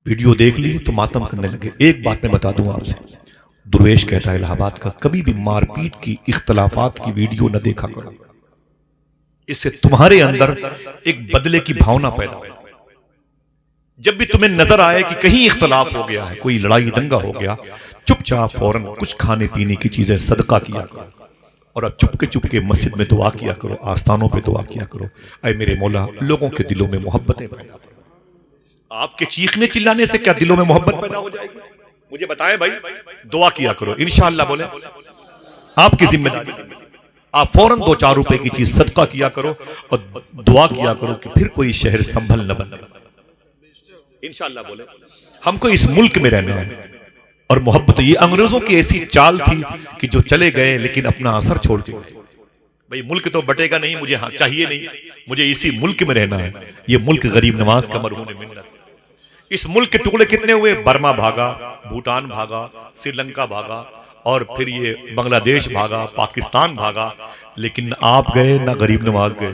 Video देख ली तो मातम करने लगे। एक बात मैं बता दूं आपसे, दुर्वेश कहता है इलाहाबाद का, कभी भी मारपीट की, इख्तलाफात की वीडियो न देखा करो। इससे तुम्हारे अंदर एक बदले की भावना पैदा हो। जब भी तुम्हें नजर आए कि कहीं इख्तलाफ हो गया है, कोई लड़ाई दंगा हो गया, चुपचाप फौरन कुछ खाने पीने की चीजें सदका किया करो, और अब चुपके मस्जिद में दुआ किया करो, आस्थानों पे दुआ किया करो, ऐ मेरे मौला लोगों के दिलों में मोहब्बतें पैदा करो। आपके चीखने चिल्लाने से क्या दिलों में मोहब्बत पैदा हो जाएगी? मुझे बताएं भाई। दुआ किया करो, इंशाअल्लाह बोले आपकी जिम्मेदारी। आप फौरन 2-4 रुपए की चीज सदका किया करो और दुआ किया करो कि फिर कोई शहर संभल न बने। इंशाअल्लाह बोले हमको इस मुल्क में रहना है। और मोहब्बत, ये अंग्रेजों की ऐसी चाल थी कि जो चले गए लेकिन अपना असर छोड़ के गए। भाई मुल्क तो बटेगा नहीं, मुझे चाहिए नहीं, मुझे इसी मुल्क में रहना है। ये मुल्क गरीब नवाज का मरहूम मिन्नत। इस मुल्क के टुकड़े कितने हुए? बर्मा भागा, भूटान भागा, श्रीलंका भागा, और फिर ये बांग्लादेश भागा, पाकिस्तान भागा, लेकिन आप गए ना गरीब नवाज गए।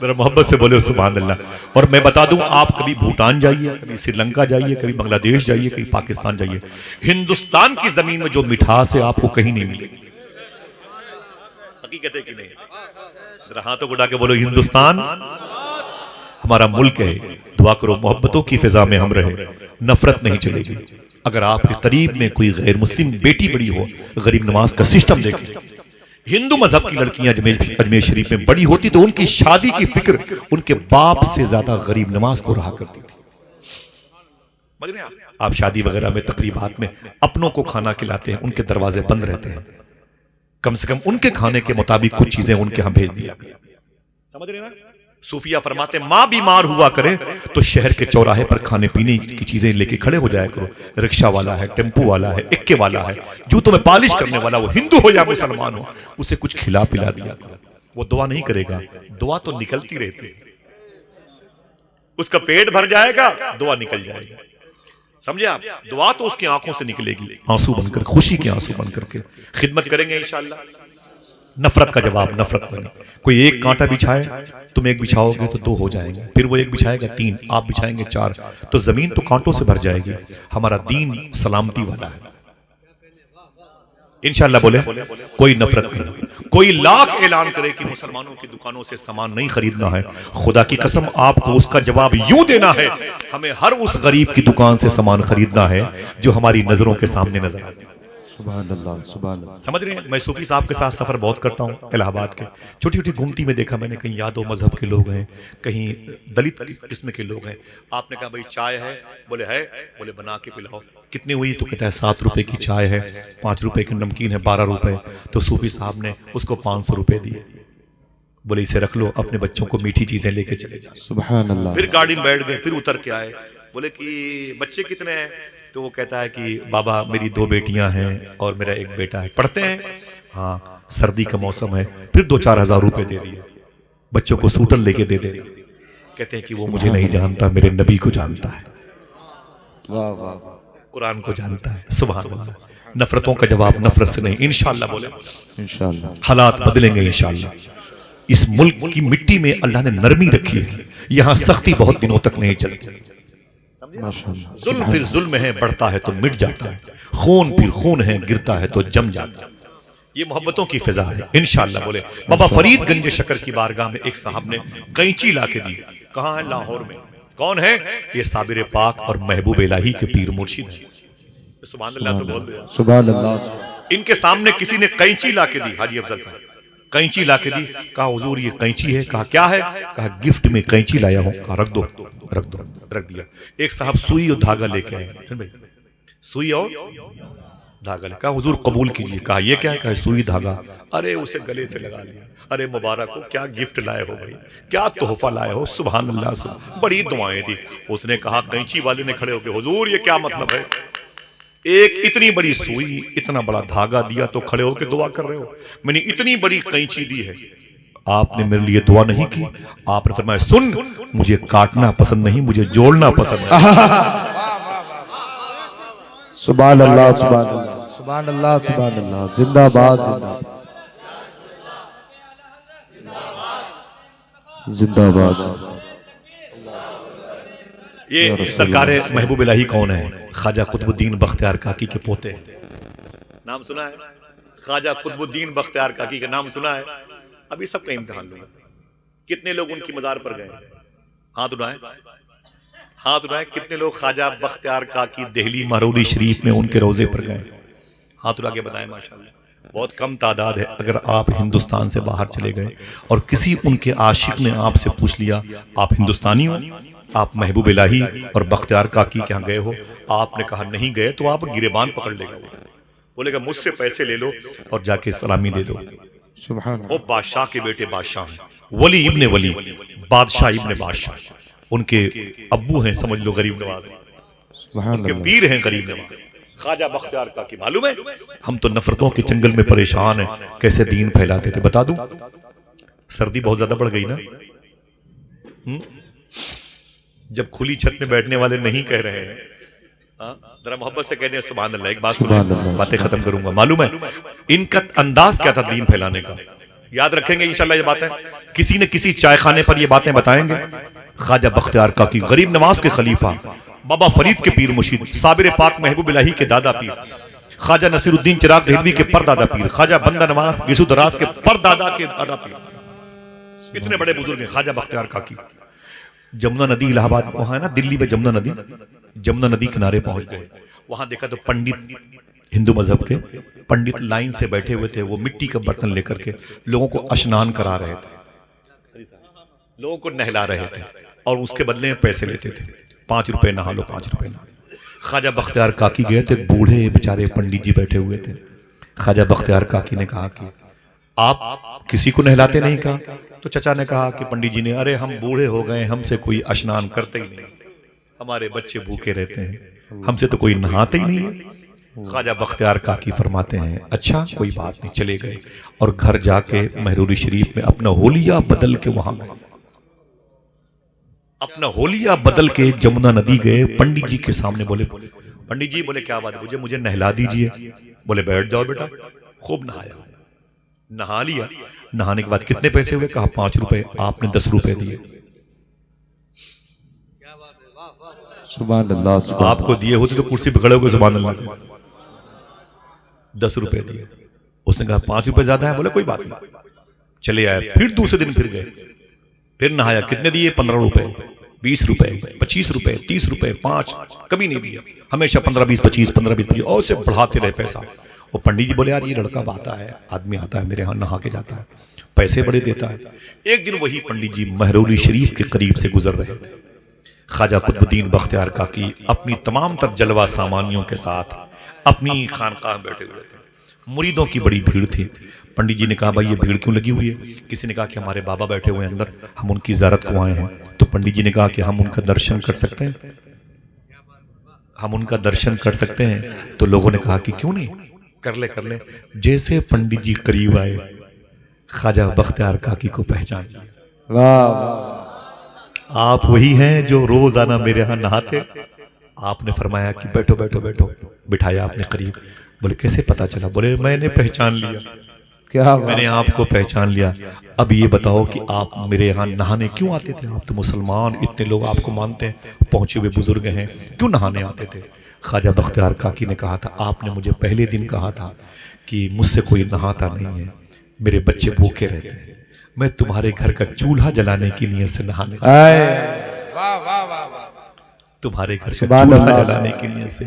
मेरा मोहब्बत से बोले सुभान अल्लाह। और मैं बता दूं, आप कभी भूटान जाइए, कभी श्रीलंका जाइए, कभी बांग्लादेश जाइए, कभी पाकिस्तान जाइए, हिंदुस्तान की जमीन में जो मिठास है आपको कहीं नहीं मिलेगी। हकीकत है कि नहीं? जरा हाथों को उठा के बोलो, हिंदुस्तान हमारा मुल्क है। दुआ करो मोहब्बतों की फिजा में हम रहे, नफरत नहीं चलेगी। अगर आपके करीब में कोई गैर मुस्लिम बेटी बड़ी हो, गरीब नवाज का सिस्टम देखें, हिंदू मजहब की लड़कियां अजमेर शरीफ में बड़ी होती तो उनकी शादी की फिक्र उनके बाप से ज्यादा गरीब नवाज को रहा करती थी। आप शादी वगैरह में, तकरीबात में अपनों को खाना खिलाते हैं, उनके दरवाजे बंद रहते हैं, कम से कम उनके खाने के मुताबिक कुछ चीजें उनके यहां भेज दिया। समझ रहे ना? सूफिया फरमाते मां बीमार हुआ करे तो शहर के चौराहे पर खाने पीने की चीजें लेके खड़े हो जाया करो। रिक्शा वाला है, टेम्पो वाला है, इक्के वाला है, जूतों में पॉलिश करने वाला, वो हिंदू हो या मुसलमान हो, उसे कुछ खिला पिला दिया करो। वो दुआ नहीं करेगा, दुआ तो निकलती रहती है। उसका पेट भर जाएगा, दुआ निकल जाएगी। समझे आप? दुआ तो उसकी आंखों से निकलेगी, आंसू बनकर, खुशी के आंसू बनकर के। खिदमत करेंगे इंशाअल्लाह। नफरत का जवाब नफरत बने। कोई एक कांटा बिछाए, तुम एक बिछाओगे तो 2 हो जाएंगे, फिर वो एक बिछाएगा 3, आप बिछाएंगे 4, तो जमीन तो कांटों से भर जाएगी। हमारा दीन सलामती वाला है इंशाअल्लाह। बोले कोई नफरत नहीं। कोई लाख ऐलान करे कि मुसलमानों की दुकानों से सामान नहीं खरीदना है, खुदा की कसम आपको उसका जवाब यूं देना है, हमें हर उस गरीब की दुकान से सामान खरीदना है जो हमारी नजरों के सामने नजर आती है। सुभान अल्लाह, सुभान अल्लाह। समझ रहे हैं? मैं सूफी साहब के साथ सफर बहुत करता हूँ इलाहाबाद के। छोटी छोटी घूमती में देखा मैंने, कहीं यादव मजहब के लोग हैं, कहीं दलित किस्म के लोग हैं। आपने कहा भाई चाय है? बोले है। बोले बना के पिलाओ। कितनी हुई? तो कहता है 7 रुपए की चाय है, 5 रुपए की नमकीन है, 12 रुपए। तो सूफी साहब ने उसको 500 रुपए दिए। बोले इसे रख लो, अपने बच्चों को मीठी चीजें लेके चले जाओ। सुभान अल्लाह। फिर गाड़ी में बैठ गए, फिर उतर के आए। बोले कि बच्चे कितने हैं? तो वो कहता है कि बाबा मेरी 2 बेटियां हैं और मेरा 1 बेटा है। पढ़ते हैं? हाँ। सर्दी का मौसम है। फिर 2-4 हजार रुपए दे दिए। बच्चों को सूटर लेके दे देना। कहते हैं कि वो मुझे नहीं जानता, मेरे नबी को जानता है, वाह वाह, कुरान को जानता है। सुभान अल्लाह। नफरतों का जवाब नफरत से नहीं, इंशाअल्लाह। बोले इंशाअल्लाह हालात बदलेंगे इंशाअल्लाह। इस मुल्क की मिट्टी में अल्लाह ने नरमी रखी है, यहां सख्ती बहुत दिनों तक नहीं चलती। जुल्म फिर जुल्म है, बढ़ता है तो मिट जाता है, खून फिर खून है, गिरता है तो जम जाता है। ये मोहब्बतों की फिजा है इंशाअल्लाह। बोले बाबा फरीद गंज शकर की बारगाह में एक साहब ने कैंची लाके दी। कहां है? लाहौर में। कौन है? ये साबिर पाक और महबूब इलाही के पीर मुर्शिद है। सुभान अल्लाह तो बोल दिया। सुभान अल्लाह। इनके सामने किसी ने कैंची लाके दी। हाजी अफजल साहब कैंची लाके दी। कहा हुजूर ये कैंची है। कहा क्या है? कहा गिफ्ट में कैंची लाया हूं। कहा रख दो, रख दो, रख दिया। एक साहब सुई और धागा लेके आए। सुई और धागा ले। कहा हुजूर कबूल कीजिए। कहा ये क्या है? कहा सुई धागा। अरे उसे गले से लगा लिया। अरे मुबारक हो, क्या गिफ्ट लाए हो भाई, क्या तोहफा लाए हो। सुभान अल्लाह से बड़ी दुआएं दी। उसने कहा, कैंची वाले ने खड़े होकर, हुजूर ये क्या मतलब है? एक इतनी बड़ी सुई, इतना बड़ा धागा दिया तो खड़े होकर दुआ कर रहे हो? मैंने इतनी बड़ी कैंची दी है, आपने मेरे लिए दुआ नहीं की। आपने फरमाया सुन, मुझे काटना पसंद नहीं, मुझे जोड़ना पसंद है। सुभान अल्लाह, सुभान अल्लाह, सुभान अल्लाह, सुभान अल्लाह। जिंदाबाद, जिंदाबाद, जिंदाबाद। ये सरकार महबूब इलाही कौन है? ख्वाजा कुतुबुद्दीन बख्तियार काकी के पोते हैं। नाम सुना है? ख्वाजा कुतुबुद्दीन बख्तियार काकी का नाम सुना है? अभी सबका इम्तिहान लूंगा। कितने लोग उनकी मजार पर गए? हाथ उठाएं, हाथ उठाएं। कितने लोग ख्वाजा बख्तियार काकी दिल्ली महरौली शरीफ में उनके रोजे पर गए? हाथ उठा के बताएं। माशाल्लाह बहुत कम तादाद है। अगर आप हिंदुस्तान से बाहर चले गए और किसी उनके आशिक ने आपसे पूछ लिया आप हिंदुस्तानी हो, आप महबूब इलाही और बख्तियार काकी के यहाँ गए हो, आपने कहा नहीं गए, तो आप गिरेबान पकड़ लेगा। बोलेगा मुझसे पैसे ले लो और जाके सलामी दे दो। वो बादशाह के बेटे बादशाह हैं, वली इब्ने वली, बादशाह इब्ने बादशाह। उनके अब्बू हैं, समझ लो गरीब नवाज, उनके पीर हैं गरीब नवाज, ख्वाजा बख्तियार काकी। मालूम है हम तो नफरतों के जंगल में परेशान हैं, कैसे दीन फैलाते थे। बता दूं, सर्दी बहुत ज्यादा बढ़ गई ना। जब खुली छत में बैठने वाले नहीं कह रहे हैं, जरा मोहब्बत से कहते हैं सुभान अल्लाह। एक बात सुन, बातें खत्म करूंगा। मालूम है इनका अंदाज क्या था दीन फैलाने का? याद रखेंगे इंशाल्लाह ये बातें। किसी न किसी चाय खाने पर ये बातें बताएंगे। ख्वाजा बख्तियार काकी गरीब नवाज के खलीफा, बाबा फरीद के पीर मुर्शिद, साबिर पाक महबूब इलाही के दादा पीर, ख्वाजा नसीरुद्दीन चिराग देहलवी के परदादा पीर, ख्वाजा बंदा नवाज गिसु दराज के परदादा के दादा पीर। इतने बड़े बुजुर्ग हैं ख्वाजा बख्तियार काकी। जमुना नदी इलाहाबाद वहां है ना दिल्ली में, जमुना नदी, जमुना नदी किनारे पहुंच गए। वहां देखा तो पंडित, हिंदू मजहब के पंडित लाइन से बैठे हुए थे। वो मिट्टी का बर्तन लेकर के लोगों को स्नान करा रहे थे, लोगों को नहला रहे थे और उसके बदले में पैसे लेते थे। 5 रुपए नहा लो, 5 रुपए नहा। ख्वाजा बख्तियार काकी गए तो बूढ़े बेचारे पंडित जी बैठे हुए थे। ख्वाजा बख्तियार काकी ने कहा कि आप किसी को नहलाते नहीं? कहा तो चचा ने कहा कि पंडित जी ने, अरे हम बूढ़े हो गए, हमसे कोई स्नान करते ही नहीं, हमारे बच्चे भूखे रहते हैं, हमसे तो कोई नहाते ही नहीं है। ख्वाजा बख्तियार काकी फरमाते हैं अच्छा कोई बात नहीं। चले गए और घर जाके महरौली शरीफ में अपना होलिया बदल के वहां गए, अपना होलिया बदल के जमुना नदी गए। पंडित जी के सामने बोले, पंडित जी बोले क्या बात है, मुझे नहला दीजिए। बोले बैठ जाओ बेटा। खूब नहाया, नहा लिया। नहाने के बाद कितने पैसे हुए? कहा 5 रुपए। आपने 10 रुपए दिए। सुभान अल्लाह। आपको दिए होते तो कुर्सी पकड़े होगे सुभान अल्लाह। 10 रुपए दिए। उसने कहा 5 रुपए ज्यादा है। बोले कोई बात नहीं। चले आए। फिर दूसरे दिन फिर गए, फिर नहाया। कितने दिए? 15 रुपए, 20 रुपए, 25 रुपए, 30 रुपए, 5। कभी नहीं दिया, हमेशा 15, 20, 25, 15, 20, 25 और से बढ़ाते रहे पैसा। वो पंडित जी बोले यार ये लड़का आता है, आदमी आता है मेरे यहाँ नहा के जाता है, पैसे बड़े देता है। एक दिन वही पंडित जी महरौली शरीफ के करीब से गुजर रहे थे। ख्वाजा कुतुबुद्दीन बख्तियार काकी अपनी तमाम तर जलवा सामानियों के साथ अपनी खानकाह में बैठे हुए थे। मुरीदों की बड़ी भीड़ थी। पंडित जी ने कहा भाई ये भीड़ क्यों लगी हुई है? किसी ने कहा कि हमारे बाबा बैठे हुए हैं अंदर, हम उनकी ज़ियारत को आए हैं। तो पंडित जी ने कहा कि हम उनका दर्शन कर सकते हैं, हम उनका दर्शन कर सकते हैं। तो लोगों ने कहा कि क्यों नहीं, कर ले कर ले। जैसे पंडित जी करीब आए, ख्वाजा बख्तियार काकी को पहचान लिया। वाह, आप वही हैं जो रोजाना मेरे यहाँ नहाते। आपने फरमाया कि बैठो बैठो बैठो। बिठाया आपने करीब। बोले कैसे पता चला? बोले मैंने पहचान लिया, क्या मैंने आपको पहचान लिया। अब ये बताओ कि आप मेरे यहाँ नहाने क्यों आते थे? आप तो मुसलमान, इतने लोग आपको मानते हैं, पहुंचे हुए बुजुर्ग हैं, क्यों नहाने आते थे? ख्वाजा बख्तियार काकी ने कहा था आपने मुझे पहले दिन कहा था कि मुझसे कोई नहाता नहीं है, मेरे बच्चे भूखे रहते हैं, मैं तुम्हारे घर का चूल्हा जलाने की नीयत से नहाने, वाह वाह वाह, तुम्हारे घर का चूल्हा जलाने की नीयत से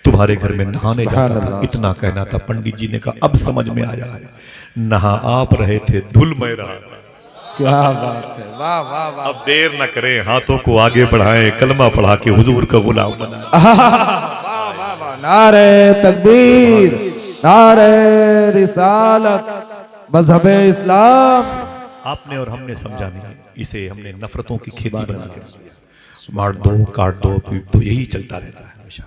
तुम्हारे घर में नहाने जाता था। इतना कहना था। पंडित जी ने कहा अब समझ में आया है, नहा आप रहे थे, धुल मैं रहा था। क्या बात है, वाह वाह वाह। अब देर न करें, हाथों को आगे बढ़ाएं, कलमा पढ़ा के हुजूर का गुलाम बनाएं। वाह वाह वाह, नारे तकबीर, नारे रिसालत, मजहबे इस्लाम। आपने और हमने समझा नहीं, इसे हमने नफरतों की खेती बना के मार दो, काट दो, पीट दो, यही चलता रहता है हमेशा।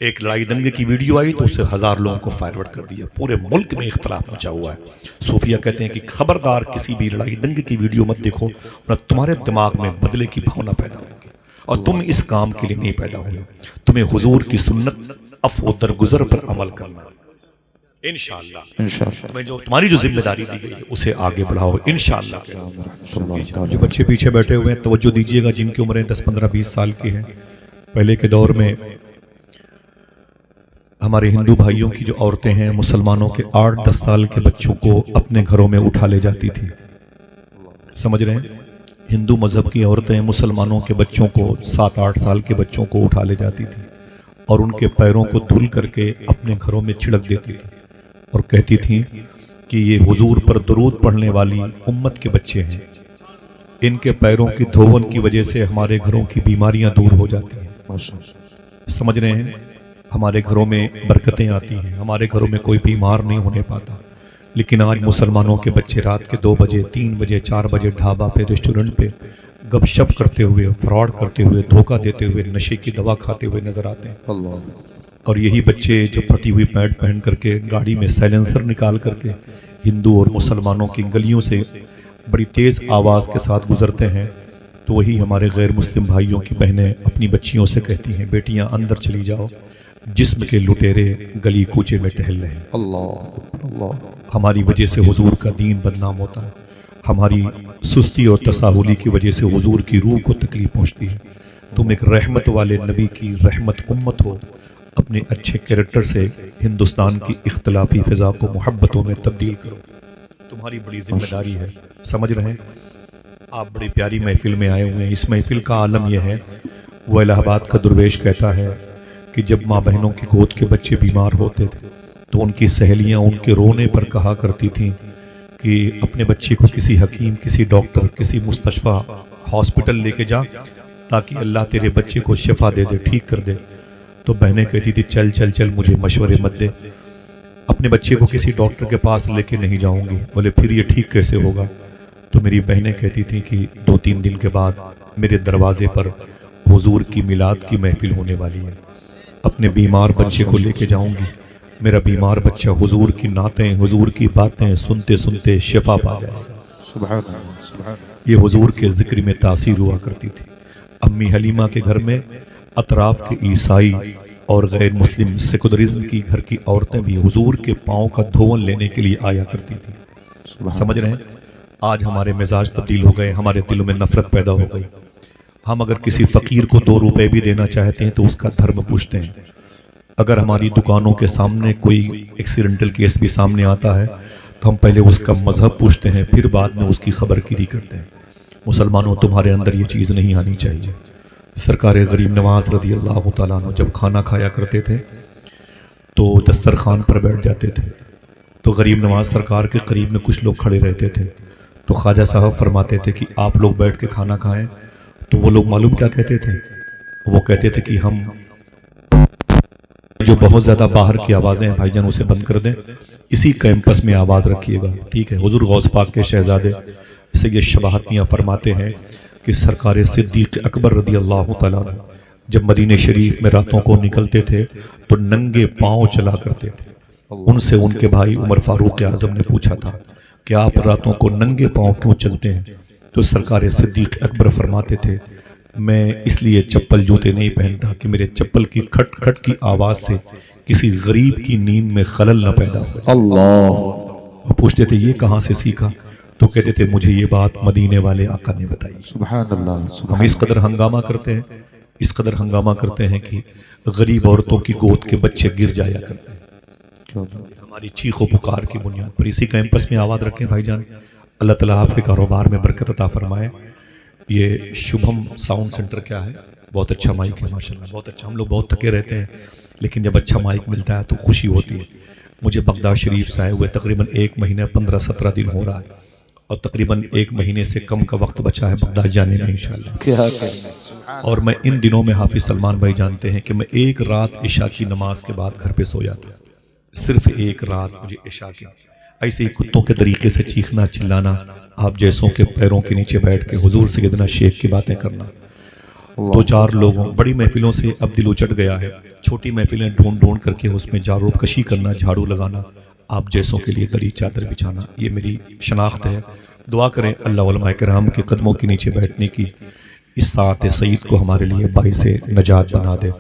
एक लड़ाई दंगे की वीडियो आई तो उससे 1000 लोगों को फॉरवर्ड कर दिया। पूरे मुल्क में इख्तलाफ मचा हुआ है। सूफिया कहते हैं कि खबरदार किसी भी लड़ाई दंगे की वीडियो मत देखो, वरना तुम्हारे दिमाग में बदले की भावना पैदा होगी और तुम इस काम के लिए नहीं पैदा हुए। तुम्हें हुजूर की सुन्नत अफ़्व दरगुजर पर अमल करना। इंशाअल्लाह मैं जो तुम्हारी जो जिम्मेदारी दी गई है उसे आगे बढ़ाओ इंशाअल्लाह। जो बच्चे पीछे बैठे हुए हैं तवज्जो दीजिएगा, जिनकी उम्रें 10, 15, 20 साल की हैं, पहले के दौर में हमारे हिंदू भाइयों की जो औरतें हैं मुसलमानों के 8-10 साल के बच्चों को अपने घरों में उठा ले जाती थी। समझ रहे हैं? हिंदू मजहब की औरतें मुसलमानों के बच्चों को 7-8 साल के बच्चों को उठा ले जाती थी और उनके पैरों को धुल करके अपने घरों में छिड़क देती थी और कहती थी कि ये हुजूर पर दुरूद पढ़ने वाली उम्मत के बच्चे हैं, इनके पैरों की धोवन की वजह से हमारे घरों की बीमारियां दूर हो जाती हैं। समझ रहे हैं? हमारे घरों में बरकतें आती हैं, हमारे घरों में कोई बीमार नहीं होने पाता। लेकिन आज मुसलमानों के बच्चे रात के 2 बजे 3 बजे 4 बजे ढाबा पे रेस्टोरेंट पे गपशप करते हुए, फ्रॉड करते हुए, धोखा देते हुए, नशे की दवा खाते हुए नजर आते हैं। और यही बच्चे जो फटी हुई पैंट पहन करके गाड़ी में साइलेंसर निकाल करके हिंदू और मुसलमानों की गलियों से बड़ी तेज़ आवाज़ के साथ गुजरते हैं, तो वही हमारे गैर मुस्लिम भाइयों की बहनें अपनी बच्चियों से कहती हैं, बेटियां अंदर चली जाओ, जिस्म के लुटेरे गली कूचे में टहल रहे हैं। अल्लाह। हमारी वजह से हुजूर का दीन बदनाम होता है, हमारी सुस्ती और तसाहुली की वजह से हुजूर की रूह को तकलीफ पहुँचती है। तुम एक रहमत वाले नबी की रहमत उम्मत हो, अपने अच्छे कैरेक्टर से हिंदुस्तान की इख्तलाफी फ़िज़ा को मोहब्बतों में तब्दील करो, तुम्हारी बड़ी जिम्मेदारी है। समझ रहे हैं? आप बड़ी प्यारी महफिल में आए हुए हैं। इस महफिल का आलम यह है, वो इलाहाबाद का दुर्वेश कहता है कि जब माँ बहनों की गोद के बच्चे बीमार होते थे तो उनकी सहेलियाँ उनके रोने पर कहा करती थीं कि अपने बच्चे को किसी हकीम, किसी डॉक्टर, किसी मुस्तशफा हॉस्पिटल लेके जा ताकि अल्लाह तेरे बच्चे को शिफा दे दे, ठीक कर दे। तो बहनें कहती थी चल चल चल, मुझे मशवरे मत दे, अपने बच्चे को किसी डॉक्टर के पास लेके नहीं जाऊंगी। बोले फिर ये ठीक कैसे होगा? तो मेरी बहनें कहती थी कि 2-3 दिन के बाद मेरे दरवाजे पर हुजूर की मिलाद की महफिल होने वाली है, अपने बीमार बच्चे को लेके जाऊंगी, मेरा बीमार बच्चा हुजूर की नातें, हुजूर की बातें सुनते सुनते शिफा पा जाएगा। सुभान अल्लाह। ये हुजूर के जिक्र में तासीर हुआ करती थी। अम्मी हलीमा के घर में अतराफ के ईसाई और गैर मुस्लिम सेकुलरिज्म की घर की औरतें भी हुजूर के पाँव का धोवन लेने के लिए आया करती थी। समझ रहे हैं? आज हमारे मिजाज तब्दील हो गए, हमारे दिलों में नफरत पैदा हो गई। हम अगर किसी फ़कीर को 2 रुपए भी देना चाहते हैं तो उसका धर्म पूछते हैं। अगर हमारी दुकानों के सामने कोई एक्सीडेंटल केस भी सामने आता है तो हम पहले उसका मजहब पूछते हैं, फिर बाद में उसकी खबरगिरी करते हैं। मुसलमानों, तुम्हारे अंदर ये चीज़ नहीं आनी चाहिए। सरकार गरीब नवाज रदी अल्लाह तआला अन्हु जब खाना खाया करते थे तो दस्तरखान पर बैठ जाते थे, तो गरीब नवाज सरकार के करीब में कुछ लोग खड़े रहते थे। तो ख्वाजा साहब फरमाते थे कि आप लोग बैठ के खाना खाएं। तो वो लोग मालूम क्या कहते थे? वो कहते थे कि हम जो बहुत ज़्यादा बाहर की आवाज़ें हैं भाईजान उसे बंद कर दें, इसी कैंपस में आवाज़ रखिएगा, ठीक है? हुजूर गौस पाक के शहजादे सैयद शबाहत मियां फरमाते हैं कि सरकार सिद्दीक अकबर रदी अल्लाह तआला जब मदीने शरीफ में रातों को निकलते थे तो नंगे पाँव चला करते थे। उनसे उनके भाई उमर फारूक आज़म ने पूछा था कि आप रातों को नंगे पाँव क्यों चलते हैं? तो सरकार सिद्दीक अकबर फरमाते थे, मैं इसलिए चप्पल जूते नहीं पहनता कि मेरे चप्पल की खट खट की आवाज़ से किसी गरीब की नींद में खलल न पैदा हो। अल्लाह। वो पूछते थे ये कहाँ से सीखा? तो कहते थे मुझे ये बात मदीने वाले आका ने बताई। सुभान अल्लाह। हम इस कदर हंगामा करते हैं, इस कदर हंगामा करते हैं कि गरीब औरतों की गोद के बच्चे गिर जाया करते हैं हमारी चीखों पुकार की बुनियाद पर। इसी कैंपस में आवाज़ रखें भाईजान, अल्लाह ताला आपके कारोबार में बरकत अता फरमाए। ये शुभम साउंड सेंटर क्या है, बहुत अच्छा माइक है माशाल्लाह, बहुत अच्छा। हम लोग बहुत थके रहते हैं लेकिन जब अच्छा माइक मिलता है तो खुशी होती है। मुझे बगदाद शरीफ से आए हुए तकरीबन 1 महीने 15-17 दिन हो रहा है और तकरीबन 1 महीने से कम का वक्त बचा है बगदाद जाने में इंशाल्लाह। क्या करें? और मैं इन दिनों में हाफिज सलमान भाई जानते हैं कि मैं एक रात इशा की नमाज के बाद घर पे सो जाता, सिर्फ एक रात मुझे इशा की। ऐसे ही कुत्तों के तरीके से चीखना चिल्लाना, आप जैसों के पैरों के नीचे बैठ के हुजूर सैयदना शेख की बातें करना। 2-4 लोगों बड़ी महफिलों से अब दिल उचट गया है, छोटी महफिलें ढूंढ ढूंढ करके उसमें जारूब कशी करना, झाड़ू लगाना, आप जैसों के लिए दरी चादर बिछाना, ये मेरी शनाख्त है। दुआ करें अल्लाह उलमाए किराम के कदमों के नीचे बैठने की इस सात सईद को हमारे लिए बाइसे नजात बना दे।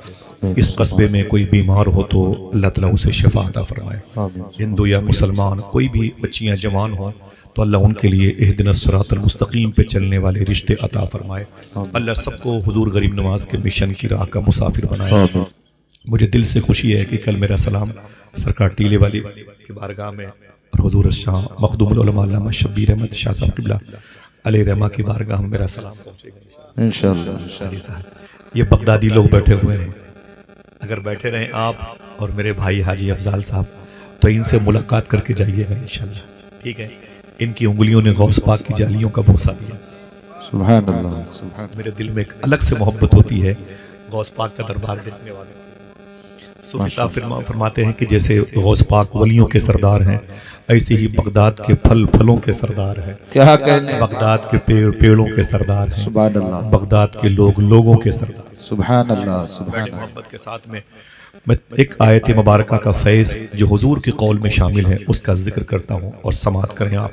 इस कस्बे में कोई बीमार हो तो अल्लाह ताला उसे शिफा अता फरमाए। हिंदू या मुसलमान कोई भी बच्चियां जवान हों तो अल्लाह उनके लिए इहदिनस सिरातल मुस्तकीम पे चलने वाले रिश्ते अता फरमाए। अल्लाह सबको हुजूर गरीब नवाज के मिशन की राह का मुसाफिर बनाए। मुझे दिल से खुशी है कि कल मेरा सलाम सरकार टीले वाली की बारगाह में और हुजूर शाह मखदूमुल उलमा अल्लामा शब्बीर अहमद शाह साहब क़िबला अलैहि रहमा की बारगाह में मेरा सलाम पहुंचेगा इंशाअल्लाह। ये बगदादी लोग बैठे हुए हैं, अगर बैठे रहें आप और मेरे भाई हाजी अफजाल साहब तो इनसे मुलाकात करके जाइएगा इंशाअल्लाह, ठीक है। इनकी उंगलियों ने गौस पाक की जालियों का भूसा दिया। सुभान अल्लाह, सुभान। मेरे दिल में एक अलग से मोहब्बत होती है गौस पाक का दरबार देखने वाले। सूफी साहब फरमाते हैं कि जैसे गौस पाक वलियों के सरदार हैं, ऐसे ही बगदाद के फलों के सरदार हैं। क्या कहने, बगदाद के पेड़ों के सरदार हैं। सुभान अल्लाह। बगदाद के लोगों के सरदार। सुभान अल्लाह, सुभान अल्लाह। मोहब्बत के साथ में मैं एक आयत मुबारका का फैज़ जो हुजूर के कौल में शामिल है उसका जिक्र करता हूँ और समात करें आप।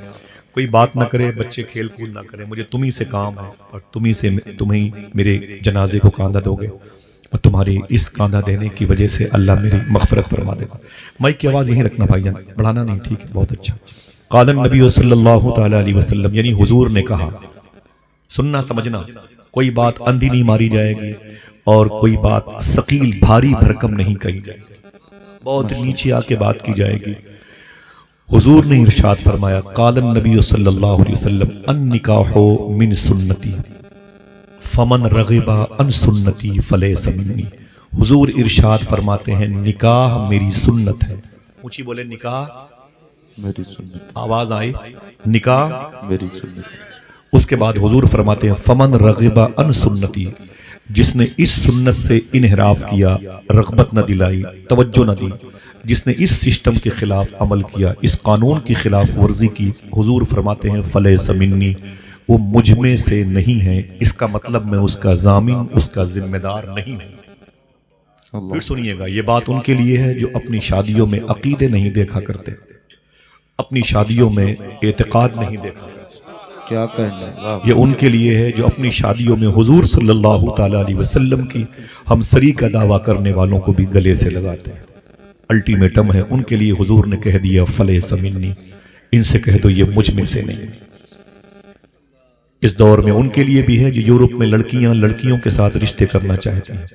कोई बात ना करे, बच्चे खेल कूद ना करें, मुझे तुम्ही से काम है और तुम्ही मेरे जनाजे को कांधा दोगे और तुम्हारी इस कांधा देने की वजह से अल्लाह मेरी मग़फ़िरत फरमा देगा। माइक की आवाज़ यहीं रखना भाईजान, बढ़ाना नहीं, ठीक है, बहुत अच्छा। क़ालन नबी सल्लल्लाहु तआला अलैहि वसल्लम, यानी हुजूर ने कहा, सुनना समझना, कोई बात अंधी नहीं मारी जाएगी और कोई बात सकील भारी भरकम नहीं कही जाएगी, बहुत नीचे आके बात की जाएगी। हुजूर ने इरशाद फरमाया, क़ालन नबी सल्लल्लाहु अलैहि वसल्लम, अन निकाहु मिन सुन्नती फमन रग़िबा अन सुन्नती फलैसा मिन्नी। हुजूर इरशाद फरमाते हैं, निकाह मेरी सुन्नत है। ऊंची बोले, निकाह मेरी सुन्नत। आवाज आई, निकाह मेरी सुन्नत। उसके बाद हुजूर फरमाते हैं, फमन रग़िबा अन सुन्नती, जिसने इस सुन्नत से इन्हिराफ किया, रग़बत न दिलाई, तवज्जो न दी, जिसने इस सिस्टम के खिलाफ अमल किया, इस कानून की खिलाफ वर्जी की, हुजूर फरमाते हैं, फलैसा मिन्नी, वो मुझ में से नहीं है। इसका मतलब मैं उसका जामिन, उसका जिम्मेदार नहीं हूं। फिर सुनिएगा, ये बात उनके लिए है जो अपनी शादियों में अकीदे नहीं देखा करते, अपनी शादियों में एतिकाद नहीं देखा। क्या कहना, ये उनके लिए है जो अपनी शादियों में हुजूर सल्लल्लाहु ताला अलैहि वसल्लम की हमसरी का दावा करने वालों को भी गले से लगाते हैं। अल्टीमेटम है उनके लिए, हुजूर ने कह दिया, फलैसा मिन्नी, इनसे कह दो ये मुझ में से नहीं। इस दौर में उनके लिए भी है जो यूरोप में लड़कियां लड़कियों के साथ रिश्ते करना चाहते हैं,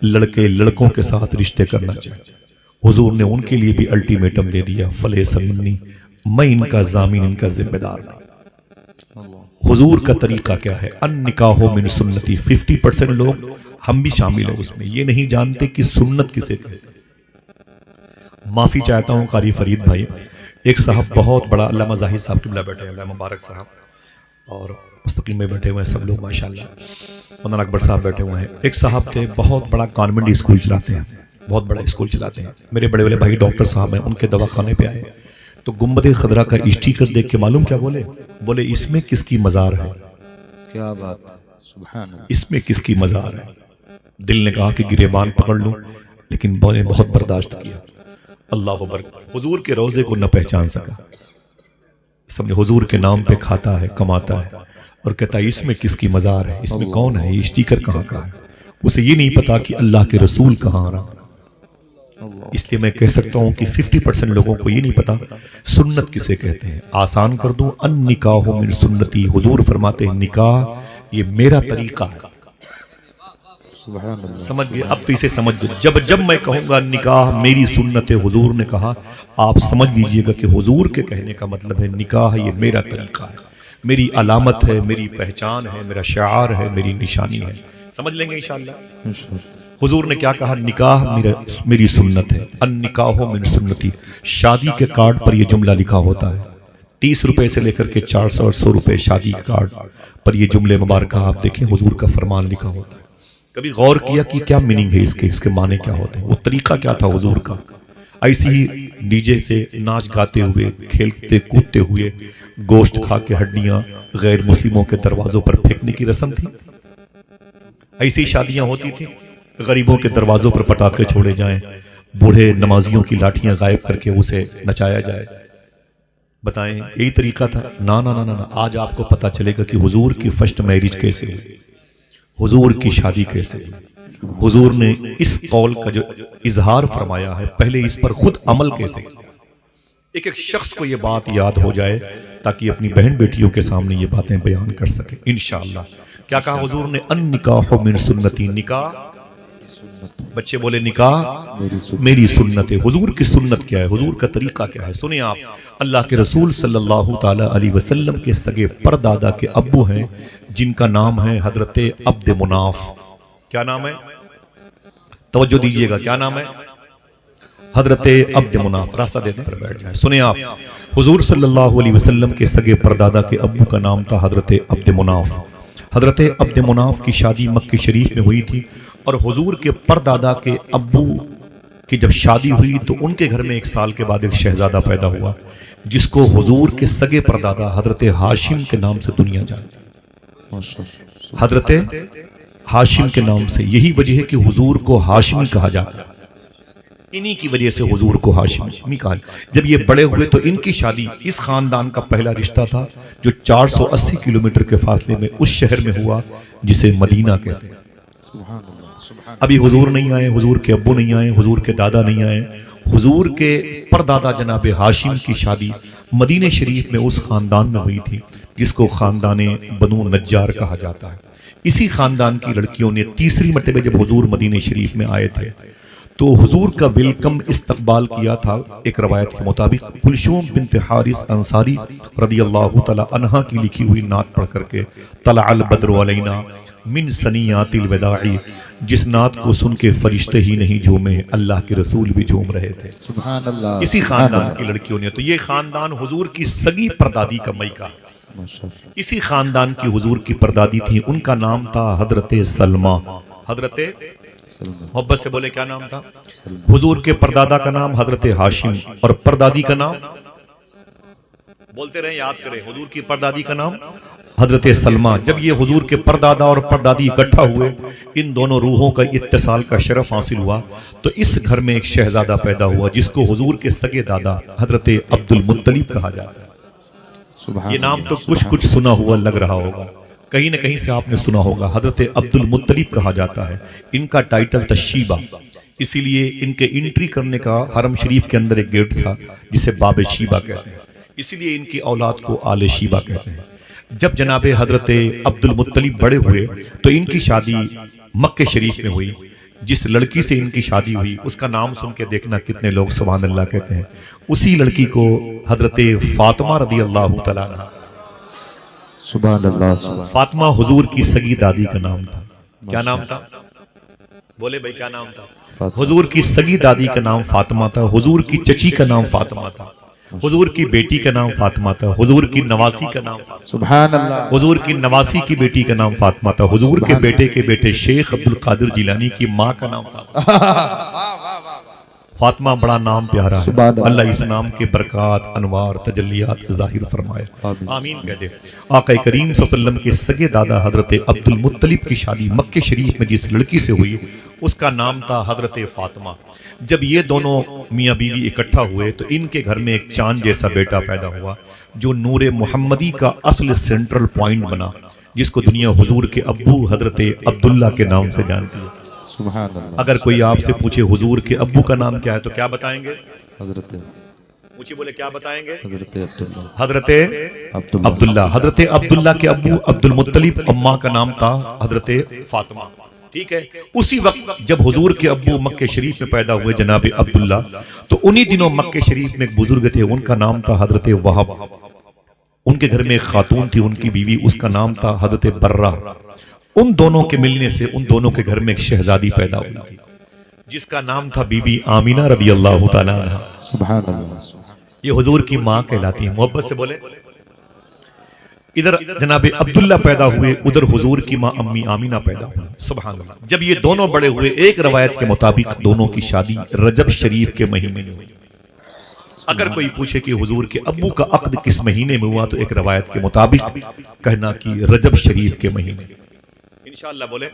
लड़के लड़कों के साथ रिश्ते करना चाहते हैं। हुजूर ने उनके लिए भी अल्टीमेटम दे दिया, फलैसा मिन्नी, मैं इनका जामिन, इनका जिम्मेदार नहीं। हुजूर का तरीका क्या है, अन निकाहो मिन सुन्नती। 50% लोग, हम भी शामिल हैं उसमें, ये नहीं जानते कि सुन्नत किसे कहते। माफी चाहता हूं कारी फरीद भाई, एक साहब बहुत बड़ा, अल्लामा ज़ाहिद साहब क़िबला बैठे हैं, अल्लामा मुबारक साहब, और मुस्तकीम में बैठे हुए हैं सब लोग माशाल्लाह, मौलाना अकबर साहब बैठे हुए हैं। एक साहब थे, बहुत बड़ा कॉन्वेंट स्कूल चलाते हैं, बहुत बड़ा स्कूल चलाते हैं। मेरे बड़े बड़े भाई डॉक्टर साहब हैं, उनके दवाखाने पे आए तो गुम्बद खदरा का स्टीकर देख के मालूम क्या बोले, बोले इसमें किसकी मज़ार है। क्या बात, सुभान अल्लाह। इसमें किसकी मज़ार है। दिल ने कहा कि गिरेबान पकड़ लूं, लेकिन ने बहुत बर्दाश्त किया। अल्लाह अकबर, हुजूर के रोज़े को न पहचान सका, समझे, हुजूर के नाम पे खाता है, कमाता है और कहता है इसमें किसकी मज़ार है, इसमें कौन है, ये स्टीकर कहाँ का है। उसे ये नहीं पता कि अल्लाह के रसूल कहाँ आ रहा। इसलिए मैं कह सकता हूं कि 50% लोगों को ये नहीं पता सुन्नत किसे कहते हैं। आसान कर दूं, अन निकाह मिन सुन्नती, हुजूर फरमाते हैं निकाह ये मेरा तरीका है। समझ गए, अब तो इसे समझ गए। जब जब मैं कहूंगा निकाह मेरी सुन्नत है, हुजूर ने कहा, आप समझ लीजिएगा कि हुजूर के कहने का मतलब है निकाह ये मेरा तरीका है, मेरी अलामत है, मेरी पहचान है, मेरा शार है, मेरी निशानी है। समझ लेंगे इंशाअल्लाह। हुजूर ने क्या कहा, निकाह मेरी सुन्नत है, अन निकाहो मिन सुन्नती। शादी के कार्ड पर यह जुमला लिखा होता है, 30 रुपए से लेकर के 400 और 100 रुपए शादी के कार्ड पर यह जुमले मुबारक आप देखें, हुजूर का फरमान लिखा होता है। कभी गौर किया कि क्या मीनिंग है इसके माने क्या होते हैं, वो तरीका क्या था हुजूर का। ऐसी ही डीजे से नाच गाते हुए, खेलते कूदते हुए, गोश्त खा के हड्डियां गैर मुस्लिमों के दरवाजों पर फेंकने की रस्म थी। ऐसी शादियां होती थी, गरीबों के दरवाजों पर पटाखे छोड़े जाएं, बूढ़े नमाजियों की लाठियां गायब करके उसे नचाया जाए। बताएं यही तरीका था? ना ना ना ना, ना। आज आपको पता चलेगा कि हुजूर की फर्स्ट मैरिज कैसे हुई, हुजूर की शादी कैसे हुई, हुजूर ने इस कौल का जो इजहार फरमाया है, पहले इस पर खुद अमल कैसे किया। एक एक शख्स को ये बात याद हो जाए ताकि अपनी बहन बेटियों के सामने ये बातें बयान कर सके इंशाअल्लाह। क्या कहा हुजूर ने? अन निकाह मिन सुन्नती, निकाह, बच्चे बोले निकाह मेरी सुन्नत है। हुजूर की सुन्नत क्या है? हुजूर का तरीका क्या है? सुनिए आप, अल्लाह के रसूल सल्लल्लाहु ताला अलैहि वसल्लम के सगे परदादा के अब्बू हैं जिनका नाम है हजरत अब्द मुनाफ। क्या नाम है? तवज्जो दीजिएगा, क्या नाम है? हजरत अब्द मुनाफ। रास्ता देने पर बैठ जाए। सुने आप, हुजूर सल्लल्लाहु अलैहि वसल्लम के सगे परदादा के अब्बू का नाम था हजरत अब्द मुनाफ। हजरत अब्द मुनाफ की शादी मक्के शरीफ में हुई थी और हुजूर के परदादा के अब्बू की जब शादी हुई तो उनके घर में 1 साल के बाद एक शहजादा पैदा हुआ जिसको हुजूर के सगे परदादा हजरत हाशिम के नाम से दुनिया जानती। हजरत हाशिम के नाम से, यही वजह है कि हुजूर को हाशिमी कहा जाता है। इन्हीं की वजह से हुजूर को हाशिमी कहा। जब ये बड़े हुए तो इनकी शादी, इस खानदान का पहला रिश्ता था जो 480 किलोमीटर के फासले में उस शहर में हुआ जिसे मदीना कहते हैं। अभी हुजूर नहीं आए, हुजूर के अब्बू नहीं आए, हुजूर के दादा नहीं आए। हुजूर के परदादा जनाब हाशिम की शादी मदीने शरीफ में उस खानदान में हुई थी जिसको खानदान बनु नज्जार कहा जाता है। इसी खानदान की लड़कियों ने तीसरी मरतबे जब हुजूर मदीने शरीफ में आए थे तो हुजूर का वेलकम इस्तकबाल किया था। एक रवायत के मुताबिक कुलशूम बिन्त हारिस अंसारी रदियल्लाहु तआला अन्हा की लिखी हुई नात पढ़ करके तलअल बद्रु अलैना मिन सनियातिल वदाई, जिस नात को सुन के फरिश्ते ही नहीं झूमे, अल्लाह के रसूल भी झूम रहे थे। सुभान अल्लाह। इसी खानदान की लड़कियों ने, तो ये खानदान हुजूर की सगी परदादी का मैका, इसी खानदान की हुजूर की परदादी थी। उनका नाम था हजरत सलमा। हजरत मोहब्बत से बोले क्या नाम था? हुजूर के परदादा का नाम हजरत हाशिम और परदादी का नाम बोलते रहे, याद करें। हुजूर की परदादी का नाम हजरत सलमा। जब ये हुजूर के परदादा और परदादी इकट्ठा हुए, इन दोनों रूहों का इत्तिसाल का शरफ हासिल हुआ तो इस घर में एक शहजादा पैदा हुआ जिसको हुजूर के सगे दादा हजरत अब्दुल मुत्तलिब कहा जाता है। ये नाम तो कुछ कुछ सुना हुआ लग रहा होगा, कहीं न कहीं से आपने सुना होगा। हजरत अब्दुल मुत्तलिब कहा जाता है। इनका टाइटल था शीबा, इसीलिए इनके एंट्री करने का हरम शरीफ के अंदर एक गेट था जिसे बाब शीबा कहते हैं, इसीलिए इनकी औलाद को आले शीबा कहते हैं। जब जनाब हजरत अब्दुल मुत्तलिब बड़े हुए तो इनकी शादी मक्के शरीफ में हुई। जिस लड़की से इनकी शादी हुई उसका नाम सुन के देखना कितने लोग सुभान अल्लाह कहते हैं। उसी लड़की को हजरत फातिमा रदी अल्लाह तआला अन्हा, सुभान अल्लाह। फातिमा हुजूर की सगी दादी का नाम था। क्या नाम था? बोले भाई क्या नाम था? हुजूर की सगी दादी का नाम फातिमा था। हुजूर की चची का नाम फातिमा था। हुजूर की बेटी का नाम फातिमा था। हुजूर की नवासी का नाम, सुभान अल्लाह, हुजूर की नवासी की बेटी का नाम फातिमा था। हुजूर के बेटे के बेटे शेख अब्दुल कादिर जिलानी की माँ का नाम फातिमा। फातिमा बड़ा नाम प्यारा है। अल्लाह इस नाम के बरक़ात, अनवार, तजल्लियात ज़ाहिर फरमाए। आमीन कह दे। आका करीम सल्लल्लाहु अलैहि वसल्लम के सगे दादा हजरत अब्दुल मुत्तलिब की शादी मक्के शरीफ में जिस लड़की से हुई उसका नाम था हजरत फातिमा। जब ये दोनों मियाँ बीवी इकट्ठा हुए तो इनके घर में एक चांद जैसा बेटा पैदा हुआ जो नूरे मुहम्मदी का असल सेंट्रल पॉइंट बना, जिसको दुनिया हुजूर के अब्बू हजरत अब्दुल्ला के नाम से जानती है। अगर कोई आपसे पूछे हुजूर के अब्बू का नाम क्या है तो क्या बताएंगे? हजरत, पूछिए बोले क्या बताएंगे? हजरत अब्दुल्ला। हजरत अब्दुल्ला के अब्बू अब्दुल मुत्तलिब, अम्मा का नाम था हजरत फातिमा। ठीक है। उसी वक्त जब हुजूर के अब्बू मक्के शरीफ में पैदा हुए जनाब अब्दुल्ला, तो उन्हीं दिनों मक्के शरीफ में एक बुजुर्ग थे, उनका नाम था हजरत वहाब। उनके घर में एक खातून थी, उनकी बीवी, उसका नाम था हजरत बर्रा। उन दोनों के मिलने से उन दोनों के घर में एक शहजादी पैदा हुई थी जिसका नाम था बीबी आमीना रदी अल्लाह तआला अन्हा। सुभान अल्लाह। ये हुजूर की माँ कहलाती है। मोहब्बत से बोले। इधर जनाब अब्दुल्ला पैदा हुए, उधर हुजूर की माँ अम्मी आमीना पैदा हुई। सुभान अल्लाह। जब ये दोनों बड़े हुए, एक रवायत के मुताबिक दोनों की शादी रजब शरीफ के महीने में हुई। अगर कोई पूछे कि हुजूर के अब्बू का अक्द किस महीने में हुआ तो एक रवायत के मुताबिक कहना कि रजब शरीफ के महीने। इंशाअल्लाह बोले।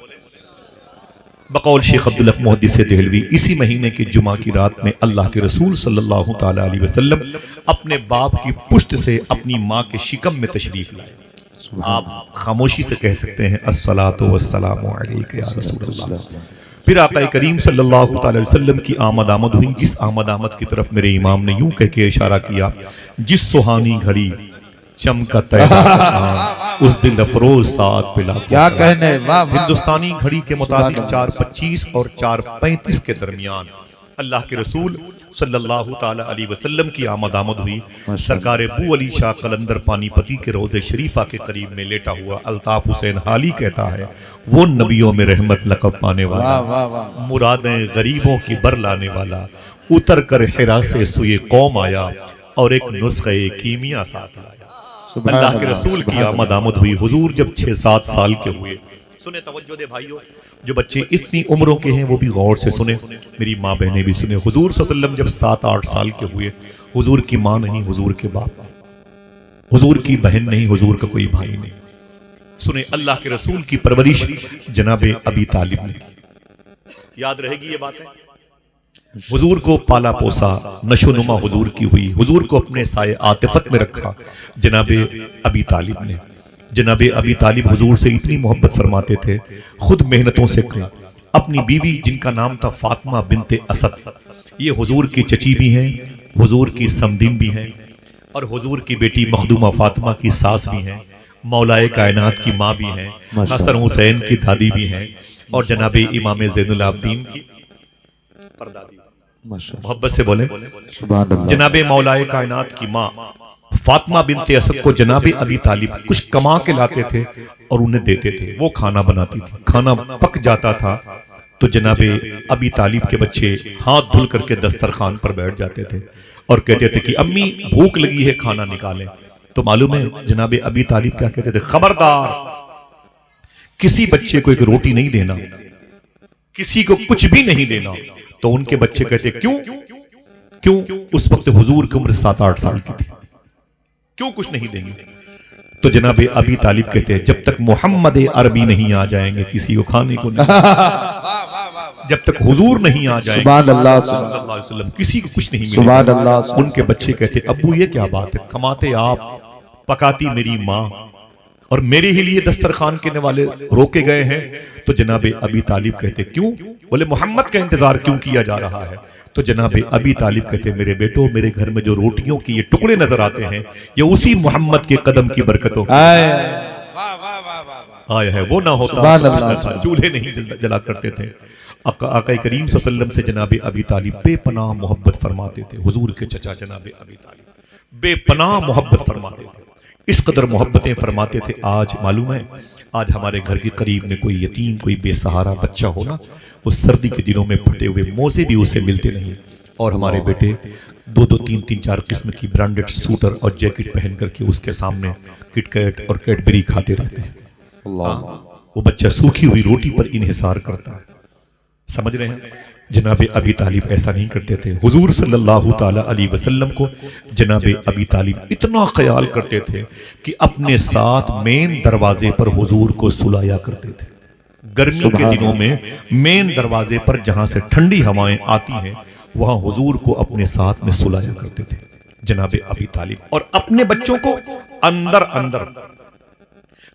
बकौल शेख अब्दुल हक मुहद्दिस देहलवी, इसी महीने की जुमा की रात में अल्लाह के रसूल सल्लल्लाहु ताला अलैहि वसल्लम अपने बाप की पुश्त से अपनी माँ के शिकम में तशरीफ लाए। आप खामोशी से कह सकते हैं अस्सलातु वस्सलामु अलैका या रसूलल्लाह। फिर आका करीम सल्लल्लाहु अलैहि वसल्लम की आमद हुई, जिस आमद की तरफ मेरे इमाम ने यूं कह के इशारा किया, जिस सुहानी घड़ी चमका तैबा उस दिल अफरोज साथ पिला। क्या कहने, वाह वाह। हिंदुस्तानी घड़ी के मुताबिक 4:25 और 4:35 के दरमियान अल्लाह के रसूल सल्लल्लाहु ताला अलैहि वसल्लम की आमद हुई। सरकार अबू अली शाह कलंदर पानीपती के रोज़े शरीफा के करीब में लेटा हुआ अल्ताफ हुसैन हाली कहता है, वो नबियों में रहमत लक़ब पाने वाला, मुरादें गरीबों की बर लाने वाला, उतर कर हिरा से सुए कौम आया और एक नुस्खे कीमिया साथ लाया। अल्लाह के रसूल की आमद हुई। हुजूर जब 6-7 साल के हुए, सुने तवज्जो दे भाइयों, जो बच्चे इतनी उम्रों के हैं वो भी गौर से सुने, मेरी माँ बहनें भी सुने। हुजूर सल्लल्लाहु अलैहि वसल्लम जब 7-8 साल के हुए, हुजूर की माँ नहीं, हुजूर के बाप, हुजूर की बहन नहीं, हुजूर का कोई भाई नहीं। सुने, अल्लाह के रसूल की परवरिश जनाबे अबी तालिब ने की। याद रहेगी ये बातें। हुजूर को पाला पोसा, नशोनुमा हुजूर की हुई, हुजूर को अपने साए आतिफत में रखा जनाबे अबी तालिब ने। जनाबे अबी तालिब हुजूर से इतनी मोहब्बत फरमाते थे, खुद मेहनतों से करें। अपनी बीवी जिनका नाम था फातिमा बिनते असद, ये हुजूर की चची भी हैं, हुजूर की समदीन भी हैं, और हुजूर की बेटी मखदूमा फातिमा की सास भी हैं, मौलाए कायनात की माँ भी हैं, हसन हुसैन की दादी भी हैं, और जनाबे इमाम ज़ैनुल आबिदीन की परदादी। मोहब्बत से बोले सुभान अल्लाह। जनाबे मौलाए कायनात की माँ फातिमा बिनते असद को जनाबे अबी तालिब कुछ कमा के लाते थे और उन्हें देते थे। वो खाना बनाती थी, खाना पक जाता था तो जनाबे अबी तालिब के बच्चे हाथ धुल करके दस्तरखान पर बैठ जाते थे और कहते थे कि अम्मी भूख लगी है, खाना निकालें। तो मालूम है जनाबे अबी तालिब क्या कहते थे, खबरदार किसी बच्चे को एक रोटी नहीं देना, किसी को कुछ भी नहीं देना। तो उनके बच्चे कहते क्यों क्यों? उस वक्त हुजूर की उम्र 7-8 साल की थी, क्यों कुछ नहीं देंगे? तो जनाबे अबी तालिब कहते हैं जब तक मोहम्मद अरबी नहीं आ जाएंगे किसी को खाने को नहीं, जब तक हुजूर नहीं आ जाएंगे सल्लल्लाहु अलैहि वसल्लम किसी को कुछ नहीं मिलेगा। उनके बच्चे कहते अब्बू ये क्या बात है, कमाते आप, पकाती मेरी माँ, और मेरे ही लिए दस्तरखान के वाले रोके गए हैं। तो जनाबे अबी तालिब कहते क्यों? बोले मोहम्मद का इंतजार क्यों किया जा रहा है? तो जनाबे अबी तालिब कहते मेरे बेटो, मेरे घर में जो रोटियों के ये टुकड़े नजर आते हैं ये उसी मोहम्मद के कदम की बरकतों आया है। वो ना होता तो चूल्हे नहीं जला करते थे। आका करीम सल्लल्लाहु अलैहि वसल्लम से जनाबे अबी तालिब बेपनाह मोहब्बत फरमाते थे। हुजूर के चचा जनाबे अबी तालिब बेपनाह मोहब्बत फरमाते थे, इस कदर मोहब्बतें फरमाते थे। आज मालूम है, आज हमारे घर के करीब में कोई यतीम, कोई बेसहारा बच्चा हो ना, उस सर्दी के दिनों में फटे हुए मोजे भी उसे मिलते नहीं, और हमारे बेटे 2-2, 3-3, 4 किस्म की ब्रांडेड सूटर और जैकेट पहन करके उसके सामने किटकैट और कैडबरी खाते रहते हैं। वो बच्चा सूखी हुई रोटी पर इन्हिसार करता है। समझ रहे हैं? जनाबे अबी तालिब ऐसा नहीं करते थे। हुजूर सल्लल्लाहु ताला अलैहि वसल्लम को जनाबे अबी तालिब इतना ख्याल करते थे कि अपने साथ मेन दरवाजे पर हुजूर को सुलाया करते थे। गर्मी के दिनों में मेन दरवाजे पर जहां से ठंडी हवाएं आती हैं वहां हुजूर को अपने साथ में सुलाया करते थे जनाबे अबी तालिब, और अपने बच्चों को अंदर अंदर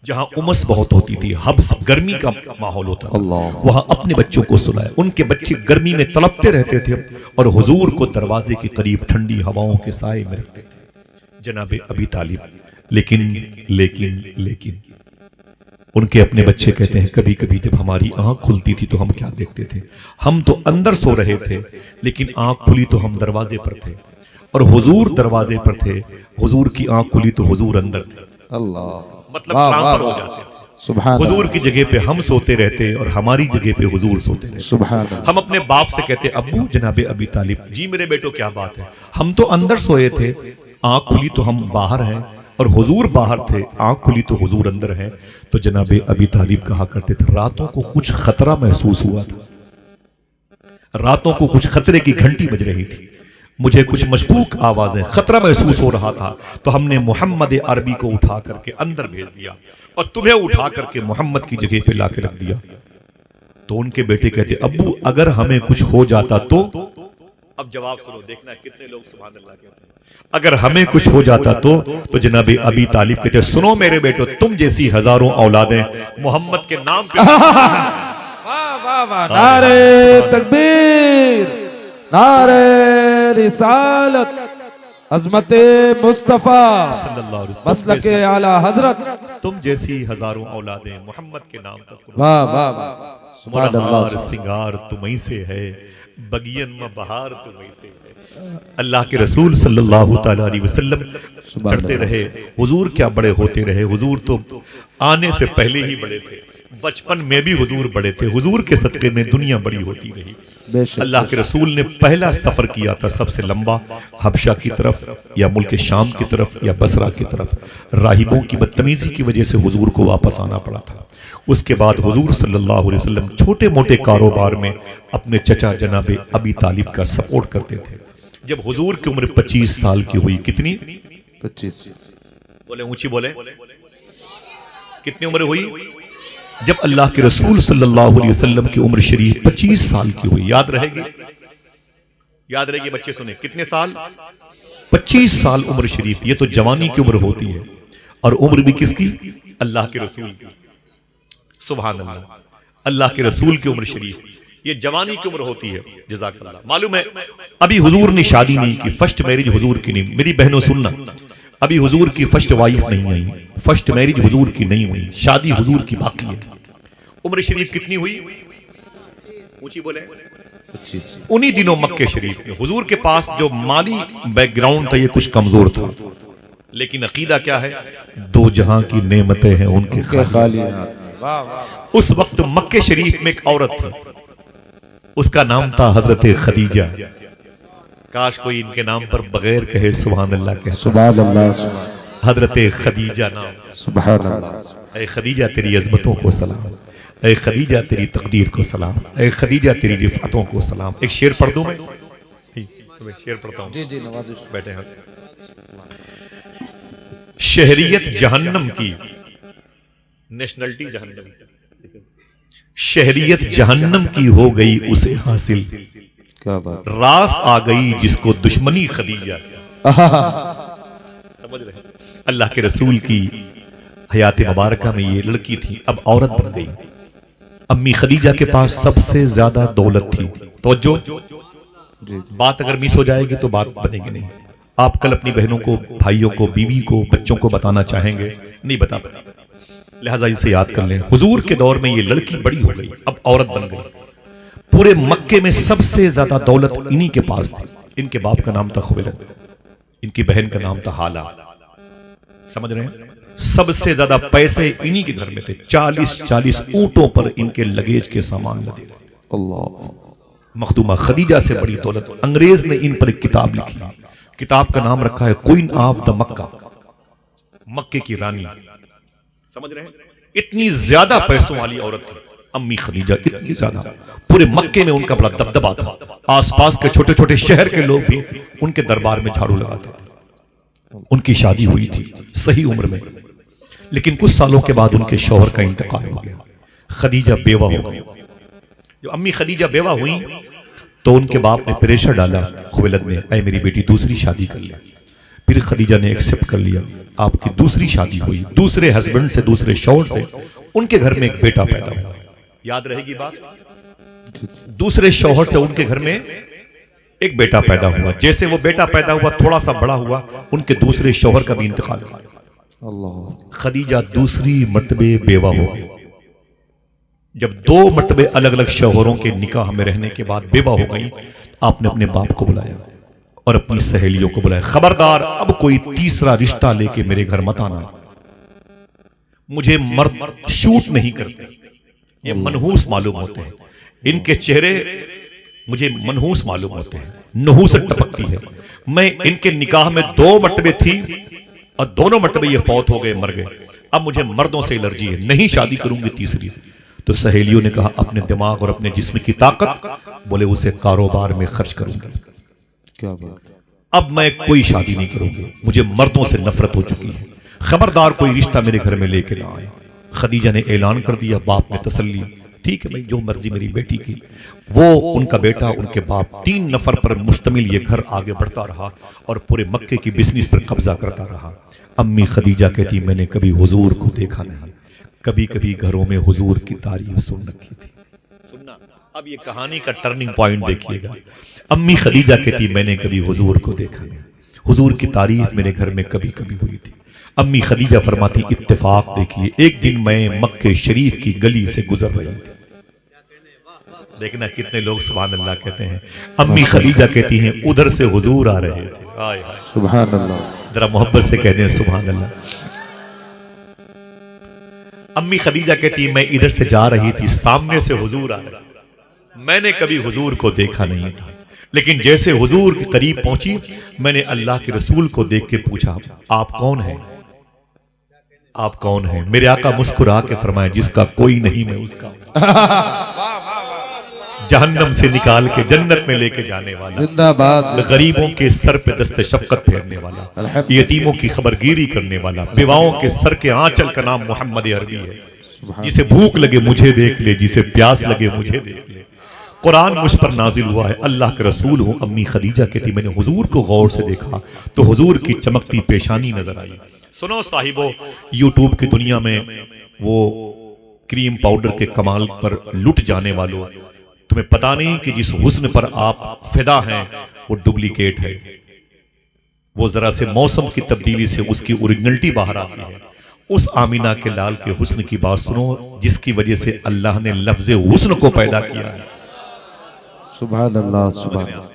जहां उमस बहुत होती थी, हब्स गर्मी का माहौल होता था, वहां अपने बच्चों को सुलाया। उनके बच्चे गर्मी में तड़पते रहते थे और हुजूर को दरवाजे के करीब ठंडी हवाओं के साए में रखते थे जनाबे अबी तालिब। लेकिन उनके अपने बच्चे कहते हैं कभी कभी जब हमारी आंख खुलती थी तो हम क्या देखते थे, हम तो अंदर सो रहे थे लेकिन आंख खुली तो हम दरवाजे पर थे, और हुजूर दरवाजे पर थे, हुजूर की आंख खुली तो हुजूर अंदर थे। मतलब ट्रांसफर हो जाते थे। हुजूर की जगह पे हम सोते रहते और हमारी जगह पे हुजूर सोते रहते। हम अपने बाप से कहते अब्बू जनाबे अबी तालिब, जी मेरे बेटो क्या बात है, हम तो अंदर सोए थे, आंख खुली तो हम बाहर हैं, और हुजूर बाहर थे, आंख खुली तो हुजूर अंदर हैं। तो जनाबे अबी तालिब कहा करते थे रातों को कुछ खतरा महसूस हुआ था, रातों को कुछ खतरे की घंटी बज रही थी, मुझे कुछ मशकूक आवाजें, खतरा महसूस हो रहा था, तो हमने मोहम्मद अरबी को उठा करके अंदर भेज दिया और तुम्हें उठा करके मोहम्मद की जगह पे लाके रख दिया। तो उनके बेटे कहते अब्बू अगर हमें कुछ हो जाता तो, अब जवाब सुनो, देखना कितने लोग सुभान अल्लाह कहते हैं, अगर हमें कुछ हो जाता तो जनाबे अबी तालिब कहते सुनो मेरे बेटो, तुम जैसी हजारों औलादें मोहम्मद के नाम पे वाह वाह, नारे तकबीर, नारे रिसालत, अज़मते मुस्तफा, सल्लल्लाहु अलैहि मसलक आला हजरत। तुम जैसी हजारों औलादें मोहम्मद के नाम पर वाह वाह वाह, सुभान अल्लाह, हार सिंगार तुम्हीं से है, बगियन में बहार तुम्हीं से है। अल्लाह के रसूल सल्लल्लाहु ताला अलैहि वसल्लम चढ़ते रहे, हुजूर क्या बड़े होते रहे। हुजूर तो आने से पहले ही बड़े थे, बचपन में भी हुजूर बड़े थे। हुजूर के सदके में दुनिया बड़ी होती रही। बेशक अल्लाह के रसूल ने पहला सफर किया था सबसे लंबा, हबशा की तरफ या मुल्क शाम की तरफ या बसरा की तरफ। राहिबों की बदतमीजी की वजह से हुजूर को वापस आना पड़ा था। उसके बाद हुजूर सल्लल्लाहु अलैहि वसल्लम छोटे मोटे कारोबार में अपने चचा जनाबे अबी तालिब का सपोर्ट करते थे। जब हुजूर की उम्र 25 साल की हुई, कितनी? 25। बोले ऊंची बोले, कितनी उम्र हुई? जब अल्लाह के रसूल सल्लल्लाहु अलैहि वसल्लम की उम्र शरीफ 25 साल की हुई। याद रहेगी? याद रहेगी बच्चे, सुने कितने साल? 25 साल उम्र शरीफ। ये तो जवानी की उम्र होती है, और उम्र भी किसकी? अल्लाह के रसूल की। सुभान अल्लाह, अल्लाह के रसूल की उम्र शरीफ, ये जवानी की उम्र होती है। जज़ाकल्लाह। मालूम है अभी हुजूर ने शादी नहीं की, फर्स्ट मैरिज हुजूर की नहीं। मेरी बहनों सुनना, अभी हुजूर की फर्स्ट वाइफ नहीं आई, फर्स्ट मैरिज हुजूर की नहीं हुई, शादी हुजूर की बाकी है। उम्र शरीफ कितनी हुई? ऊंची बोले। 25। उन्हीं दिनों मक्के शरीफ में हुजूर के पास जो माली बैकग्राउंड था ये कुछ कमजोर था, लेकिन अकीदा क्या है? दो जहां की नेमतें हैं उनके खाली। वाह वाह। उस वक्त मक्के शरीफ में एक औरत थी, उसका नाम था हजरत खदीजा। काश कोई इनके नाम पर बगैर कहे सुभान अल्लाह कहे। सुभान अल्लाह, हजरत खदीजा नाम। सुभान अल्लाह। ऐ खदीजा तेरी अज़मतों को सलाम, ऐ खदीजा तेरी तकदीर को सलाम, ऐ खदीजा तेरी रिफ़अतों को सलाम। एक शेर पढ़ दूं मैं? शेर पढ़ता हूं। जी जी, नवाज़िश। बैठे हैं। शहरियत जहन्नम की, नेशनलिटी जहन्नम, शहरियत जहन्नम की हो गई उसे हासिल, क्या बात। रास आ गई जिसको दुश्मनी खदीजा। समझ रहे? अल्लाह के रसूल की हयात मुबारका में ये लड़की थी, अब औरत बन गई। अम्मी खदीजा के पास सबसे ज्यादा दौलत थी। तवज्जो, बात अगर मिस हो जाएगी तो बात बनेगी नहीं। आप कल अपनी बहनों को, भाइयों को, बीवी को, बच्चों को बताना चाहेंगे, नहीं बता पाए, लिहाजा इसे याद कर लें। हुजूर के दौर में ये लड़की बड़ी हो गई, अब औरत बन गई। पूरे मक्के में सबसे ज्यादा दौलत इन्हीं के पास थी। इनके बाप का नाम था खुवैलद, इनकी बहन का नाम था हाला। समझ रहे हैं? सबसे ज्यादा पैसे इन्हीं के घर में थे। 40-40 ऊंटों पर इनके लगेज के सामान लदे। अल्लाह। मखदूमा खदीजा से बड़ी दौलत। अंग्रेज ने इन पर एक किताब लिखी, किताब का नाम रखा है क्वीन ऑफ द मक्का, मक्के की रानी। समझ रहे हैं? इतनी ज्यादा पैसों वाली औरत थी अम्मी खदीजा, इतनी ज्यादा। पूरे मक्के में उनका बड़ा दबदबा था। आसपास के छोटे छोटे शहर के लोग भी उनके दरबार में झाड़ू लगाते थे। उनकी शादी हुई थी सही उम्र में, लेकिन कुछ सालों के बाद उनके शौहर का इंतकाल हो गया। खदीजा बेवा हो गई। जो अम्मी खदीजा बेवा हुई तो उनके बाप ने प्रेशर डाला खुवैलद ने, ऐ मेरी बेटी दूसरी शादी कर ले। फिर खदीजा ने एक्सेप्ट कर लिया। आपकी दूसरी शादी हुई, दूसरे हस्बैंड से, दूसरे शौहर से। उनके घर में एक बेटा पैदा हुआ। याद रहेगी बात? दूसरे शौहर से उनके घर में एक बेटा पैदा हुआ। जैसे वो बेटा पैदा हुआ, थोड़ा सा बड़ा हुआ, उनके दूसरे शौहर का भी इंतकाल हुआ। अल्लाह। खदीजा दूसरी मर्तबे बेवा हो गई। जब 2 मर्तबे अलग अलग शौहरों के निकाह में रहने के बाद बेवा हो गई, आपने अपने बाप को बुलाया और अपनी सहेलियों को बुलाया। खबरदार, अब कोई तीसरा रिश्ता लेके मेरे घर मत आना, मुझे मर्द शूट नहीं करते। ये मनहूस मालूम होते हैं, इनके चेहरे मुझे मनहूस मालूम होते हैं, नहूसत टपकती है। मैं इनके निकाह में 2 मर्तबे थी और दोनों मर्तबे ये फौत हो गए, मर गए। अब मुझे मर्दों से एलर्जी है, नहीं शादी करूंगी तीसरी। तो सहेलियों ने कहा अपने दिमाग और अपने जिस्म की ताकत, बोले उसे कारोबार में खर्च करूंगी। क्या बात। अब मैं कोई शादी नहीं करूंगी, मुझे मर्दों से नफरत हो चुकी है। खबरदार कोई रिश्ता मेरे घर में लेके ना आए। खदीजा ने ऐलान कर दिया। बाप ने तसल्ली, ठीक है भाई, जो मर्जी मेरी बेटी की। वो, उनका बेटा, उनके बाप, 3 नफर पर मुश्तमिल ये घर आगे बढ़ता रहा और पूरे मक्के की बिजनेस पर कब्जा करता रहा। अम्मी खदीजा कहती, मैंने कभी हुजूर को देखा नहीं, कभी कभी घरों में हुजूर की तारीफ सुन रखी थी। सुनना, अब ये कहानी का टर्निंग पॉइंट देखिएगा। अम्मी खदीजा कहती मैंने कभी हुजूर को देखा नहीं, हुजूर की तारीफ मेरे घर में कभी कभी हुई थी। अम्मी खदीजा फरमाती इत्तेफाक देखिए, एक दिन मैं मक्के शरीफ की गली से गुजर रही थी। देखना कितने लोग सुभान अल्लाह कहते हैं। अम्मी खदीजा कहती हैं उधर से हुजूर आ रहे थे। हाय हाय सुभान अल्लाह। जरा मोहब्बत से कहते हैं सुभान अल्लाह। अम्मी खदीजा कहती मैं इधर से जा रही थी, सामने से हुजूर आ रहे। मैंने कभी हुजूर को देखा नहीं था, लेकिन जैसे हुजूर के करीब पहुंची मैंने अल्लाह के रसूल को देख के पूछा आप कौन हैं, आप कौन हैं? मेरे आका मुस्कुरा के फरमाया जिसका कोई नहीं मैं उसका जहन्नम से निकाल के जन्नत में लेके जाने वाला, जिंदाबाद। गरीबों के सर पे दस्ते शफकत फेरने वाला, यतीमों की खबरगिरी करने वाला, बेवाओं के सर के आंचल का नाम मोहम्मद अरबी है। जिसे भूख लगे मुझे देख ले, जिसे प्यास लगे मुझे देख ले। कुरान मुझ पर नाजिल हुआ है, अल्लाह के रसूल हूं। अम्मी खदीजा कहती मैंने हुजूर को गौर से देखा तो हुजूर की चमकती पेशानी नजर आई। सुनो साहिबो, यूट्यूब की दुनिया में वो क्रीम पाउडर के कमाल पर लुट जाने वालों, तुम्हें पता नहीं कि जिस हुस्न पर आप फिदा हैं वो डुप्लीकेट है। वो जरा से मौसम की तब्दीली से उसकी ओरिजिनलिटी बाहर आती है। उस आमीना के लाल के हुस्न की बात सुनो जिसकी वजह से अल्लाह ने लफ्ज़ हुस्न को पैदा किया है। सुभान अल्लाह सुभान अल्लाह।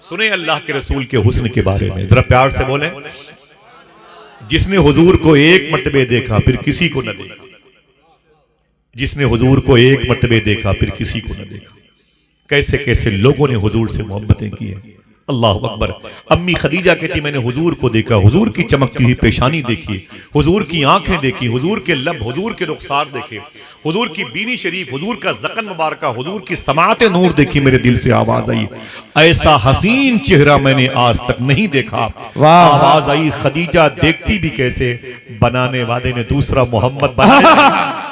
सुने अल्लाह के रसूल के हुस्न के बारे में, जरा प्यार से बोले। जिसने हुजूर को एक मर्तबे देखा फिर किसी को न देखा, जिसने हुजूर को एक मर्तबे देखा फिर किसी को न देखा। कैसे कैसे लोगों ने हुजूर से मोहब्बतें की हैं। अल्लाह अकबर। अम्मी खदीजा कहती मैंने हुजूर को देखा, हुजूर की चमकती हुई पेशानी देखी, हुजूर की आंखें देखी, हुजूर के लब, हुजूर के रुखसार देखे, हुजूर की बीनी शरीफ, हुजूर का ज़क़न मुबारका, हुजूर की समाते नूर देखी। मेरे दिल से आवाज आई ऐसा हसीन चेहरा मैंने आज तक नहीं देखा। आवाज आई खदीजा देखती भी कैसे, बनाने वाले ने दूसरा मोहम्मद बनाया।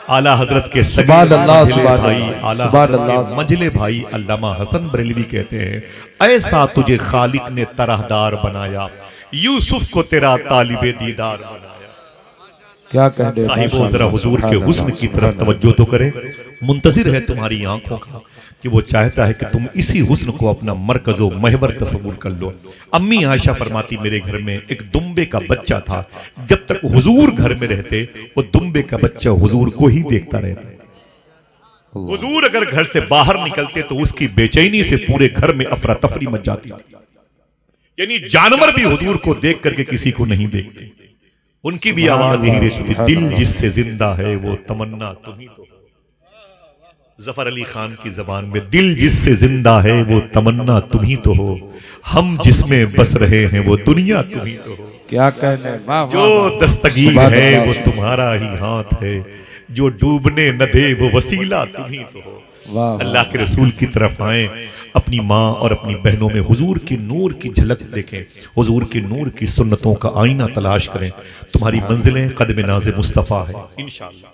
आला हजरत के सुभान अल्लाह सुभान भाई, अल्लाह आला सुभान हजरत अल्लाह। के मजले भाई अल्लामा हसन बरेलवी कहते हैं ऐसा तुझे खालिक ने तरहदार बनाया, यूसुफ को तेरा तालिबे दीदार बनाया। क्या कहने साहिबो जरा हुजूर के हुस्न की तरफ तवज्जो तो करें। मुंतजिर है तुम्हारी आंखों का कि वो चाहता है कि तुम इसी हुस्न को अपना मरकज़ो महवर तस्वुर कर लो। अम्मी आयशा फरमाती मेरे घर में एक दुम्बे का बच्चा था, जब तक हुजूर घर में रहते वो दुम्बे का बच्चा हुजूर को ही देखता रहता। हुजूर अगर घर से बाहर निकलते तो उसकी बेचैनी से पूरे घर में अफरा तफरी मच जाती थी। यानी जानवर भी हुजूर को देख करके किसी को नहीं देखते। उनकी भी आवाज यही रहती थी, दिल जिससे जिंदा है वो तमन्ना तुम ही तो हो। जफर अली खान की जबान में, दिल जिससे जिंदा है वो तमन्ना तुम ही तो हो, हम जिसमें बस रहे हैं वो दुनिया तुम ही तो हो। क्या कहने, जो दस्तगीर है वो तुम्हारा ही हाथ है, जो डूबने न दे वो वसीला तुम ही तो हो। अल्लाह के रसूल की तरफ आए, अपनी माँ और अपनी बहनों में हुजूर की नूर की झलक देखें, हुजूर की नूर की सुन्नतों का आईना तलाश करें। तुम्हारी मंजिलें कदम नाज़े मुस्तफ़ा है इंशाअल्लाह।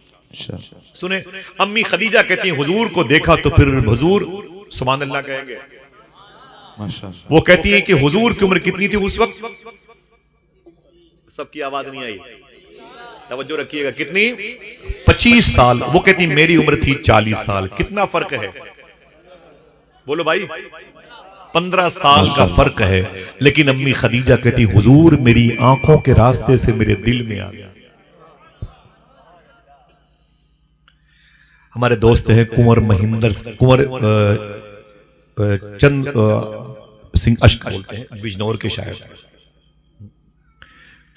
सुने, अम्मी खदीजा कहती हैं हुजूर को देखा तो फिर हुजूर सुभान अल्लाह कहेंगे। वो कहती है कि हुजूर की उम्र कितनी थी उस वक्त? सबकी आवाज नहीं आई, तवज्जो रखिएगा। कितनी? 25 साल। वो कहती मेरी उम्र थी 40 साल। कितना फर्क है बोलो भाई? 15 साल का फर्क है। लेकिन अम्मी खदीजा कहती हुजूर मेरी आंखों के रास्ते से मेरे दिल में आ गया। हमारे दोस्त हैं कुंवर चंद सिंह अश्क बोलते हैं, बिजनौर के शायर।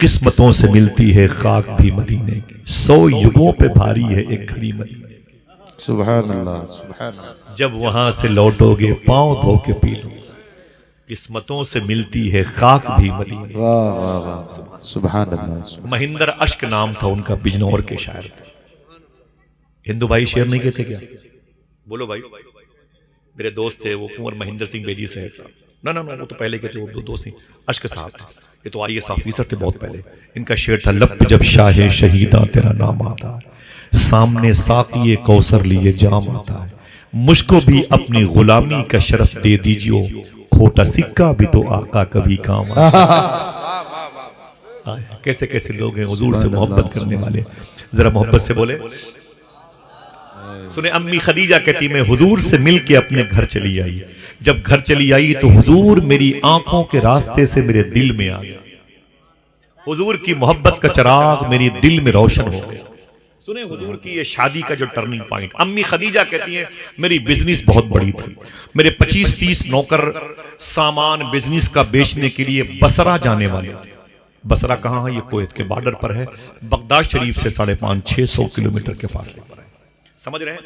किस्मतों से मिलती है खाक भी मदीने की, 100 युगों पे भारी है एक घड़ी मदीने की। सुभान अल्लाह सुभान अल्लाह। जब वहां से लौटोगे पांव धो के पी लो, किस्मतों से मिलती है खाक भी मदीने। वाह वाह वाह सुभान अल्लाह। महिंदर अश्क नाम था उनका, बिजनौर के शायर थे। हिंदू भाई शेर नहीं कहते क्या? बोलो भाई। मेरे दोस्त थे वो कुंवर महिंदर सिंह बेदी साहब साहब। ना वो तो पहले के थे, वो दोस्त नहीं, अश्क साहब थे। ये तो IAS ऑफिसर थे बहुत पहले। इनका शेर था, लब जब शाहे शहीदा तेरा नाम आता है, सामने साक़िए कौसर लिए जाम आता है, मुझको भी अपनी गुलामी का शरफ दे दीजियो, खोटा सिक्का भी तो आका कभी काम आता। कैसे कैसे लोग हैं हुजूर से मोहब्बत करने वाले। जरा मोहब्बत से बोले सुने, अम्मी खदीजा कहती मैं हुजूर से मिल के अपने घर चली आई। जब घर चली आई तो हुजूर मेरी आंखों के रास्ते से मेरे दिल में आ गया। हुजूर की मोहब्बत का चिराग मेरे दिल में रोशन हो गया। सुने, हुजूर की ये शादी का जो टर्निंग पॉइंट। अम्मी खदीजा कहती हैं मेरी बिजनेस बहुत बड़ी थी, मेरे 25-30 नौकर सामान बिजनेस का बेचने के लिए बसरा जाने वाले थे। बसरा कहाँ है? ये कुवैत के बॉर्डर पर है, बगदाद शरीफ से 550-600 किलोमीटर के फासले पर है। समझ रहे हैं?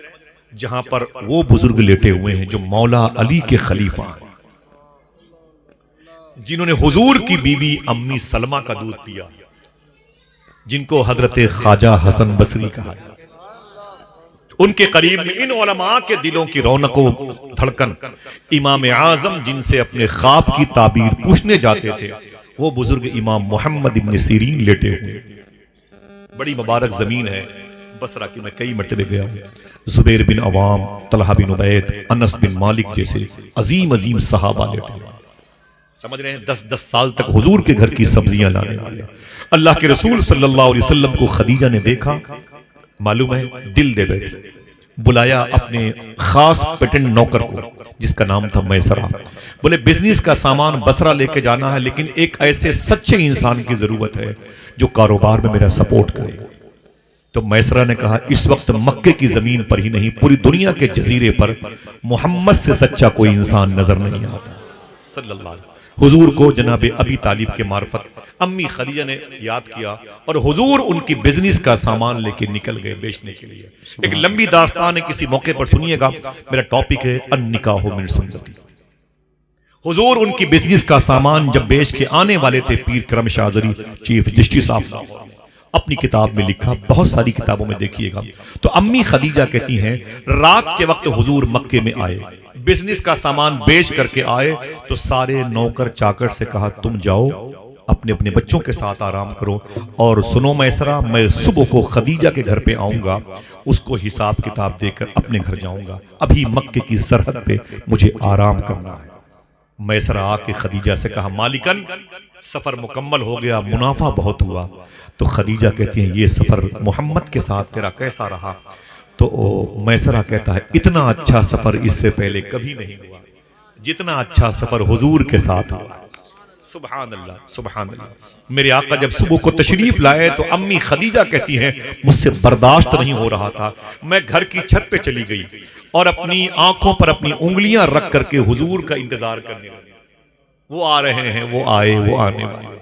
जहां पर वो बुजुर्ग लेटे हुए हैं जो मौला अली के खलीफा हैं, जिन्होंने हुजूर की बीवी अम्मी सलमा का दूध पिया, जिनको हजरत ख्वाजा हसन बसरी कहा। उनके करीब में इन उलमा के दिलों की रौनको धड़कन, इमाम आजम जिनसे अपने ख्वाब की ताबीर पूछने जाते थे, वो बुजुर्ग इमाम मोहम्मद इब्न सीरीन लेटे हुए। बड़ी मुबारक जमीन है बसरा की, मैं कई मरतबे गया हूं। जुबैर बिन अवाम, तलहा बिन उबैद, अनस बिन मालिक जैसे अजीम अजीम सहाबा लेटे हुए। समझ रहे हैं? 10-10 साल तक हुजूर के घर की सब्जियां लाने वाले। अल्लाह के रसूल सल्लल्लाहु अलैहि वसल्लम को खदीजा ने देखा, मालूम है दिल दे बैठी। बुलाया अपने खास पेटेंट नौकर को जिसका नाम था मैसरा। बोले बिजनेस का सामान बसरा लेके जाना है, लेकिन एक ऐसे सच्चे इंसान की जरूरत है जो कारोबार में मेरा सपोर्ट करे। तो मैसरा ने कहा इस वक्त मक्के की जमीन पर ही नहीं, पूरी दुनिया के जजीरे पर मोहम्मद से सच्चा कोई इंसान नजर नहीं आता सल्लल्लाहु अलैहि वसल्लम। हुजूर को जनाब अबी तालिब के मार्फत अम्मी खदीजा ने याद किया और हुजूर उनकी बिजनेस का सामान लेके निकल गए बेचने के लिए। एक लंबी दास्तान है, किसी मौके पर सुनिएगा। मेरा टॉपिक है अन्निकाहु मिन सुन्नती। हुजूर उनकी बिजनेस का सामान जब बेच के आने वाले थे, पीर करम शाहजरी चीफ जस्टिस ऑफ अपनी किताब में लिखा, बहुत सारी किताबों में देखिएगा। तो अम्मी खदीजा कहती हैं रात के वक्त हुजूर मक्के में आए, बिजनेस का सामान बेच करके आए, तो सारे नौकर चाकर से कहा तुम जाओ अपने अपने बच्चों के साथ आराम करो, और सुनो मैसरा, मैं सुबह को खदीजा के घर पे आऊंगा, उसको हिसाब किताब देकर अपने घर जाऊंगा, अभी मक्के की सरहद पे मुझे आराम करना है। मैसरा आके खदीजा से कहा मालिकन सफर मुकम्मल हो गया, मुनाफा बहुत हुआ। तो खदीजा कहती है ये सफर मोहम्मद के साथ तेरा कैसा रहा? तो मैसरा कहता है इतना अच्छा सफर इससे पहले कभी नहीं हुआ जितना अच्छा सफर हुजूर के साथ हुआ। सुभान अल्लाह, सुभान अल्लाह। मेरे आका जब सुबह को तशरीफ लाए तो अम्मी खदीजा कहती हैं मुझसे बर्दाश्त नहीं हो रहा था, मैं घर की छत पे चली गई और अपनी आंखों पर अपनी उंगलियां रख करके हुजूर का इंतजार करने लगी। वो आ रहे हैं, वो आए, वो आने वाले।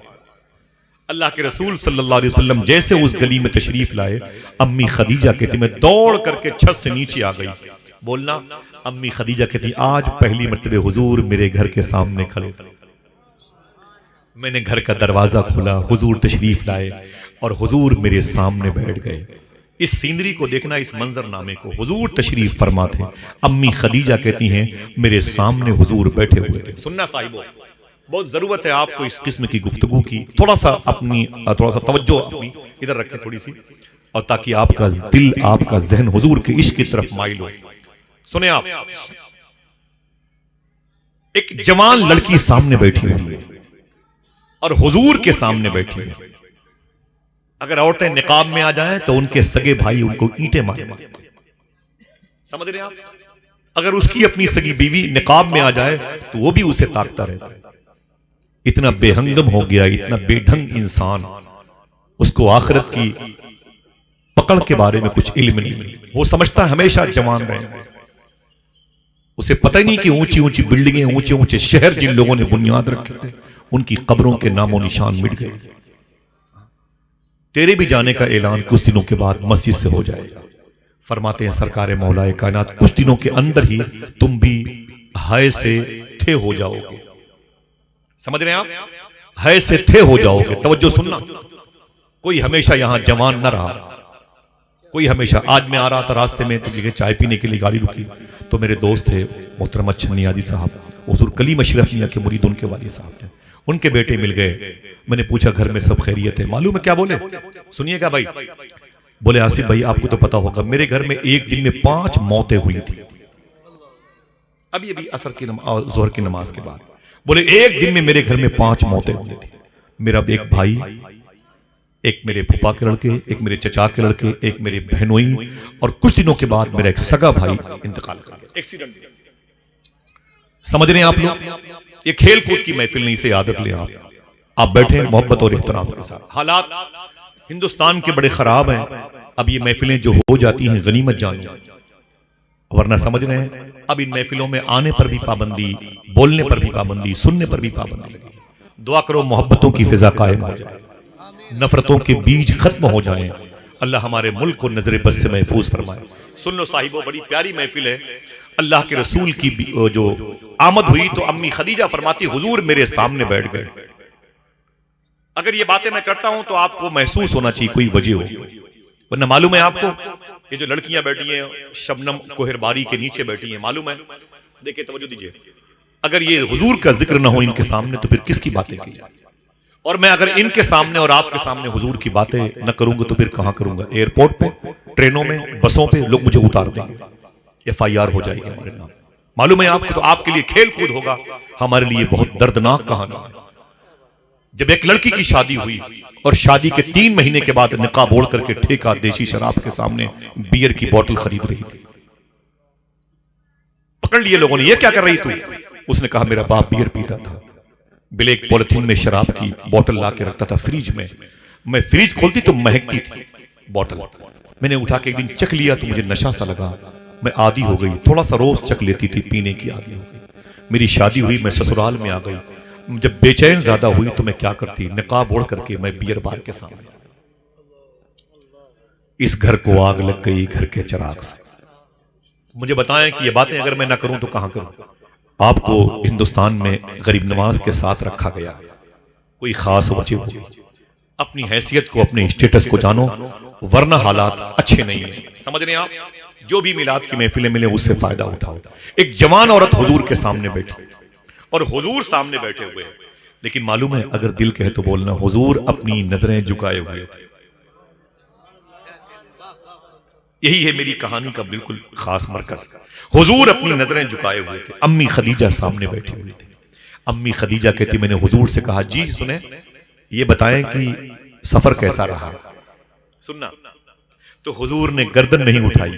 अल्लाह के रसूल सल्लल्लाहु अलैहि वसल्लम जैसे उस गली में तशरीफ लाए, अम्मी खदीजा कहती मैं दौड़ करके छत से नीचे आ गई। बोलना, अम्मी खदीजा कहती आज पहली मर्तबे हुजूर मेरे घर के सामने खड़े थे। मैंने घर का दरवाजा खोला, हुजूर तशरीफ लाए और हुजूर मेरे सामने बैठ गए। इस सीनरी को देखना, इस मंजरनामे को। हुजूर तशरीफ फरमा थे, अम्मी खदीजा कहती हैं मेरे सामने हुजूर बैठे हुए थे। सुनना साहिबो, बहुत जरूरत है आपको इस किस्म की गुफ्तगू की। थोड़ा सा तवज्जो अपनी इधर रखें थोड़ी सी, और ताकि आपका दिल, आपका जहन हुजूर के इश्क की तरफ माइल हो। सुने आप, एक जवान लड़की सामने बैठी हुई है और हुजूर के सामने बैठी है। अगर औरतें निकाब में आ जाएं तो उनके सगे भाई उनको ईंटें मारे। समझ रहे आप? अगर उसकी अपनी सगी बीवी निकाब में आ जाए तो वो भी उसे ताकता रहता है। इतना बेहंगम हो गया, इतना बेढंग इंसान, उसको आखिरत की पकड़ के बारे में कुछ इल्म नहीं। वो समझता है हमेशा जवान रहेंगे। उसे पता ही नहीं कि ऊंची ऊंची बिल्डिंगें, ऊंचे ऊंचे शहर जिन लोगों ने बुनियाद रखे थे, उनकी कब्रों के नामो निशान मिट गए। तेरे भी जाने का ऐलान कुछ दिनों के बाद मस्जिद से हो जाएगा। फरमाते हैं सरकार मौलाए कायनात कुछ दिनों के अंदर ही तुम भी हाय से थे हो जाओगे। समझ रहे हैं आप? है से थे हो जाओगे। तवज्जो सुनना, कोई हमेशा यहां जवान न रहा, कोई हमेशा। आज मैं आ रहा था रास्ते में तो जगह चाय पीने के लिए गाड़ी रुकी, तो मेरे दोस्त थे मोहतरम अच्छा नियाजी साहब, हुजूर कलीम अशरफ मियां के मुरीद, उनके वाली साहब थे, उनके बेटे मिल गए। मैंने पूछा घर में सब खैरियत है? मालूम है क्या बोले? सुनिएगा भाई। बोले आसिफ भाई आपको तो पता होगा मेरे घर में एक दिन में 5 मौतें हुई थी, अभी अभी असर की जोहर की नमाज के बाद। बोले एक दिन में मेरे घर में 5 मौतें हुई थी। मेरा एक भाई एक मेरे फूफा के लड़के, एक मेरे चचा के लड़के, एक मेरे बहनोई, और कुछ दिनों के बाद मेरा एक सगा भाई इंतकाल कर गया एक्सीडेंट में। समझ रहे हैं आप लोग? ये खेल कूद की महफिल नहीं, से आदत ले आप बैठे मोहब्बत और एहतराम के साथ। हालात हिंदुस्तान के बड़े खराब हैं। अब ये महफिलें जो हो जाती हैं गनीमत जानो, वरना समझ रहे हैं अब इन महफिलों में आने पर भी पाबंदी, बोलने पर भी पाबंदी, सुनने पर भी पाबंदी लगी। दुआ करो मोहब्बतों की फिजा कायम हो जाए, नफरतों के बीज खत्म हो जाएं। अल्लाह हमारे मुल्क को नजर बस से महफूज फरमाए। सुन लो साहिबो, बड़ी प्यारी महफिल है। अल्लाह के रसूल की जो आमद हुई तो अम्मी खदीजा फरमाती हुजूर मेरे सामने बैठ गए। अगर ये बातें मैं करता हूं तो आपको महसूस होना चाहिए कोई वजह हो, वरना मालूम है आपको ये जो लड़कियां बैठी हैं शबनम कोहरबारी के नीचे बैठी हैं, मालूम है? देखिए तवज्जो दीजिए, अगर ये हुजूर का जिक्र ना हो इनके सामने तो फिर किसकी बातें की जाए? और मैं अगर इनके सामने और आपके सामने हुजूर की बातें न करूंगा तो फिर कहां करूंगा? एयरपोर्ट पे, ट्रेनों में, बसों पे लोग मुझे उतार देंगे, FIR हो जाएगी हमारे नाम। मालूम है आपको? तो आपके लिए खेल कूद होगा, हमारे लिए बहुत दर्दनाक कहानी है। जब एक लड़की की शादी हुई और शादी के 3 महीने के बाद निकाब ओढ़ करके ठेका देशी शराब के सामने बियर की बोतल खरीद रही थी, पकड़ लिए लोगों ने, ये क्या कर रही तू? उसने कहा मेरा बाप बियर पीता था, ब्लैक पॉलिथीन में शराब की बोतल ला के रखता था फ्रिज में, मैं फ्रिज खोलती तो महकती थी बोतल, मैंने उठा के एक दिन चख लिया तो मुझे नशा सा लगा, मैं आदी हो गई, थोड़ा सा रोज चख लेती थी, पीने की आदी हो गई। मेरी शादी हुई, मैं ससुराल में आ गई, जब बेचैन ज्यादा हुई तो मैं क्या करती, निकाब ओढ़ करके मैं बियर बार के सामने, इस घर को आग लग गई घर के चिराग से। मुझे बताएं कि ये बातें अगर मैं ना करूं तो कहां करूं? आपको हिंदुस्तान में गरीब नवाज के साथ रखा गया, कोई खास वजह होगी, अपनी हैसियत को, अपने स्टेटस को जानो, वरना हालात अच्छे नहीं है। समझ रहे हैं आप? जो भी मिलाद की महफिलें मिले उससे फायदा उठाओ। एक जवान औरत हुजूर के सामने बैठी और हुजूर सामने बैठे हुए हैं, लेकिन मालूम है अगर दिल कहे तो बोलना, हुजूर अपनी नजरें झुकाए हुए थे। यही है मेरी कहानी का बिल्कुल खास मरकज। हुजूर अपनी नजरें झुकाए हुए थे, अम्मी खदीजा सामने बैठी हुई थी। अम्मी खदीजा कहती मैंने हुजूर से कहा जी सुने, ये बताएं कि सफर कैसा रहा, सुनना। तो हुजूर ने गर्दन नहीं उठाई,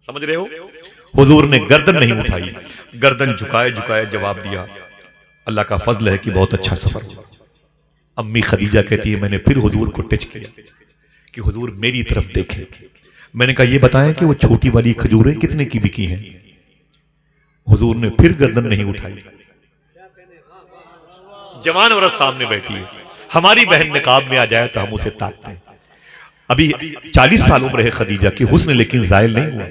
समझ रहे हो? हुजूर ने गर्दन नहीं उठाई, गर्दन झुकाए झुकाए जवाब दिया अल्लाह का फजल है कि बहुत अच्छा सफर हुआ। अम्मी खदीजा कहती है मैंने फिर हुजूर को टच किया कि हुजूर मेरी तरफ देखें। मैंने कहा ये बताएं कि वो छोटी वाली खजूरें कितने की बिकी हैं? हुजूर ने फिर गर्दन नहीं उठाई। जवान औरत सामने बैठी है, हमारी बहन निकाब में आ जाए तो हम उसे ताकते हैं। अभी 40 साल उम्र है खदीजा की, हुस्न लेकिन जायल नहीं हुआ।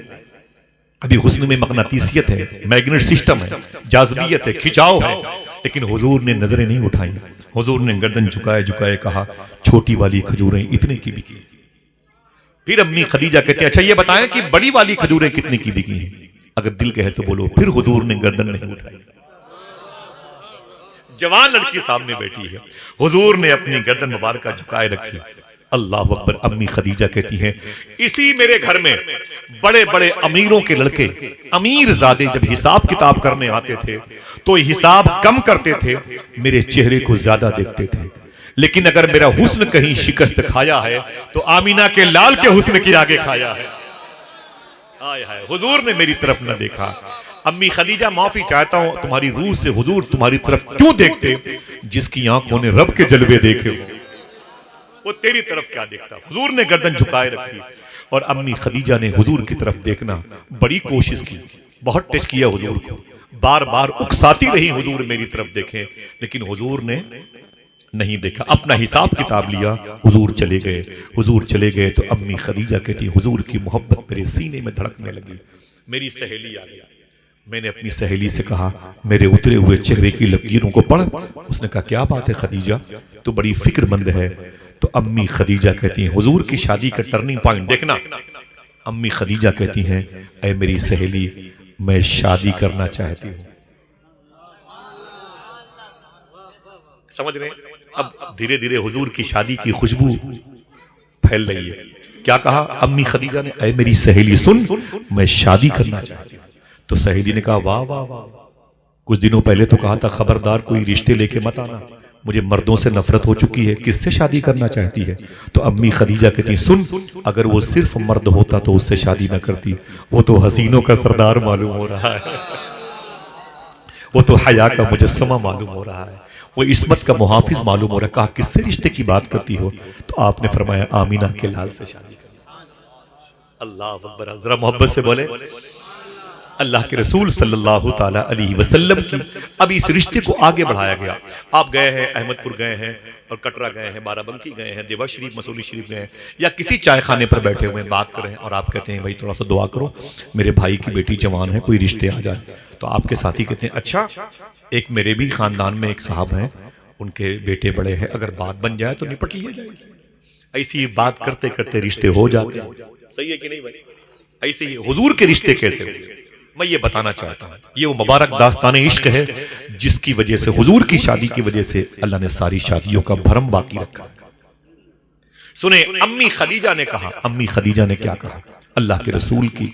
अभी हुस्न में मकनातीसियत है, मैग्नेट सिस्टम है, जाज़बियत है, खिंचाव है, लेकिन हुजूर ने नजरें नहीं उठाई। हुजूर ने गर्दन झुकाए झुकाए कहा छोटी वाली खजूरें इतने की बिकी। फिर अम्मी खदीजा कहते हैं अच्छा ये बताएं कि बड़ी वाली खजूरें कितने की बिकी हैं? अगर दिल कहे तो बोलो। फिर हुजूर ने गर्दन नहीं उठाई। जवान लड़की सामने बैठी है, हुजूर ने अपनी गर्दन मुबारक झुकाए रखी। अल्लाह अकबर। अम्मी खदीजा कहती हैं इसी मेरे घर में बड़े बड़े अमीरों के लड़के, अमीर ज़ादे जब हिसाब किताब करने आते थे तो हिसाब कम करते थे, मेरे चेहरे को ज्यादा देखते थे। लेकिन अगर मेरा हुस्न कहीं शिकस्त खाया है तो आमीना के लाल के हुस्न के आगे खाया है। हाय हाय, हुजूर ने मेरी तरफ न देखा। अम्मी खदीजा माफी चाहता हूं तुम्हारी रूह से, हुजूर तुम्हारी तरफ क्यों देखते? जिसकी आंखों ने रब के जलवे देखे वो तेरी तरफ क्या देखता? हुजूर ने गर्दन झुकाए रखी और अम्मी खदीजा ने हुजूर की तरफ देखना बड़ी कोशिश की, बहुत टच किया हुजूर को, बार बार उकसाती रही हुजूर मेरी तरफ देखें, लेकिन हुजूर ने नहीं देखा। अपना हिसाब किताब लिया, हुजूर चले गए। हुजूर चले गए तो अम्मी खदीजा कहती हुजूर की मोहब्बत मेरे सीने में धड़कने लगी। मेरी सहेली आ गई, मैंने अपनी सहेली से कहा मेरे उतरे हुए चेहरे की लकीरों को पढ़। उसने कहा क्या बात है खदीजा, तो बड़ी फिक्रमंद है। तो अम्मी खदीजा कहती हैं हुजूर की शादी का टर्निंग पॉइंट देखना। अम्मी खदीजा कहती हैं ऐ मेरी सहेली मैं शादी करना चाहती हूं। समझ रहे? अब धीरे धीरे हुजूर की शादी की खुशबू फैल रही है। क्या कहा अम्मी खदीजा ने? ऐ मेरी सहेली सुन, मैं शादी करना चाहती हूं। तो सहेली ने कहा वाह वाह वाह, कुछ दिनों पहले तो कहा था खबरदार कोई रिश्ते लेके मत आना, मुझे मर्दों से नफरत हो चुकी है, किससे शादी करना चाहती है? तो अम्मी खदीजा कहती हैं, सुन, अगर वो सिर्फ मर्द होता तो उससे शादी ना करती, वो तो हसीनों का सरदार मालूम हो रहा है, वो तो हया का मुजस्समा मालूम हो रहा है, वो इस्मत का मुहाफिज मालूम हो रहा है। कहा किससे रिश्ते की बात करती हो? तो आपने फरमाया आमीना के लाल से शादी करना। अल्लाह अकबर, जरा मोहब्बत से बोले अल्लाह के रसूल सल्लल्लाहु ताला अलैहि वसल्लम की। अब इस रिश्ते को आगे बढ़ाया गया। आप गए हैं, अहमदपुर गए हैं और कटरा गए हैं, बाराबंकी गए हैं, देवा शरीफ, मसूली शरीफ गए हैं, या किसी चाय खाने पर बैठे हुए बात कर रहे हैं और आप कहते हैं भाई थोड़ा सा दुआ करो, मेरे भाई की बेटी जवान है, कोई रिश्ते आ जाए। तो आपके साथी कहते हैं अच्छा, एक मेरे भी खानदान में एक साहब हैं, उनके बेटे बड़े हैं, अगर बात बन जाए तो निपट लिया जाए। ऐसी बात करते करते रिश्ते हो जाते हैं। सही है कि नहीं भाई? ऐसे ही हुजूर के रिश्ते कैसे हुए मैं ये बताना चाहता हूं। ये वो मुबारक दास्तान इश्क है जिसकी वजह से, हुजूर की शादी की वजह से अल्लाह ने सारी शादियों का भरम बाकी रखा। सुने, अम्मी खदीजा ने कहा, अम्मी खदीजा ने क्या कहा? अल्लाह के रसूल की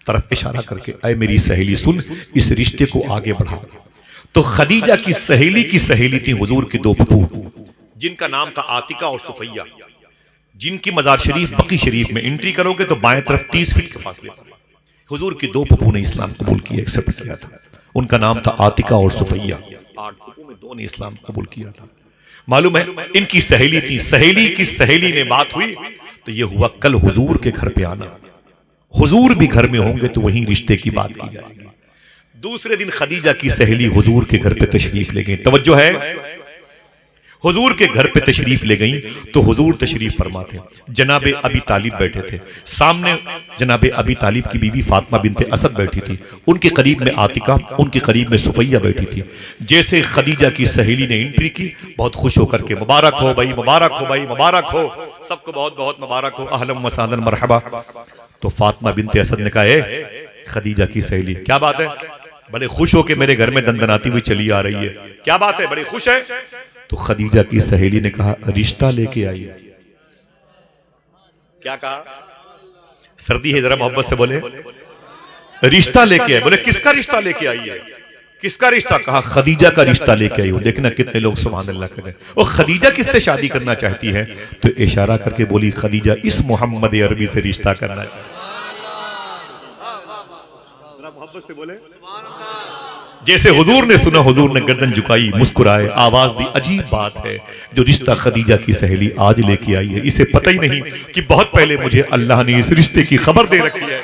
तरफ इशारा करके, ऐ मेरी सहेली सुन, इस रिश्ते को आगे बढ़ा। तो खदीजा की सहेली थी हुजूर के दो फूफू, जिनका नाम था आतिका और सुफैया, जिनकी मजार शरीफ बकी शरीफ में एंट्री करोगे तो बाएं तरफ 30 फीट के फासले पर हुजूर के दो फूफू ने इस्लाम कबूल किया, एक्सेप्ट किया था। उनका नाम था आतिका और सुफैया। 8 फूफू में 2 ने इस्लाम कबूल किया था। मालूम है, इनकी सहेली थी। सहेली की सहेली ने बात हुई तो यह हुआ कल हुजूर के घर पे आना, हुजूर भी घर में होंगे तो वहीं रिश्ते की बात की जाएगी। दूसरे दिन खदीजा की सहेली हुजूर के घर पे तशरीफ ले गई। तवज्जो है, हुजूर के घर पे तशरीफ ले गई तो हुजूर तशरीफ फरमा थे। जनाबे अबी तालिब बैठे थे सामने, जनाबे अबी तालिब की बीवी फातिमा बिनते असद बैठी थी, उनके करीब में आतिका, उनके करीब में सुफैया बैठी थी। जैसे खदीजा की सहेली ने एंट्री की, बहुत खुश होकर के, मुबारक हो भाई, मुबारक हो भाई, मुबारक हो, सबको बहुत बहुत मुबारक हो, अहलन व सहलन मरहबा। तो फातिमा बिनते असद ने कहा, खदीजा की सहेली, क्या बात है, बड़े खुश हो के मेरे घर में दंदनाती हुई चली आ रही है, क्या बात है, बड़े खुश है? तो खदीजा की सहेली ने कहा, रिश्ता लेके आई। क्या कहा? सर्दी है, जरा मोहब्बत से बोले, रिश्ता लेके आई। बोले किसका रिश्ता लेके आई है? किसका रिश्ता? कहा खदीजा का रिश्ता लेके आई हूं। देखना कितने लोग सुभान अल्लाह कहते हैं। और खदीजा किससे शादी करना चाहती है? तो इशारा करके बोली, खदीजा इस मोहम्मद अरबी से रिश्ता करना चाहती है। मोहब्बत से बोले। जैसे हुजूर ने सुना, हुजूर ने गर्दन झुकाई, मुस्कुराए, आवाज दी, अजीब बात है, जो रिश्ता खदीजा की सहेली आज लेके आई है, इसे पता ही नहीं कि बहुत पहले मुझे अल्लाह ने इस रिश्ते की खबर दे रखी है।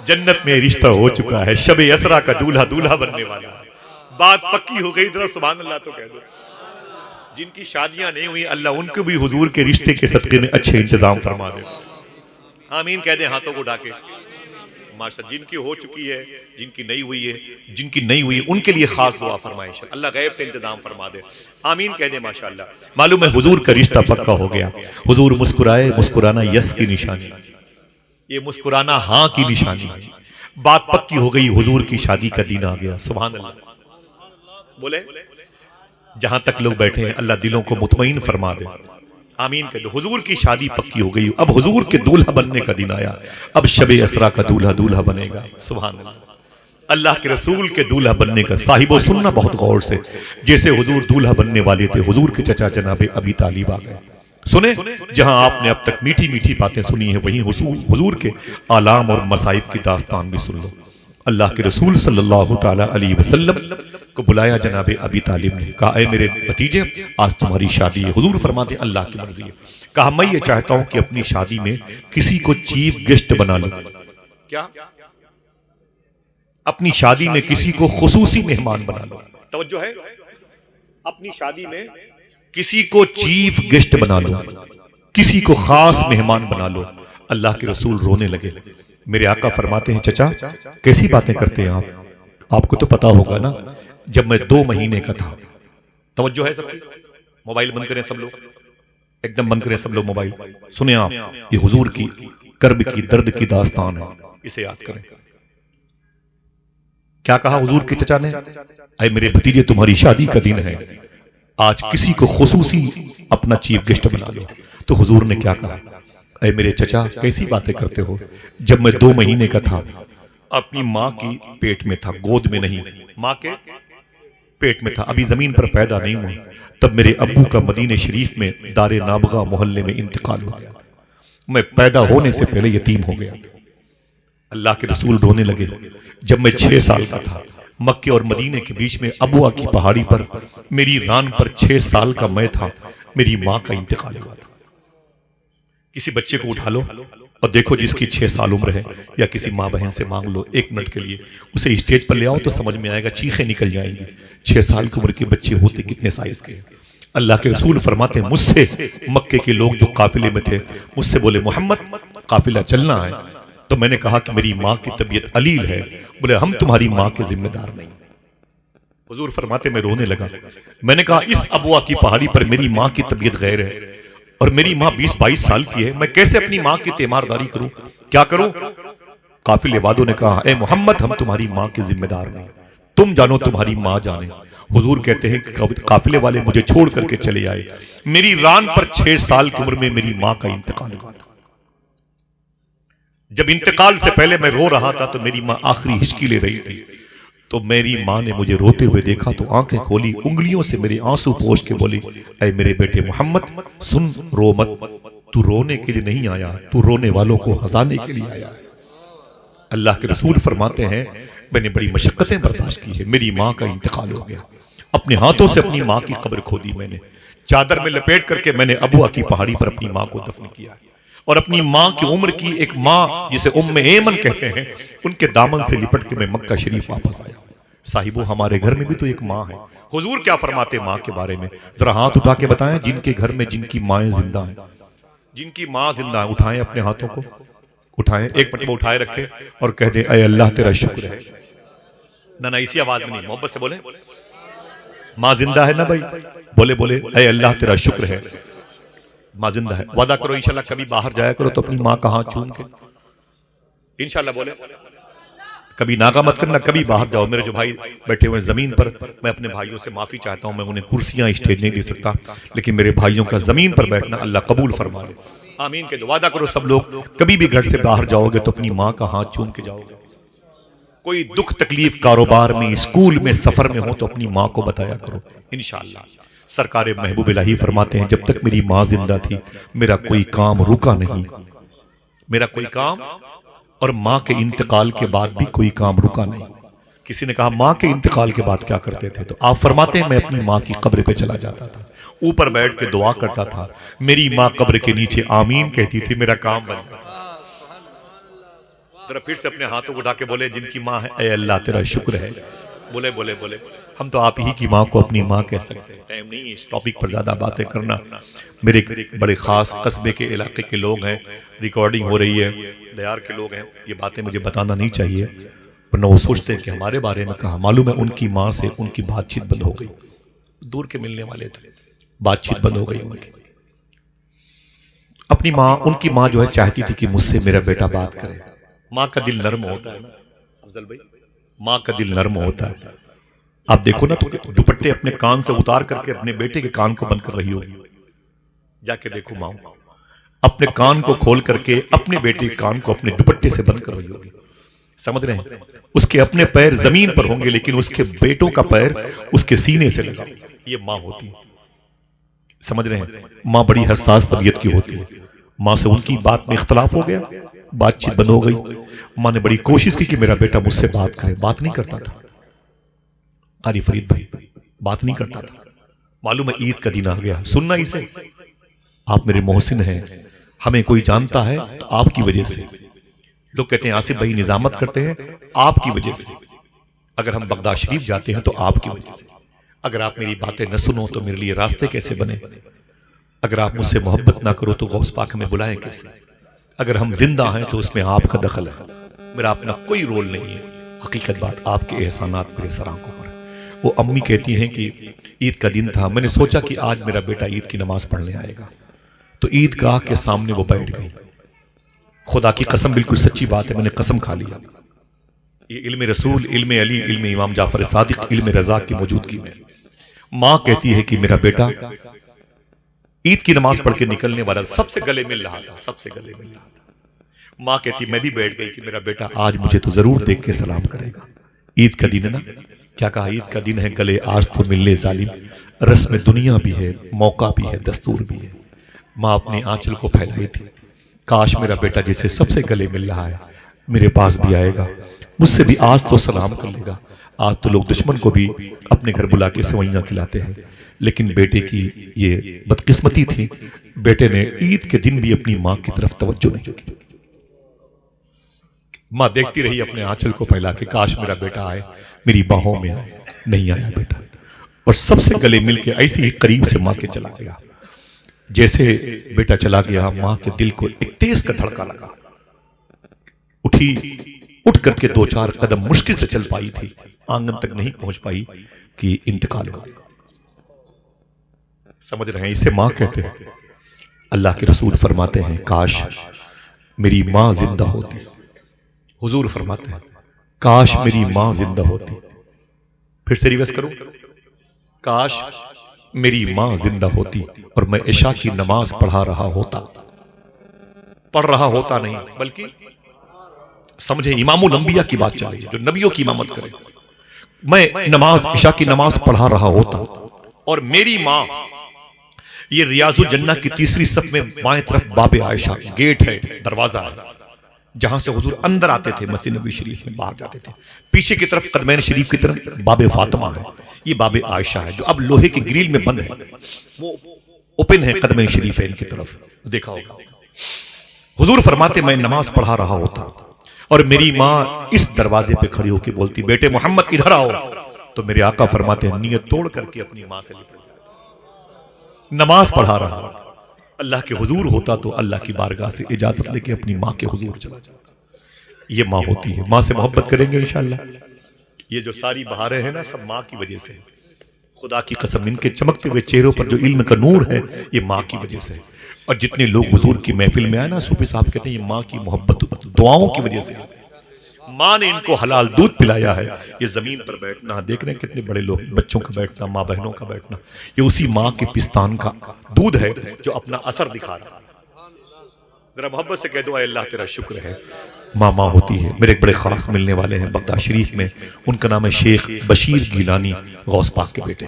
जन्नत में रिश्ता हो चुका है, शबे असरा का दूल्हा दूल्हा बनने वाला है, बात पक्की हो गई। जरा सुभान अल्लाह तो कह दो। जिनकी शादियां नहीं हुई, अल्लाह उनको भी हुजूर के रिश्ते के सदके में अच्छे इंतजाम फरमा दे। आमीन कह दे हाथों को उठा के। माशा, जिनकी हो चुकी है, जिनकी नहीं हुई है, जिनकी नहीं हुई है, उनके लिए खास दुआ फरमाइश, अल्लाह गैब से इंतजाम फरमा दे। आमीन कह दे माशाअल्लाह। मालूम है, हुजूर का रिश्ता पक्का हो गया। हुजूर मुस्कुराए, मुस्कुराना यस की निशानी, ये मुस्कुराना हाँ की निशानी। बात पक्की हो गई, हुजूर की शादी का दिन आ गया। सुभान अल्लाह बोले। जहां तक लोग बैठे हैं, अल्लाह दिलों को मुतमईन फरमा दे। आमीन कह दो। हुजूर की शादी पक्की हो गई, अब हुजूर के दूल्हा बनने का दिन आया। अब शबे असरा का दूल्हा दूल्हा बनेगा। सुभान अल्लाह। अल्लाह के रसूल के दूल्हा बनने का साहिबो सुनना बहुत गौर से। जैसे हुजूर दूल्हा बनने वाले थे, हुजूर के चचा जनाबे अबी तालिब आ गए। सुने, जहां आपने अब तक मीठी मीठी बातें सुनी है, वहीं हुजूर के आलाम और मसाइब की दास्तान भी सुन लो। अल्लाह के रसूल सल्लल्लाहु ताला अलैहि वसल्लम को बुलाया जनाबे अबी तालिब ने। कहा, ऐ मेरे भतीजे, आज तुम्हारी शादी है। हुजूर फरमाते, अल्लाह की मर्जी है। कहा, मैं ये चाहता हूं कि अपनी शादी में किसी को चीफ गेस्ट बना लो। क्या? अपनी शादी में किसी को खुसूसी मेहमान बना लो। तवज्जो है, अपनी शादी में किसी को चीफ गेस्ट बना लो, किसी को खास मेहमान बना लो। अल्लाह के रसूल रोने लगे। मेरे आका फरमाते हैं, चचा कैसी बातें करते हैं आप? आपको तो पता होगा ना, जब मैं 2 महीने का था। तवज्जो है सबकी? मोबाइल बंद करें सब लोग, एकदम बंद करें सब लोग मोबाइल। सुने आप, ये हुजूर की कर्ब की, दर्द की दास्तान है, इसे याद करें। क्या कहा हुजूर के चचा ने? ऐ मेरे भतीजे, तुम्हारी शादी का दिन है, आज किसी को खुसूसी अपना चीफ गेस्ट बना लो। तो हुजूर ने क्या कहा? ऐ मेरे चचा, कैसी बातें करते हो? जब मैं 2 महीने का था, अपनी माँ की पेट में था, गोद में नहीं, माँ के पेट में था, अभी जमीन पर पैदा नहीं हुआ, तब मेरे अब्बू का मदीने शरीफ में दारे नाबगा मोहल्ले में इंतकाल हो गया। मैं पैदा होने से पहले यतीम हो गया था। अल्लाह के रसूल रोने लगे। जब मैं 6 साल का था, मक्के और मदीने के बीच में अबुआ की पहाड़ी पर मेरी रान पर 6 साल का मैं था, मेरी मां का इंतकाल हुआ था। किसी बच्चे को उठा लो और देखो जिसकी 6 साल उम्र है, या किसी माँ बहन से मांग लो 1 मिनट के लिए, उसे स्टेज पर ले आओ तो समझ में आएगा, चीखें निकल जाएंगी। 6 साल की उम्र के बच्चे होते कितने साइज के। अल्लाह के रसूल फरमाते हैं, मुझसे मक्के के लोग जो काफिले में थे मुझसे बोले, मोहम्मद काफिला चलना है। तो मैंने कहा कि मेरी माँ की तबीयत अलील है। बोले, हम तुम्हारी माँ के जिम्मेदार नहीं। हुजूर फरमाते मैं रोने लगा। मैंने कहा, इस अबुआ की पहाड़ी पर मेरी माँ की तबीयत गैर है और मेरी माँ 20-22 साल की है, मैं कैसे अपनी माँ की तीमारदारी करूं, क्या करूं? काफिले वालों ने कहा, ए मोहम्मद, हम तुम्हारी माँ के जिम्मेदार नहीं, तुम जानो तुम्हारी माँ जाने। हुजूर कहते हैं कि काफिले वाले मुझे छोड़ करके चले आए। मेरी रान पर 6 साल की उम्र में मेरी माँ का इंतकाल हुआ था। जब इंतकाल से पहले मैं रो रहा था तो मेरी माँ आखिरी हिचकी ले रही थी। तो मेरी माँ ने मुझे रोते हुए देखा तो आंखें खोली, उंगलियों से मेरे आंसू पोंछ के बोली, ऐ मेरे बेटे मोहम्मद, सुन, रो मत, तू रोने के लिए नहीं आया, तू रोने वालों को हंसाने के लिए आया है। अल्लाह के रसूल फरमाते हैं, मैंने बड़ी मशक्कतें बर्दाश्त की है, मेरी माँ का इंतकाल हो गया। अपने हाथों से अपनी माँ की कब्र खोदी मैंने, चादर में लपेट करके मैंने अबुआ की पहाड़ी पर अपनी माँ को दफन किया और अपनी माँ की उम्र की एक माँ जिसे उम्मे ऐमन कहते हैं, उनके दामन से लिपट के मैं मक्का शरीफ वापस आया। साहिबो, हमारे घर में भी तो एक माँ है। हुजूर क्या फरमाते माँ के बारे में, जरा हाथ उठा के बताएं, जिनके घर में जिनकी माएं जिंदा हैं, जिनकी माँ जिंदा है, उठाएं अपने हाथों को, उठाएं, एक मरतबा उठाए रखें और कह दें, ऐ अल्लाह तेरा शुक्र है। ना इसी आवाज में नहीं, मोहब्बत से बोले, माँ जिंदा है ना भाई, बोले बोले, ऐ अल्लाह तेरा शुक्र है, माँ जिंदा है। वादा करो इंशाल्लाह कभी बाहर जाया करो तो अपनी माँ का हाथ चूम के, इंशाल्लाह बोले, कभी नागा मत करना, कभी बाहर जाओ। मेरे जो भाई बैठे हुए जमीन पर, मैं अपने भाइयों से माफी चाहता हूं, मैं उन्हें कुर्सियां स्टेज नहीं दे सकता, लेकिन मेरे भाइयों का जमीन पर बैठना अल्लाह कबूल फरमा ले। आमीन के दो। वादा करो सब लोग, कभी भी घर से बाहर जाओगे तो अपनी माँ का हाथ चूम के जाओगे। कोई दुख तकलीफ कारोबार में, स्कूल में, सफर में हो तो अपनी माँ को बताया करो इंशाअल्लाह। सरकार महबूब इलाही फरमाते हैं, जब तक मेरी माँ जिंदा थी मेरा कोई काम रुका नहीं, मेरा कोई काम, और माँ के इंतकाल के बाद भी कोई काम रुका नहीं। किसी ने कहा, माँ के इंतकाल के बाद क्या करते थे? तो आप फरमाते हैं, मैं अपनी माँ की कब्र पे चला जाता था, ऊपर बैठ के दुआ करता था, मेरी माँ कब्र के नीचे आमीन कहती थी, मेरा काम बन गया। जरा फिर से अपने हाथों को उठा के बोले, जिनकी माँ है, ऐ अल्लाह तेरा शुक्र है। बोले बोले बोले, हम तो आप ही की माँ को अपनी माँ कह सकते हैं। टाइम नहीं है इस टॉपिक पर ज्यादा बातें करना। मेरे बड़े खास कस्बे के इलाके के लोग हैं, रिकॉर्डिंग हो रही है, दयार के लोग हैं, ये बातें मुझे बताना नहीं चाहिए, वरना वो सोचते हैं कि हमारे बारे में कहा। मालूम है उनकी माँ से उनकी बातचीत बंद हो गई, दूर के मिलने वाले थे, बातचीत बंद हो गई उनकी। अपनी माँ, उनकी माँ जो है चाहती थी कि मुझसे मेरा बेटा बात करे। माँ का दिल नर्म होता है ना अफजल भाई, माँ का दिल नर्म होता है। आप देखो ना, तो दुपट्टे अपने कान से उतार करके अपने बेटे के कान को बंद कर रही होगी, जाके देखो माँ को, अपने कान को खोल करके अपने बेटे के कान को अपने दुपट्टे से बंद कर रही होगी। समझ रहे हैं? उसके अपने पैर जमीन पर होंगे लेकिन उसके बेटों का पैर उसके सीने से लगा। ये माँ होती है, समझ रहे हैं? माँ बड़ी हसास तबीयत की होती है। माँ से उनकी बात में इख्तलाफ हो गया, बातचीत बंद हो गई। माँ ने बड़ी कोशिश की कि मेरा बेटा मुझसे बात करे, बात नहीं करता था। कारी फरीद भाई बात नहीं करता था। मालूम है ईद का दिन आ गया, सुनना इसे, आप मेरे मोहसिन हैं, हमें कोई जानता है तो आपकी वजह से। लोग कहते हैं आसिफ भाई निजामत करते हैं, आपकी वजह से। अगर हम बगदाद शरीफ जाते हैं तो आपकी वजह से। अगर आप मेरी बातें न सुनो तो मेरे लिए रास्ते कैसे बने? अगर आप मुझसे मोहब्बत ना करो तो गौस पाक में बुलाएं कैसे? अगर हम जिंदा हैं तो उसमें आपका दखल है, मेरा अपना कोई रोल नहीं है। हकीकत बात, आपके एहसानात मेरे सर आंखों पर। वो अम्मी कहती हैं कि ईद का दिन था, मैंने सोचा कि आज मेरा बेटा ईद की नमाज पढ़ने आएगा, तो ईदगाह के सामने वो बैठ गई। खुदा की कसम, बिल्कुल सच्ची बात है, मैंने कसम खा लिया। ये इल्म रसूल, इल्म अली, इल्म इमाम जाफर सादिक, इल्म रजा की मौजूदगी में माँ कहती है कि मेरा बेटा ईद की नमाज पढ़ के निकलने वाला, सबसे गले मिल रहा था, सबसे गले मिल रहा था। माँ कहती, मैं भी बैठ गई कि मेरा बेटा आज मुझे तो जरूर देख के सलाम करेगा, ईद का दिन है ना। क्या कहा, ईद का दिन है गले आज तो मिलने जालिम, रस्म दुनिया भी है, मौका भी है, दस्तूर भी है। माँ अपनी आंचल को फैलाई थी, काश मेरा बेटा जिसे सबसे गले मिल रहा है मेरे पास भी आएगा, मुझसे भी आज तो सलाम कर लेगा। आज तो लोग दुश्मन को भी अपने घर बुला के सेवइयां खिलाते हैं, लेकिन बेटे की ये बदकिस्मती थी, बेटे ने ईद के दिन भी अपनी माँ की तरफ तवज्जो नहीं की। माँ देखती रही अपने आंचल को फैला के, काश मेरा बेटा आए, मेरी बाहों में आए, नहीं आया बेटा। और सबसे गले मिल के ऐसे ही करीब से माँ के चला गया। जैसे बेटा चला गया, माँ के दिल को एक तेज का धड़का लगा। उठ करके 2-4 कदम मुश्किल से चल पाई थी, आंगन तक नहीं पहुंच पाई कि इंतकाल हो गया। समझ रहे हैं, इसे माँ कहते हैं। अल्लाह के रसूल फरमाते हैं, काश मेरी माँ जिंदा होती। हुजूर फरमाते हैं, काश मेरी माँ जिंदा होती। फिर से रिवर्स करूं, काश मेरी माँ जिंदा होती और मैं इशा की नमाज पढ़ रहा होता नहीं, बल्कि समझे इमामुल अंबिया की बात चल रही है, जो नबियों की इमामत करे। मैं नमाज इशा की नमाज पढ़ा रहा होता और मेरी माँ, ये रियाजुल जन्नह की तीसरी सफ में बाएं तरफ बाबे आयशा गेट है, दरवाजा है, जहां से हुजूर अंदर आते थे, मस्जिद नबी शरीफ में बाहर जाते थे। पीछे की तरफ कदमैन शरीफ की तरफ बाबे फातिमा है, ये बाबे आयशा है, जो अब लोहे के ग्रिल में बंद है, वो ओपन है कदमैन शरीफ है इनकी तरफ, देखा होगा। हुजूर फरमाते, मैं नमाज पढ़ा रहा होता और मेरी माँ इस दरवाजे पे खड़ी होकर बोलती, बेटे मोहम्मद इधर आओ। तो मेरे आका फरमाते हैं, नियत तोड़ करके अपनी माँ से लिपट जाता। नमाज पढ़ा रहा, अल्लाह के हुजूर होता तो अल्लाह की बारगाह से इजाजत लेके अपनी माँ के हुजूर चला जाता। ये माँ होती है। माँ से मोहब्बत करेंगे इंशाअल्लाह। ये जो सारी बहारें हैं ना, सब माँ की वजह से। खुदा की कसम, इनके चमकते हुए चेहरों पर जो इल्म का नूर है, ये माँ की वजह से। और जितने लोग हुजूर की महफिल में आए ना, सूफी साहब कहते हैं, ये माँ की मोहब्बत दुआओं की वजह से। माँ ने इनको हलाल दूध पिलाया है। ये जमीन पर बैठना, देख रहे हैं कितने बड़े लोग, बच्चों का बैठना, माँ बहनों का बैठना, ये उसी माँ के पिस्तान का दूध है जो अपना असर दिखा रहा है। जरा मोहब्बत से कह दो, अल्लाह तेरा शुक्र है। माँ होती है। मेरे एक बड़े खास मिलने वाले हैं बगदाद शरीफ में, उनका नाम है शेख बशीर गिलानी, गौस पाक के बेटे।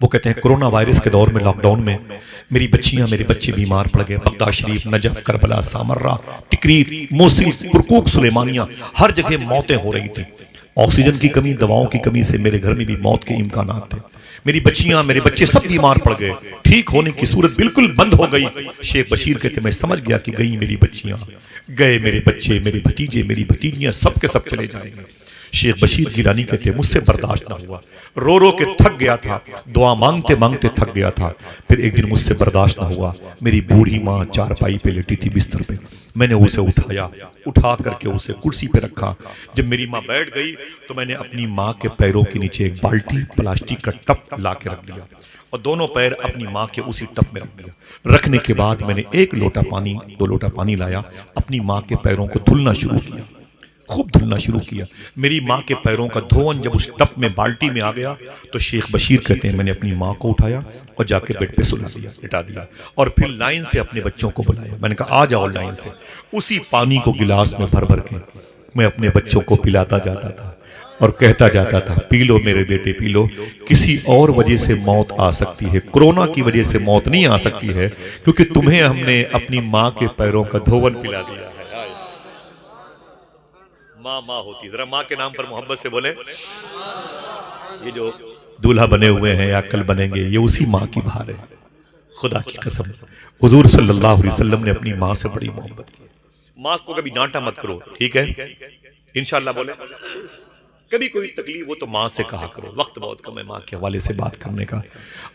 वो कहते हैं, कोरोना वायरस के दौर में, लॉकडाउन में मेरी बच्चियां, मेरे बच्चे बीमार पड़ गए। Baghdad Sharif, Najaf, Karbala, Samarra, Tikrit, Mosul, Kirkuk, Sulaymaniyah, हर जगह मौतें हो रही थी। ऑक्सीजन की कमी, दवाओं की कमी से मेरे घर में भी मौत के इम्कानात थे। मेरी बच्चियां, मेरे बच्चे सब बीमार पड़ गए। ठीक होने की सूरत बिल्कुल बंद हो गई। शेख बशीर कहते, मैं समझ गया कि गई मेरी बच्चियां, गए मेरे बच्चे, मेरे भतीजे, मेरी भतीजियां, सब के सब चले जाएंगे। शेख बशीर गिलानी कहते, मुझसे बर्दाश्त ना हुआ, रो रो के थक गया था, दुआ मांगते मांगते थक गया था। फिर एक दिन मुझसे बर्दाश्त ना हुआ, मेरी बूढ़ी माँ चारपाई पे लेटी थी बिस्तर पे, मैंने उसे उठाया, उठा करके उसे कुर्सी पे रखा। जब मेरी माँ बैठ गई तो मैंने अपनी माँ के पैरों के नीचे एक बाल्टी प्लास्टिक का टप ला के रख दिया और दोनों पैर अपनी माँ के उसी टप में रख दिया। रखने के बाद मैंने 1 लोटा पानी, 2 लोटा पानी लाया, अपनी माँ के पैरों को धुलना शुरू किया, खूब धुलना शुरू किया। मेरी माँ के पैरों का धोवन जब उस टप में, बाल्टी में आ गया तो शेख बशीर कहते हैं, मैंने अपनी माँ को उठाया और जाके बेड पे सुला दिया, लिटा दिया और फिर लाइन से अपने बच्चों को बुलाया। मैंने कहा, आ जाओ लाइन से। उसी पानी को गिलास में भर भर के मैं अपने बच्चों को पिलाता जाता था और कहता जाता था, पी लो मेरे बेटे, पी लो। किसी और वजह से मौत आ सकती है, कोरोना की वजह से मौत नहीं आ सकती है, क्योंकि तुम्हें हमने अपनी माँ के पैरों का धोवन पिला दिया है। माँ होती। जरा माँ के नाम पर मोहब्बत से बोले। ये जो दूल्हा बने हुए हैं या कल बनेंगे, ये उसी माँ की बहार है। खुदा की कसम, हुजूर सल्लल्लाहु अलैहि वसल्लम ने अपनी माँ से बड़ी मोहब्बत की। माँ को कभी डांटा मत करो, ठीक है, इंशाअल्लाह बोले। कभी कोई तकलीफ हो तो माँ से कहा करो। वक्त बहुत कम है माँ के हवाले से बात करने का।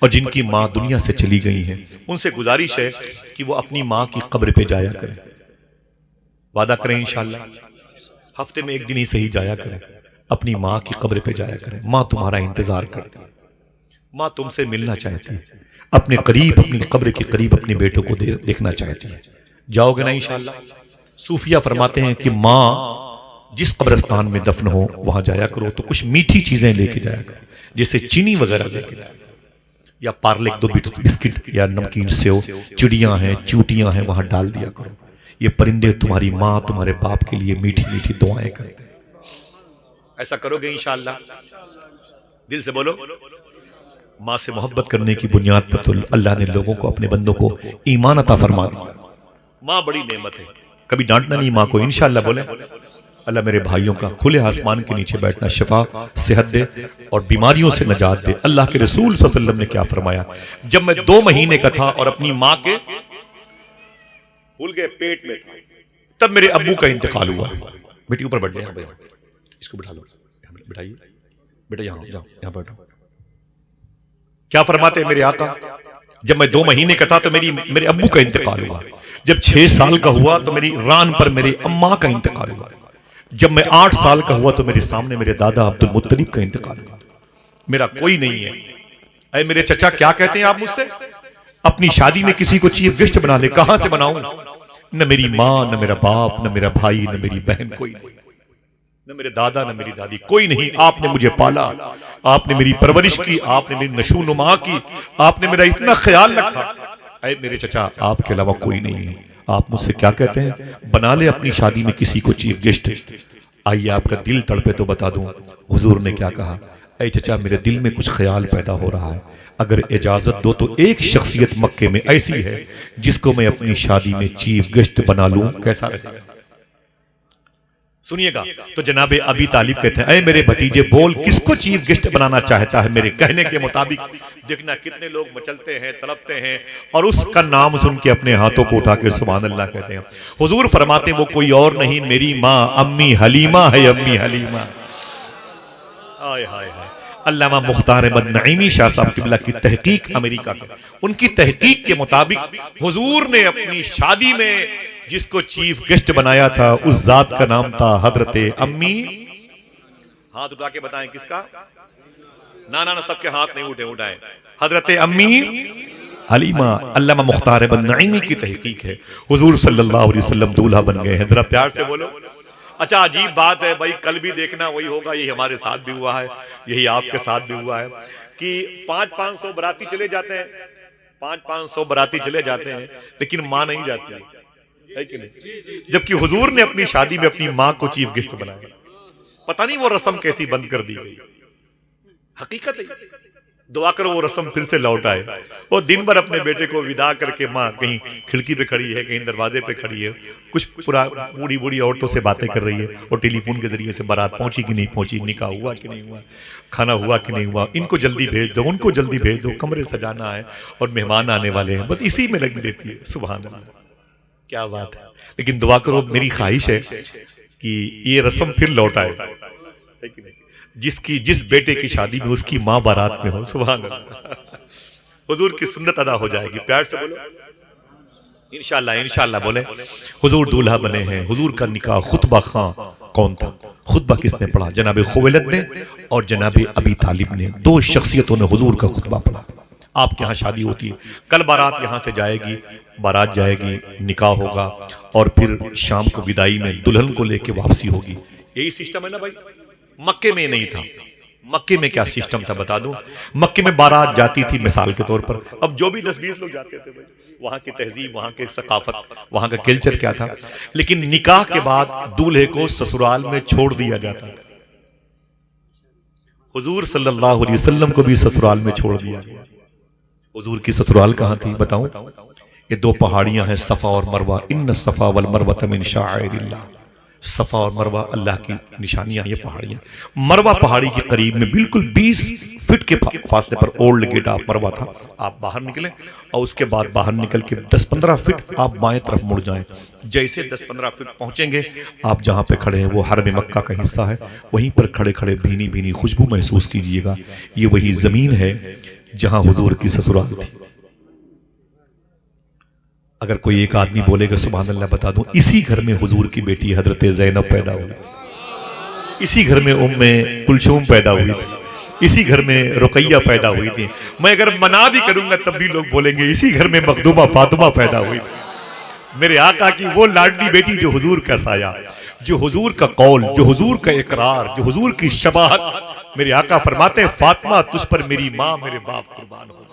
और जिनकी माँ दुनिया से चली गई हैं, उनसे गुजारिश है कि वो अपनी माँ की कब्र पे जाया करें। वादा करें इंशाअल्लाह, हफ्ते में 1 दिन ही सही जाया करें, अपनी माँ की कब्र पे जाया करें। माँ तुम्हारा इंतजार करती है, माँ तुमसे मिलना चाहती है, अपने करीब, अपनी कब्र के करीब अपने बेटों को देखना चाहती है। जाओगे ना इंशाअल्लाह? सूफिया फरमाते हैं कि माँ जिस कब्रिस्तान में दफन हो वहां जाया करो तो कुछ मीठी चीजें लेके जाया करो, जैसे चीनी वगैरह लेके जाया करो, या पार्ले 2 बिस्किट या नमकीन सेव, चिड़ियां हैं, चूटियां हैं, वहां डाल दिया करो। ये परिंदे तुम्हारी माँ, तुम्हारे बाप के लिए मीठी मीठी दुआएं करते हैं। ऐसा करोगे इंशाअल्लाह? दिल से बोलो। माँ से मोहब्बत करने की बुनियाद पर तो अल्लाह ने लोगों को, अपने बंदों को ईमान अता फरमा दिया। माँ बड़ी नेमत है, कभी डांटना नहीं माँ को। इंशाअल्लाह बोले। अल्लाह मेरे भाइयों का खुले आसमान के नीचे बैठना शिफा, सेहत दे और बीमारियों से निजात दे। अल्लाह के रसूल सल्लल्लाहु अलैहि वसल्लम ने क्या फरमाया, जब मैं 2 महीने का था और अपनी माँ के भूल गए पेट में था, तब मेरे अब्बू का इंतकाल हुआ। बेटी ऊपर बैठ जाए, इसको बिठा लो, बिठाइए बेटा, यहां जाओ, यहां बैठो। क्या फरमाते हैं मेरे आका, जब मैं 2 महीने का था तो मेरे अब्बू का इंतकाल हुआ। जब 6 साल का हुआ तो मेरी रान पर मेरे अम्मा का इंतकाल हुआ। जब मैं 8 साल का हुआ तो मेरे सामने मेरे दादा अब्दुल मुत्तलिब का इंतकाल हुआ। मेरा कोई नहीं है। अरे मेरे चचा, क्या कहते हैं आप मुझसे? अपनी शादी में किसी को चीफ गेस्ट बना ले। कहां से बनाऊं? न मेरी मां, न मेरा बाप, न मेरा भाई, न मेरी बहन, कोई नहीं। न मेरे दादा, न मेरी दादी, कोई नहीं। आपने मुझे पाला, आपने मेरी परवरिश की, आपने मेरी नशो नुमा की, आपने मेरा इतना ख्याल रखा। अरे मेरे चचा, आपके अलावा कोई नहीं है। आप मुझसे क्या कहते हैं? बना ले अपनी शादी में किसी को चीफ गेस्ट। आइए आपका दिल तड़पे तो बता दूं हुजूर ने क्या कहा। अरे चचा, मेरे दिल में कुछ ख्याल पैदा हो रहा है, अगर इजाजत दो तो एक शख्सियत मक्के में ऐसी है जिसको मैं अपनी शादी में चीफ गेस्ट बना लूं, कैसा रहेगा? सुनिएगा। तो जनाबे अबी तालिब कहते हैं, अरे मेरे भतीजे बोल, किसको चीफ गेस्ट बनाना चाहता है मेरे कहने के मुताबिक? देखना कितने लोग मचलते हैं, तड़पते हैं और उसका नाम सुन के अपने हाथों को उठा के सुभान अल्लाह कहते हैं। हुजूर फरमाते हैं वो कोई और नहीं, मेरी माँ अम्मी हलीमा है। अम्मी हलीमा, हाय हाय हाय। अल्लामा मुख्तार अहमद नईमी शाह साहब किबला की तहकीक अमेरिका के, उनकी तहकीक के मुताबिक हुजूर ने अपनी शादी में जिसको चीफ गेस्ट बनाया था उस जात का नाम था हजरते अम्मी। हाथ उठा के बताएं किसका? ना ना ना, सबके हाथ नहीं उठाए। हजरते अम्मी हलीमा। अल्लामा मुख्तार अहमद नईमी की तहकीक है। हुजूर सल्लल्लाहु अलैहि वसल्लम दूल्हा बन गए हैं। जरा प्यार से बोलो। अच्छा, अजीब बात है भाई, कल भी देखना वही होगा। यही हमारे साथ भी हुआ है, यही आपके साथ भी हुआ है कि 500-500 बराती चले जाते हैं, 500-500 बराती चले जाते हैं, लेकिन मां नहीं जाती है कि नहीं? जबकि हुजूर ने अपनी शादी में अपनी मां को चीफ गेस्ट बनाया। पता नहीं वो रस्म कैसी बंद कर दी गई। हकीकत है। दुआ करो वो रस्म फिर से लौट आए। वो दिन भर अपने बेटे को विदा करके माँ कहीं खिड़की पे खड़ी है, कहीं दरवाजे पे खड़ी है, कुछ पूरा बूढ़ी बूढ़ी औरतों से बातें कर रही है और टेलीफोन के जरिए से बारात पहुंची कि नहीं पहुंची, निकाह हुआ कि नहीं हुआ, खाना हुआ कि नहीं हुआ, इनको जल्दी भेज दो, उनको जल्दी भेज दो, कमरे सजाना है और मेहमान आने वाले हैं। बस इसी में लगी रहती है। सुभान अल्लाह, क्या बात है। लेकिन दुआ करो, मेरी ख्वाहिश है कि ये रस्म फिर लौट आए। जिस बेटे की शादी में उसकी मां बारात में हो, सुभान अल्लाह, हुजूर की सुन्नत अदा हो जाएगी। प्यार से बोलो इंशाअल्लाह, इंशाअल्लाह बोले। हुजूर दूल्हा बने हैं। हुजूर का निकाह खुतबा खां कौन था? खुतबा किसने पढ़ा? जनाबे खुवैलद ने और जनाबे अबी तालिब ने। 2 शख्सियतों ने हुजूर का खुतबा पढ़ा। आपके यहाँ शादी होती है, कल बारात यहाँ से जाएगी, बारात जाएगी, निकाह होगा और फिर शाम को विदाई में दुल्हन को लेके वापसी होगी। यही सिस्टम है ना भाई। मक्के में नहीं था। मक्के में क्या सिस्टम था बता दूं? मक्के में बारात जाती थी मिसाल के तौर पर, अब जो भी 10-20 लोग जाते थे भाई, वहां की तहजीब, वहां की सकाफत, वहां का कल्चर क्या था। लेकिन निकाह के बाद दूल्हे को ससुराल में छोड़ दिया जाता था। हुजूर सल्लल्लाहु अलैहि वसल्लम को भी ससुराल में छोड़ दिया गया। हुजूर की ससुराल कहां थी बताऊं? ये 2 पहाड़ियां हैं, सफा और मरवा। इन्न सफा वल मरवा मिन शाइरिल्लाह। सफा और मरवा अल्लाह की निशानियां, ये पहाड़ियां। मरवा पहाड़ी के करीब में बिल्कुल 20 फीट के फासले पर ओल्ड गेट ऑफ मरवा था। आप बाहर निकले और उसके बाद बाहर निकल के 10-15 फीट आप बाएं तरफ मुड़ जाएं। जैसे 10-15 फीट पहुंचेंगे, आप जहां पे खड़े हैं वो हरम मक्का का हिस्सा है। वहीं पर खड़े खड़े भीनी भीनी खुशबू महसूस कीजिएगा। ये वही जमीन है जहां हुजूर की ससुराल थी। अगर कोई एक आदमी बोलेगा सुभान अल्लाह, बता दूं इसी घर में हुजूर की बेटी हजरत ज़ैनब पैदा हुई, इसी घर में उम्मे कुलसूम पैदा हुई थी, इसी घर में रुकैया पैदा हुई थी। मैं अगर मना भी करूंगा तब भी लोग बोलेंगे इसी घर में मखदूमा फातिमा पैदा हुई थी। मेरे आका की वो लाडली बेटी जो हुजूर का साया, जो हुजूर का कौल, जो हुजूर का इकरार, जो हुजूर की शबाहत। मेरे आका फरमाते हैं फातिमा तुझ पर मेरी माँ मेरे बाप कुर्बान हो गए।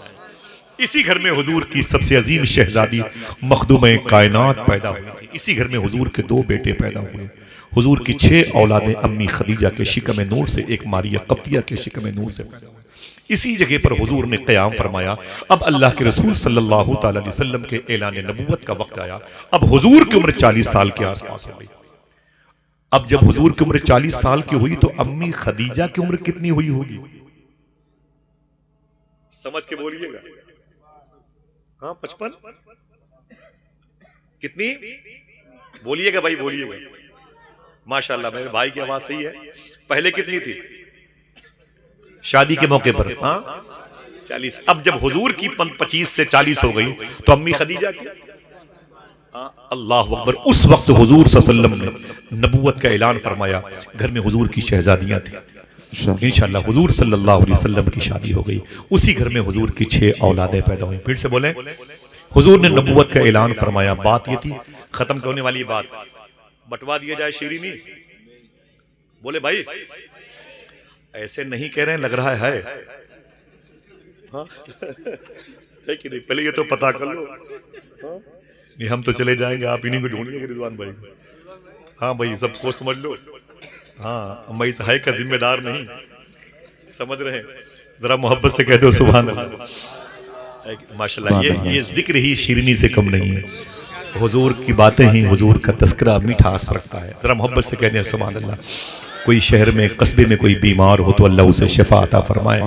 इसी घर में हुजूर की सबसे अजीम शहजादी मखदूम कायनात पैदा हुई थी। इसी घर में हुजूर के 2 बेटे पैदा हुए। हुजूर की 6 औलादें अम्मी खदीजा के शिकम नूर से, एक मारिया कप्तिया के शिकम नूर से पैदा हुई। इसी जगह पर हुजूर ने क़याम फरमाया। अब अल्लाह के रसूल सल्लल्लाहु तआला अलैहि वसल्लम के ऐलान नबुव्वत का वक्त आया। अब हुजूर की उम्र 40 साल के आसपास हो गई। अब जब हुजूर की उम्र 40 साल की हुई तो अम्मी खदीजा की उम्र कितनी हुई होगी? समझ के बोलिएगा। हाँ, 55। कितनी बोलिएगा भाई, बोलिएगा। माशाल्लाह, मेरे भाई की आवाज सही है। पहले कितनी थी शादी के मौके पर? हाँ, 40। अब जब हुजूर की 25 से 40 हो गई तो अम्मी खदीजा की, अल्लाह अकबर, उस वक्त हुजूर सल्लल्लाहु अलैहि वसल्लम ने नबुव्वत का ऐलान फरमाया। घर में हुजूर की शहजादियां थी। इंशाअल्लाह हुजूर सल्लल्लाहु अलैहि वसल्लम की शादी हो गई। उसी घर में हुजूर की 6 औलादें पैदा हुई। फिर से बोले, हुजूर ने नबुव्वत का ऐलान फरमाया। बात ये थी, खत्म होने वाली बात, बंटवा दिया जाए शीरीनी। बोले भाई ऐसे नहीं कह रहे हैं, लग रहा है। हाँ? है कि नहीं? पहले ये तो पता कर लो। हाँ? नहीं, हम तो चले जाएंगे, आप इन्हीं को ढूंढेंगे रिजवान भाई को। हाँ भाई, सब सोच समझ लो। हाँ, मैं इस है का जिम्मेदार नहीं, समझ रहे हैं? जरा मोहब्बत से कह दो सुभान अल्लाह। माशाल्लाह, ये जिक्र ही शीरनी से कम नहीं है। हुजूर की बातें ही हुजूर का तस्करा मिठास रखता है। जरा मोहब्बत से कहते हैं सुभान अल्लाह। कोई शहर में, कस्बे में कोई बीमार हो तो अल्लाह उसे शिफा अता फरमाए।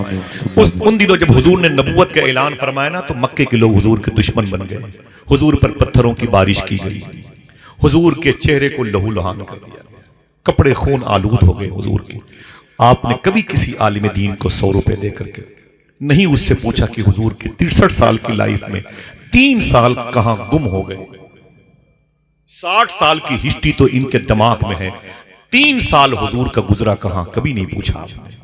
उन दिनों जब हुजूर ने नबुव्वत का ऐलान फरमाया ना, तो मक्के के लोग हुजूर के दुश्मन बन गए। हुजूर पर पत्थरों की बारिश की गई। हुजूर के चेहरे को लहू लुहान कर दिया गया। कपड़े खून आलूद हो गए हुजूर के। आपने कभी किसी आलिम दीन को 100 रुपए दे करके नहीं उससे पूछा कि हुजूर की 63 साल की लाइफ में 3 साल कहां गुम हो गए। 60 साल की हिस्ट्री तो इनके दिमाग में है, 3 साल हुजूर का गुजरा कहां, कभी नहीं पूछा आपने।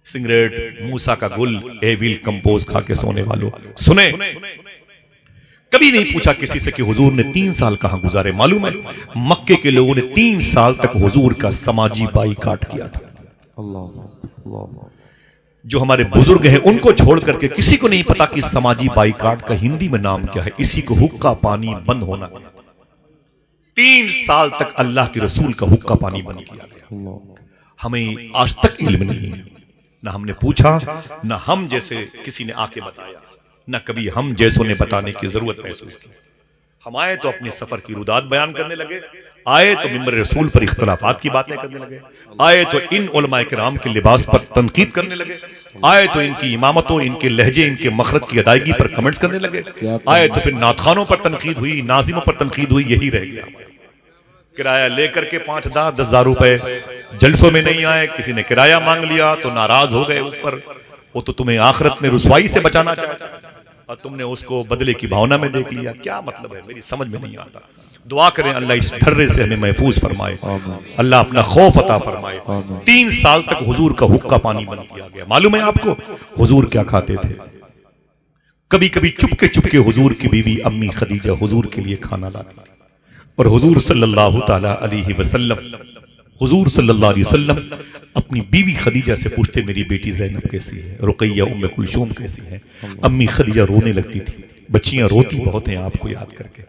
सिगरेट, मूसा का गुल, एविल कंपोज खा के सोने वालों, सुने, कभी नहीं पूछा किसी से कि हुजूर ने 3 साल कहां गुजारे। मालूम है, मक्के के लोगों ने 3 साल तक हुजूर का समाजी बाईकाट किया था। जो हमारे बुजुर्ग हैं उनको छोड़ करके किसी को नहीं पता कि समाजी बाईकाट का हिंदी में नाम क्या है। इसी को हुक्का पानी बंद होना। 3 साल तक अल्लाह के रसूल का हुक्का पानी बंद किया गया। हमें आज तक इल्म नहीं है, ना हमने पूछा, ना हम जैसे किसी ने आके बताया, ना कभी हम जैसों ने बताने की जरूरत महसूस की। हम आए तो अपने सफर की रुदात बयान करने लगे, आए तो मिंबर रसूल पर इख्तलाफात की बातें करने लगे, आए तो इन उलमाए किराम के लिबास पर तनकीद करने लगे, आए तो इनकी इमामतों, इनके लहजे, इनके मखरत की अदायगी पर कमेंट्स करने लगे, आए तो फिर नातखानों पर तनकीद हुई, नाजिमों पर तनकीद हुई। यही रह गया। किराया लेकर के 5-10 हज़ार रुपए जलसों में नहीं आए, किसी ने किराया मांग लिया तो नाराज हो गए उस पर। वो तो तुम्हें आखिरत में रुसवाई से बचाना चाहता और तुमने उसको बदले की भावना में देख लिया। क्या मतलब है, मेरी समझ में नहीं आता। दुआ करें अल्लाह इस डर्रे से हमें महफूज फरमाए, अल्लाह अपना खौफ अता फरमाए। 3 साल तक हुजूर का हुक्का पानी बंद किया गया। मालूम है आपको हुजूर क्या खाते थे? कभी कभी चुपके चुपके हुजूर की बीवी अम्मी खदीजा हुजूर के लिए खाना लाती थी और हुजूर सल्लल्लाहु ताला अलैहि वसल्लम अपनी बीवी खदीजा से पूछते, मेरी बेटी ज़ैनब कैसी है, रुकैया उम्मे कुलसूम कैसी है। अम्मी खदीजा रोने लगती थी। बच्चियां रोती बहुत हैं आपको याद करके।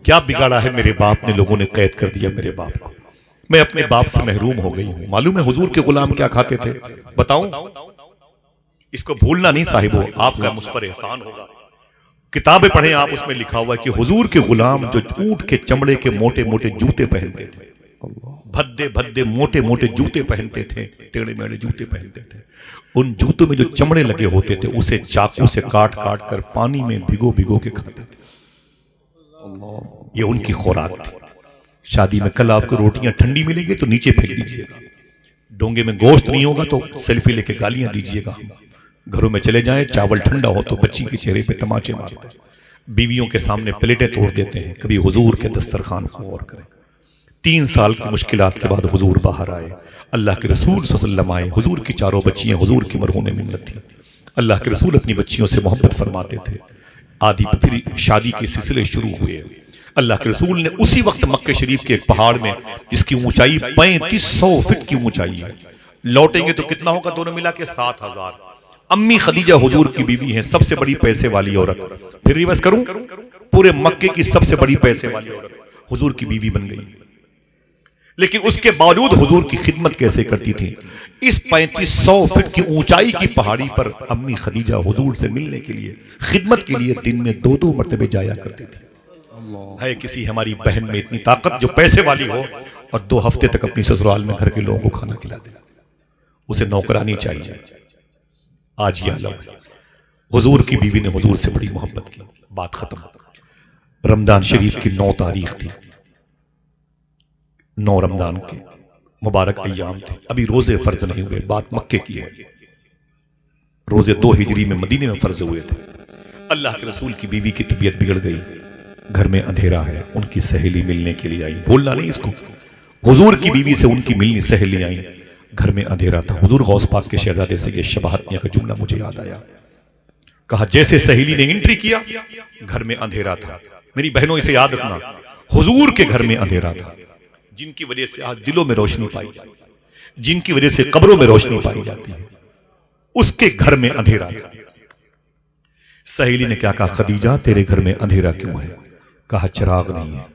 क्या बिगाड़ा है मेरे बाप ने, लोगों ने कैद कर दिया मेरे बाप को, मैं अपने बाप से महरूम हो गई हूं। मालूम है हुजूर के गुलाम क्या खाते थे? बताऊं? इसको भूलना नहीं साहिबो, आपका मुझ पर एहसान होगा। किताबें पढ़ें आप, उसमें लिखा हुआ है कि हुजूर के गुलाम जो ऊंट के चमड़े के मोटे मोटे जूते पहनते थे, भद्दे भद्दे मोटे मोटे जूते पहनते थे, टेढ़े मेढ़े जूते पहनते थे, उन जूतों में जो चमड़े लगे होते थे उसे चाकू से काट काट कर पानी में भिगो भिगो के खाते थे। ये उनकी खुराक थी। शादी में कल आपको रोटियां ठंडी मिलेंगी तो नीचे फेंक दीजिएगा, डोंगे में गोश्त नहीं होगा तो सेल्फी लेके गालियां दीजिएगा। घरों में चले जाएं, चावल ठंडा हो तो बच्ची के चेहरे पे तमाचे मारते, बीवियों के सामने प्लेटें तोड़ देते हैं। कभी हुजूर के दस्तरखान को गौर करें। 3 साल की मुश्किलात के बाद हुजूर बाहर आए, अल्लाह के रसूल सल्लल्लाहु अलैहि वसल्लम आए। हुजूर की 4 बच्चियां हुजूर की मरहून मिन्नत थी। अल्लाह के रसूल अपनी बच्चियों से मोहब्बत फरमाते थे। आदि फिर शादी के सिलसिले शुरू हुए। अल्लाह के रसूल ने उसी वक्त मक्के शरीफ के एक पहाड़ में, जिसकी ऊंचाई 3500 फीट की ऊंचाई है, लौटेंगे तो कितना होगा दोनों मिला के 7000, अम्मी खदीजा हुजूर की बीवी हैं, सबसे बड़ी पैसे वाली औरत। फिर रिवर्स करूं, पूरे मक्के की सबसे बड़ी पैसे वाली औरत हुजूर की बीवी बन गई। लेकिन उसके बावजूद हुजूर की खिदमत कैसे करती थी? इस 3500 फीट की ऊंचाई की पहाड़ी पर अम्मी खदीजा हुजूर से मिलने के लिए, खिदमत के लिए दिन में 2-2 मरतबे जाया करती थी। है किसी हमारी बहन में इतनी ताकत जो पैसे वाली हो और 2 हफ्ते तक अपनी ससुराल में घर के लोगों को खाना खिला दे? उसे नौकरानी चाहिए। आज ये आलम है। हुजूर की बीवी ने हुजूर से बड़ी मोहब्बत की। बात खत्म। रमजान शरीफ की 9 तारीख थी। 9 रमजान के मुबारक अय्याम थे। अभी रोजे फर्ज नहीं हुए। बात मक्के की है। रोजे 2 हिजरी में मदीने में फर्ज हुए थे। अल्लाह के रसूल की बीवी की तबीयत बिगड़ गई। घर में अंधेरा है। उनकी सहेली मिलने के लिए आई। भूलना नहीं इसको। हुजूर की बीवी से उनकी मिलनी सहेली आई। घर में अंधेरा था। हुजूर गौस पाक के शहजादे से ये शबाहत मियां का जुमला मुझे याद आया। कहा जैसे सहेली ने एंट्री किया, घर में अंधेरा था। मेरी बहनों इसे याद रखना, हुजूर के घर में अंधेरा था। जिनकी वजह से आज दिलों में रोशनी पाई जाती है, जिनकी वजह से कब्रों में रोशनी पाई जाती है, उसके घर में अंधेरा था। सहेली ने क्या कहा? खदीजा तेरे घर में अंधेरा क्यों है? कहा चिराग नहीं है।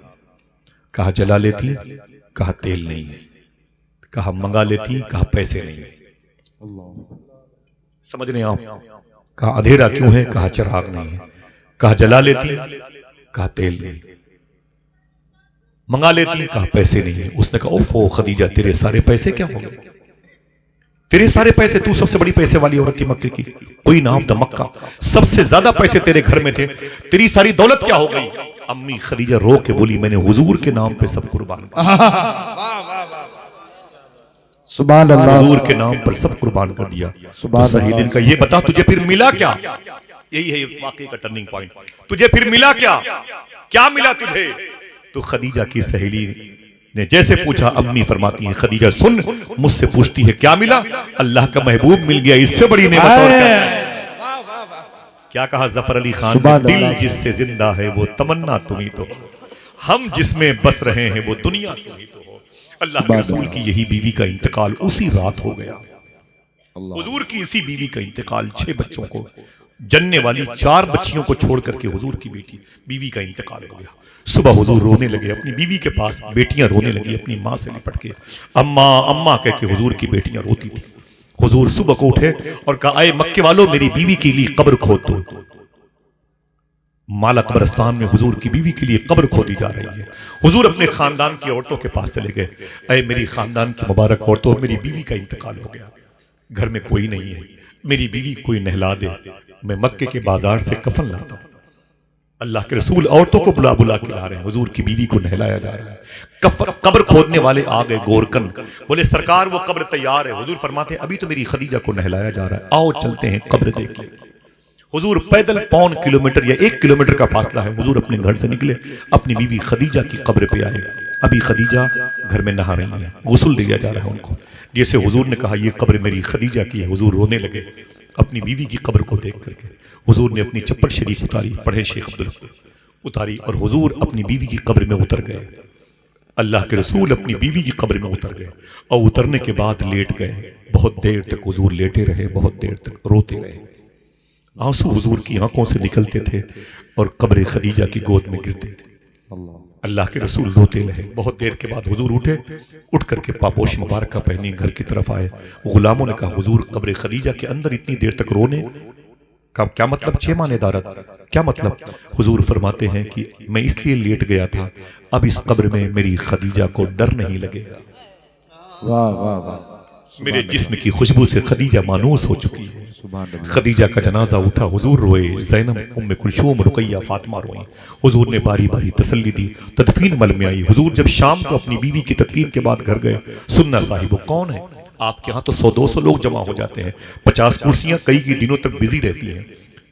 कहा जला लेती? कहा तेल नहीं है। कहा मंगा लेती? कहा पैसे नहीं है। समझ नहीं आओ? कहा अंधेरा क्यों है? कहा चिराग नहीं है। कहा जला लेती? कहा तेल नहीं। मंगा लेती? कहा पैसे नहीं है। उसने कहा ओफो खदीजा तेरे सारे पैसे क्या हो गए? तेरे सारे पैसे, तू सबसे बड़ी पैसे वाली औरत थी मक्के की, क्वीन ऑफ द मक्का, सबसे ज्यादा पैसे तेरे घर में थे, तेरी सारी दौलत क्या हो गई? अम्मी खदीजा रो के बोली मैंने हुजूर के नाम पे सब कुर्बान कर दिया। सुभान अल्लाह। हुजूर के नाम पर सब कुर्बान कर दिया। तो सहेली का ये बता तुझे फिर मिला क्या? यही है वाकई का टर्निंग पॉइंट। तुझे फिर मिला क्या? क्या मिला तुझे? तो खदीजा की सहेली ने जैसे पूछा, अम्मी फरमाती हैं खदीजा सुन, मुझसे पूछती है क्या मिला? अल्लाह का महबूब मिल गया, इससे बड़ी नेमत और क्या कहा जफर अली खान ने? दिल जिससे जिंदा है वो तमन्ना तुम्ही तो, हम जिसमें बस रहे हैं वो दुनिया तुम्ही तो हो। अल्लाह के रसूल की यही बीवी का इंतकाल उसी रात हो गया। हुजूर की इसी बीवी का इंतकाल, 6 बच्चों को जन्ने वाली 4 बच्चियों को छोड़ करके हुजूर की बीवी का इंतकाल हो गया। सुबह हुजूर रोने लगे अपनी बीवी के पास, बेटियां रोने लगी अपनी माँ से लिपट के, अम्मा अम्मा कह के हुजूर की बेटियां रोती थी। हुजूर सुबह को उठे और कहा आए मक्के वालों मेरी बीवी के लिए कब्र खोद दो। माला कब्रस्तान में हुजूर की बीवी के लिए कब्र खोदी जा रही है। हुजूर अपने खानदान की औरतों के पास चले गए, अरे मेरी खानदान की मुबारक औरतों, मेरी बीवी का इंतकाल हो गया, घर में कोई नहीं है, मेरी बीवी कोई नहला दे, मैं मक्के के बाजार से कफन लाता हूं। अल्लाह के रसूल औरतों को बुला बुला के ला रहे हैं, हुजूर की बीवी को नहलाया जा रहा है। कब्र खोदने वाले आ गए गोरकन, बोले सरकार वो कब्र तैयार है। हुजूर फरमाते हैं अभी तो मेरी खदीजा को नहलाया जा रहा है, आओ चलते हैं कब्र देख ले। हुजूर पैदल 1.25 किलोमीटर या 1 किलोमीटर का फासला है, हुजूर अपने घर से निकले, अपनी बीवी खदीजा की कब्र पे आए। अभी खदीजा घर में नहा रही है, गुस्ल दिया जा रहा है उनको। जैसे हुजूर ने कहा ये कब्र मेरी खदीजा की है, हुजूर रोने लगे अपनी बीवी की कब्र को देख करके। हुजूर ने अपनी चप्पल शरीफ उतारी, पढ़े शेख अब्दुल उतारी, और हुजूर अपनी बीवी की कब्र में उतर गए। अल्लाह के रसूल अपनी बीवी की कब्र में उतर गए और उतरने के बाद लेट गए। बहुत देर तक हुजूर लेटे रहे, बहुत देर तक रोते रहे। आंसू हुजूर की आंखों से निकलते थे और कब्र खदीजा की गोद में गिरते थे। अल्लाह के रसूल रोते रहे। बहुत देर के बाद हुजूर उठे, उठ करके पापोश मुबारक पहनी घर की तरफ आए। गुलामों ने कहा हुजूर कब्र खदीजा के अंदर इतनी देर तक रोने का क्या मतलब? 6 माह नेदारत, क्या मतलब? हुजूर फरमाते हैं कि मैं इसलिए लेट गया था, अब इस कब्र में मेरी खदीजा को डर नहीं लगेगा। वाह वाह वाह, मेरे जिस्म की खुशबू से खदीजा मानूस हो चुकी है। खदीजा का जनाजा उठा, हुजूर रोए, ज़ैनब, उम्मे कुलसूम, रुकैया, फातिमा रोई। हुजूर ने बारी बारी तसल्ली दी। तदफीन मल में आई। हुजूर जब शाम को अपनी बीवी की तदफीन के बाद घर गए, सुन्ना साहिब कौन है? आपके यहाँ तो 100-200 लोग जमा हो जाते हैं, 50 कुर्सियां कई दिनों तक बिजी रहती हैं।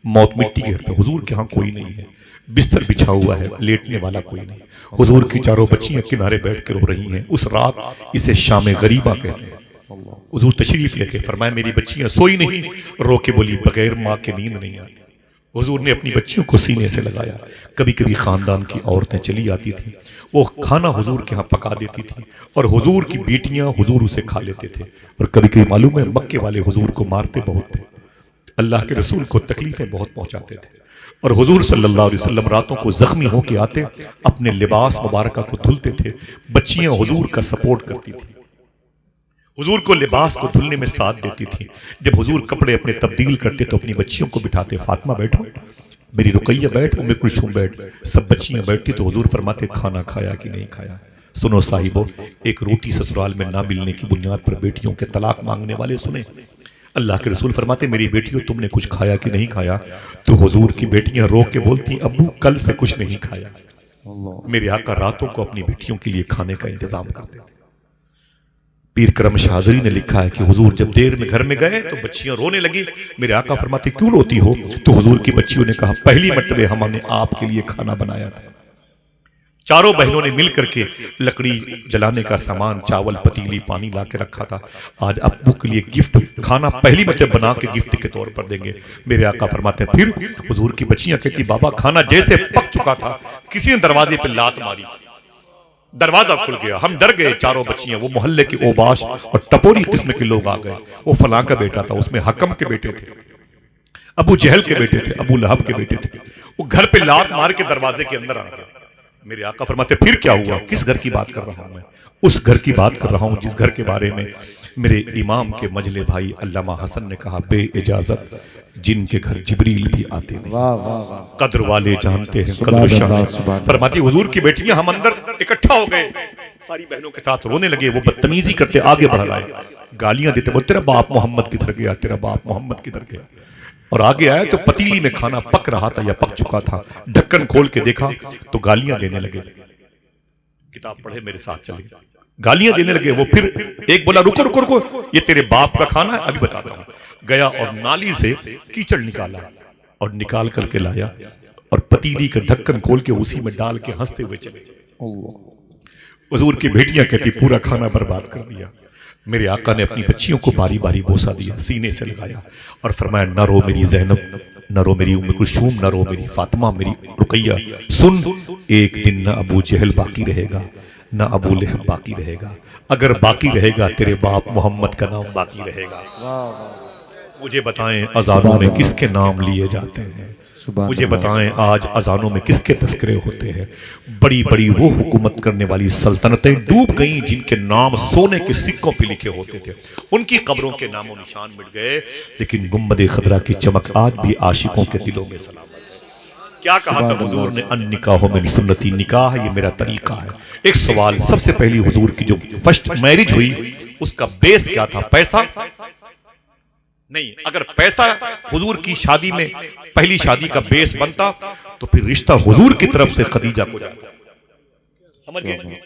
मौत मिट्टी के घर पे, हुजूर के यहाँ कोई नहीं है, बिस्तर बिछा हुआ है, लेटने वाला कोई नहीं। हुजूर की 4 बच्चियां किनारे बैठ कर रो रही हैं। उस रात इसे शाम गरीबा कहते हैं। हुजूर तशरीफ लेके फरमाया मेरी बच्चियां सोई नहीं, रो के बोली बगैर माँ के नींद नहीं आती। हुजूर ने अपनी बच्चियों को सीने से लगाया। कभी कभी खानदान की औरतें चली आती थी, वो खाना हुजूर के यहाँ पका देती थी और हुजूर की बेटियां हुजूर उसे खा लेते थे। और कभी कभी मालूम है मक्के वाले हुजूर को मारते बहुत थे। अल्लाह के रसूल को तकलीफें बहुत पहुंचाते थे और हुजूर सल्लल्लाहु अलैहि वसल्लम रातों को जख्मी होके आते, अपने लिबास मुबारक को धुलते थे। बच्चियां हुजूर का सपोर्ट करती थी, हुजूर को लिबास को धुलने में साथ देती थी। जब हुजूर कपड़े अपने तब्दील करते तो अपनी बच्चियों को बिठाते, फातिमा बैठो, मेरी रुकैया बैठ, उम्मे कुलसूम बैठ। सब बच्चियां बैठती तो हुजूर फरमाते खाना खाया कि नहीं खाया। सुनो साहिबो, एक रोटी ससुराल में ना मिलने की बुनियाद पर बेटियों के तलाक मांगने वाले सुने। अल्लाह के रसूल फरमाते मेरी बेटियों तुमने कुछ खाया कि नहीं खाया। तो हुजूर की बेटियां रो के बोलती अब्बू कल से कुछ नहीं खाया। मेरे आका रातों को अपनी बेटियों के लिए खाने का इंतजाम करते थे। पीर करम शाहजरी ने लिखा है कि हुजूर जब देर में घर में गए तो बच्चियां रोने लगी। मेरे आका फरमाते क्यों रोती हो? तो हुजूर की बच्चियों ने कहा पहली मर्तबे हमने आपके लिए खाना बनाया था। चारों बहनों ने मिलकर के लकड़ी जलाने का सामान, चावल, पतीली, पानी ला के रखा था। आज अब्बू के लिए गिफ्ट खाना पहली मर्तबा बना के गिफ्ट के तौर पर देंगे। मेरे आका फरमाते हैं फिर हुजूर की बच्चियां कहती बाबा खाना जैसे पक चुका था किसी ने दरवाजे पे लात मारी, दरवाजा खुल गया, हम डर गए। चारों बच्चियां, वो मोहल्ले के ओबाश और टपोरी किस्म के लोग आ गए। वो फलां का बेटा था, उसमें हकम के बेटे थे, अबू जहल के बेटे थे, अबू लहब के बेटे थे। वो घर पे लात मार के दरवाजे के अंदर आ गए। मेरे आका फरमाते फिर क्या हुआ? किस घर की बात कर रहा हूं मैं? उस घर की बात कर रहा हूं जिस घर के बारे में मेरे इमाम के मजले भाई अल्लामा हसन ने कहा बे इजाजत जिनके घर जिब्रील भी आते नहीं। वाह वाह वाह, कद्र वाले जानते हैं कद्र शान। फरमाती हुजूर की बेटियां हम अंदर इकट्ठा हो गए, सारी बहनों के साथ रोने लगे। वो बदतमीजी करते आगे बढ़ लाए, गालियां देते, वो तेरा बाप मोहम्मद किधर गया, तेरा बाप मोहम्मद किधर गया। और आगे आया तो पतीली में खाना पक रहा था या पक चुका था। ढक्कन खोल के देखा तो गालियां देने लगे। किताब पढ़े मेरे साथ चले, गालियां देने लगे। वो फिर एक बोला रुको रुको रुको, ये तेरे बाप का खाना है, अभी बताता हूं। गया और नाली से कीचड़ निकाला और निकाल करके लाया और पतीली का ढक्कन खोल के उसी में डाल के हंसते हुए चले। हुजूर की बेटियां कहती पूरा खाना बर्बाद कर दिया। मेरे आका ने अपनी बच्चियों को बारी बारी बोसा दिया, सीने से लगाया और फरमाया न रो मेरी ज़ैनब, न रो मेरी उम्मे कुलसूम, न रो मेरी फातिमा, मेरी रुकैया। सुन, एक दिन न अबू जहल बाकी रहेगा, न अबू लहब बाकी रहेगा। अगर बाकी रहेगा तेरे बाप मोहम्मद का नाम बाकी रहेगा। मुझे बताएं अजानों में किसके नाम लिए जाते हैं? मुझे बताएं आज अजानों में किसके तस्करे होते हैं? बड़ी बड़ी वो हुकूमत करने वाली सल्तनतें डूब गईं जिनके नाम सोने के सिक्कों पे लिखे होते थे। उनकी कब्रों के नामों निशान मिट गए, लेकिन गुम्बद खदरा की चमक आज भी आशिकों के दिलों में सलामत है। क्या कहा था हुजूर ने? अन निकाह मिन सुन्नती, निकाह ये मेरा तरीका है। एक सवाल, सबसे पहली हुजूर की जो फर्स्ट मैरिज हुई उसका बेस क्या था? पैसा नहीं। अगर पैसा हुजूर की शादी में पहली शादी का बेस बनता तो फिर रिश्ता हुजूर की तरफ से खदीजा को जाता। समझ गए?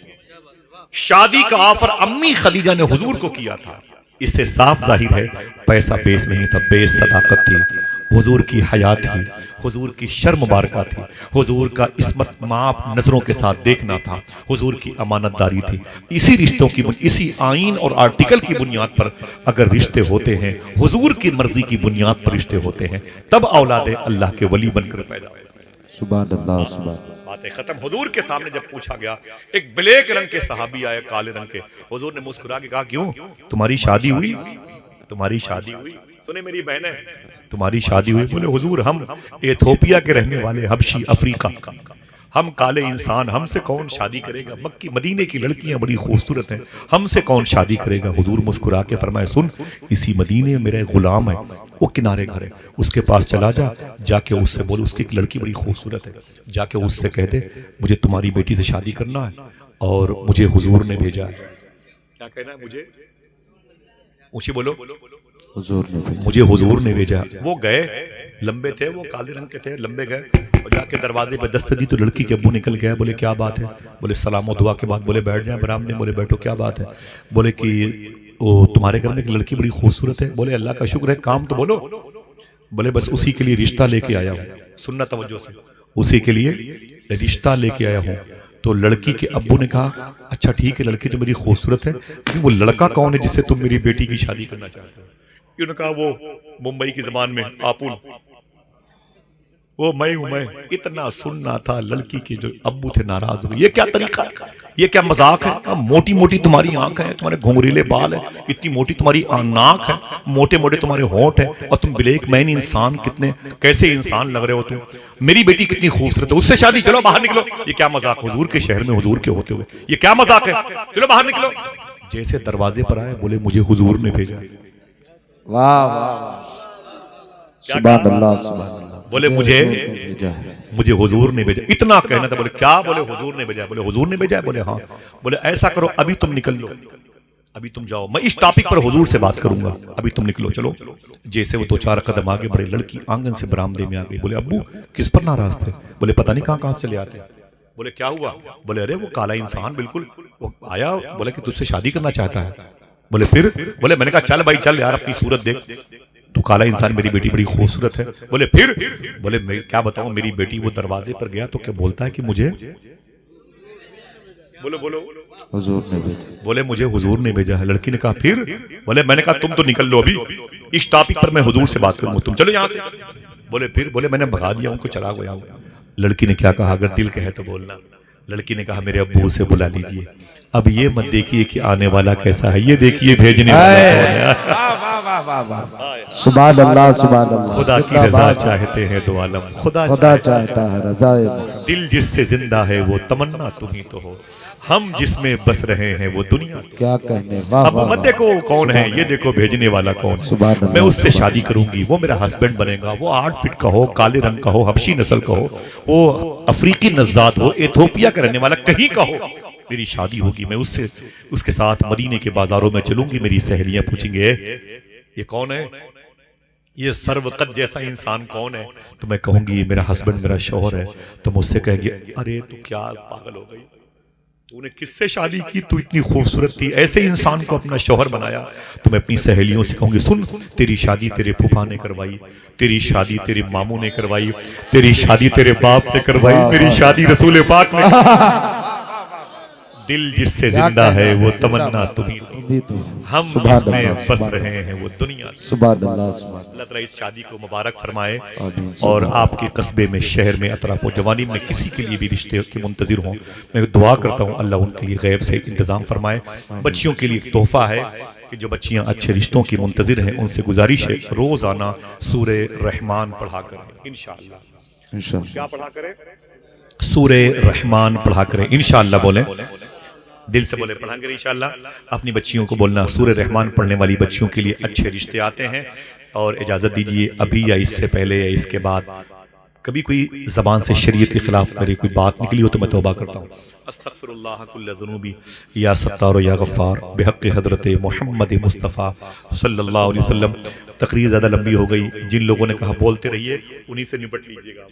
शादी का ऑफर अम्मी खदीजा ने हुजूर को किया था। इससे साफ जाहिर है पैसा बेस नहीं था, बेस सदाकत थी, हुजूर की हयात थी, हुजूर की शर्म मुबारका थी, हुजूर का इस्मत माप नजरों के साथ देखना था, हुजूर की अमानतदारी थी। इसी रिश्तों की, इसी आइन और आर्टिकल की बुनियाद पर अगर रिश्ते होते हैं, हुजूर की मर्जी की बुनियाद पर रिश्ते होते हैं, तब औलादे अल्लाह के वली बनकर पैदा होते हैं। सुभान अल्लाह, सुभान। बातें खत्म। हुजूर के सामने जब पूछा गया, एक ब्लैक रंग के सहाबी आए, काले रंग के। हुजूर ने मुस्कुरा के कहा क्यों, तुम्हारी शादी हुई? तुम्हारी शादी हुई? सुने मेरी बहनें, तुम्हारी शादी हुई? बोले हुजूर हम एथोपिया के रहने वाले, हबशी अफ्रीका, हम काले इंसान, हमसे कौन शादी करेगा? मक्की मदीने की लड़कियां बड़ी खूबसूरत हैं, हमसे कौन शादी करेगा? हुजूर मुस्कुरा के फरमाए सुन, इसी मदीने में मेरा एक गुलाम है, वो किनारे घर है, उसके पास चला जा, जाके उससे बोल, उसकी एक लड़की बड़ी खूबसूरत है, जाके उससे कह दे मुझे तुम्हारी बेटी से शादी करना है और मुझे हुजूर ने भेजा है। क्या कहना है? मुझे ऊंची बोलो, हुजूर ने भेजा, मुझे हुजूर ने भेजा। वो गए, लंबे थे, वो काले रंग के थे, लंबे गए और जाके दरवाजे पे दस्तक दी तो लड़की के अब्बू निकल गया। बोले क्या बात है? बोले सलाम और दुआ के बाद। बोले बैठ जाए बरामदे। बोले बैठो। क्या बात है? बोले कि वो तुम्हारे घर में एक लड़की बड़ी खूबसूरत है। बोले अल्लाह का शुक्र है, काम तो बोलो। बोले बस उसी के लिए रिश्ता लेके आया हूँ। सुनना तवज्जो से, उसी के लिए रिश्ता लेके आया हूँ। तो लड़की के अब्बू ने कहा अच्छा ठीक है, लड़की तो मेरी खूबसूरत है, लेकिन वो लड़का कौन है जिससे तुम मेरी बेटी की शादी करना चाहते हो? उन्होंने कहा वो मुंबई की जबान में आपुन। वो मैं हूं मैं, इतना सुनना था। लड़की के जो अब्बू थे नाराज हो गए। ये क्या तरीका है, ये क्या मजाक है? मोटी मोटी तुम्हारी आंख है, तुम्हारे घुंघरीले बाल है, इतनी मोटी तुम्हारी नाक है, मोटे मोटे तुम्हारे होंठ है, और तुम ब्लैक मैन इंसान, कितने कैसे इंसान लग रहे हो तुम। मेरी बेटी कितनी खूबसूरत है, उससे शादी, चलो बाहर निकलो। ये क्या मजाक, हुजूर के शहर में हुजूर के होते हुए ये क्या मजाक है, चलो बाहर निकलो। जैसे दरवाजे पर आए बोले मुझे हुजूर ने भेजा। वाह वाह वाह, सुभान अल्लाह सुभान अल्लाह। बोले मुझे भेजा है। हुजूर ने भेजा। इतना कहना था। बोले क्या? बोले हुजूर ने भेजा। बोले हुजूर ने भेजा है? बोले हाँ। बोले ऐसा करो, अभी तुम निकल लो, अभी तुम जाओ, मैं इस टॉपिक पर हुजूर से बात करूंगा, अभी तुम निकलो, चलो। जैसे वो 2-4 कदम आगे बढ़े, लड़की आंगन से बरामदे में आ गई। बोले अब्बू किस पर नाराज थे? बोले पता नहीं कहां से चले आते। बोले क्या हुआ? बोले अरे वो काला इंसान बिल्कुल वो आया, बोले कि तुझसे शादी करना चाहता है। बोले फिर? बोले मैंने कहा चल भाई चल यार, अपनी सूरत देख, तू काला इंसान, मेरी बेटी बड़ी खूबसूरत है। बोले फिर? बोले मैं क्या बताऊं, मेरी बेटी वो दरवाजे पर गया तो क्या बोलता है कि मुझे, बोलो बोलो, हुजूर ने भेजा। बोले मुझे हुजूर ने भेजा है। लड़की ने कहा फिर? बोले मैंने कहा तुम तो निकल लो, अभी इस टॉपिक पर मैं हुजूर से बात करूंगा, तुम चलो यहां से। बोले फिर? बोले मैंने भगा दिया उनको, चला गया हूं। लड़की ने क्या कहा, अगर दिल कहे तो बोलना। लड़की ने कहा मेरे अब्बू से बुला लीजिए। अब ये मत देखिए कि आने वाला कैसा है, ये देखिए भेजने वाला कौन है। सुभान अल्लाह सुभान अल्लाह। खुदा की रजा चाहते हैं दो आलम, खुदा चाहता है रजा। दिल जिससे जिंदा है वो तमन्ना तुम ही तो हो, हम जिसमें बस रहे हैं वो दुनिया तो। क्या कहने। वाह अब मत देखो कौन है, ये देखो भेजने वाला कौन है। मैं उससे शादी करूंगी, वो मेरा हस्बैंड बनेगा। वो 8 फीट का हो, काले रंग का हो, हबशी नस्ल का हो, वो अफ्रीकी नजात हो, एथोपिया का रहने वाला कहीं का हो, मेरी शादी होगी। मैं उससे, उसके साथ मदीने के बाजारों में चलूंगी। मेरी सहेलियां पूछेंगे ये कौन है, ये सर्वकत जैसा इंसान कौन है? तो मैं कहूंगी मेरा हस्बैंड, मेरा शौहर है। तो मुझसे कहेंगे अरे तू क्या पागल हो गई, तूने किससे शादी की, तू इतनी खूबसूरत थी, ऐसे इंसान को अपना शौहर बनाया। तो मैं अपनी सहेलियों से कहूंगी सुन, तेरी शादी तेरे फूफा ने करवाई, तेरी शादी तेरे मामू ने करवाई, तेरी शादी तेरे बाप ने करवाई, मेरी शादी रसूल पाक ने। दिल जिससे जिंदा है वो तमन्ना तुम ही तो, हम जिसमें बस रहे हैं वो दुनिया। सुभान अल्लाह सुभान। अल्लाह ताला इस शादी को मुबारक फरमाए और आपके कस्बे में, शहर में, अतराफ जवानी में किसी के लिए भी रिश्ते के मुंतजिर हों, मैं दुआ करता हूँ अल्लाह उनके लिए गैब से इंतजाम फरमाए। बच्चियों के लिए एक तोहफा है कि जो बच्चियां अच्छे रिश्तों की मुंतजिर हैं उनसे गुजारिश है रोजाना सूरे रहमान पढ़ा करें इंशाअल्लाह। क्या पढ़ा करें? सूरे रहमान पढ़ा करें इंशाअल्लाह। बोले दिल से, बोले पढ़ा करें इंशाअल्लाह। अपनी बच्चियों को बोलना सूरे रहमान पढ़ने वाली बच्चियों के लिए अच्छे रिश्ते आते हैं। और इजाजत दीजिए अभी या इससे पहले या इसके बाद कभी कोई जबान से शरीयत के खिलाफ मेरी कोई बात निकली हो तो मैं तौबा करता हूँ। अस्तगफिरुल्लाह कुल्ल ज़ुनूबी या सत्तार या गफ़्फ़ार बिहक़्क़ि हज़रत मोहम्मद मुस्तफ़ा सल्लल्लाहु अलैहि वसल्लम। तकरीर ज़्यादा लंबी हो गई, जिन लोगों ने कहा बोलते रहिए उन्हीं से निपट लीजिएगा।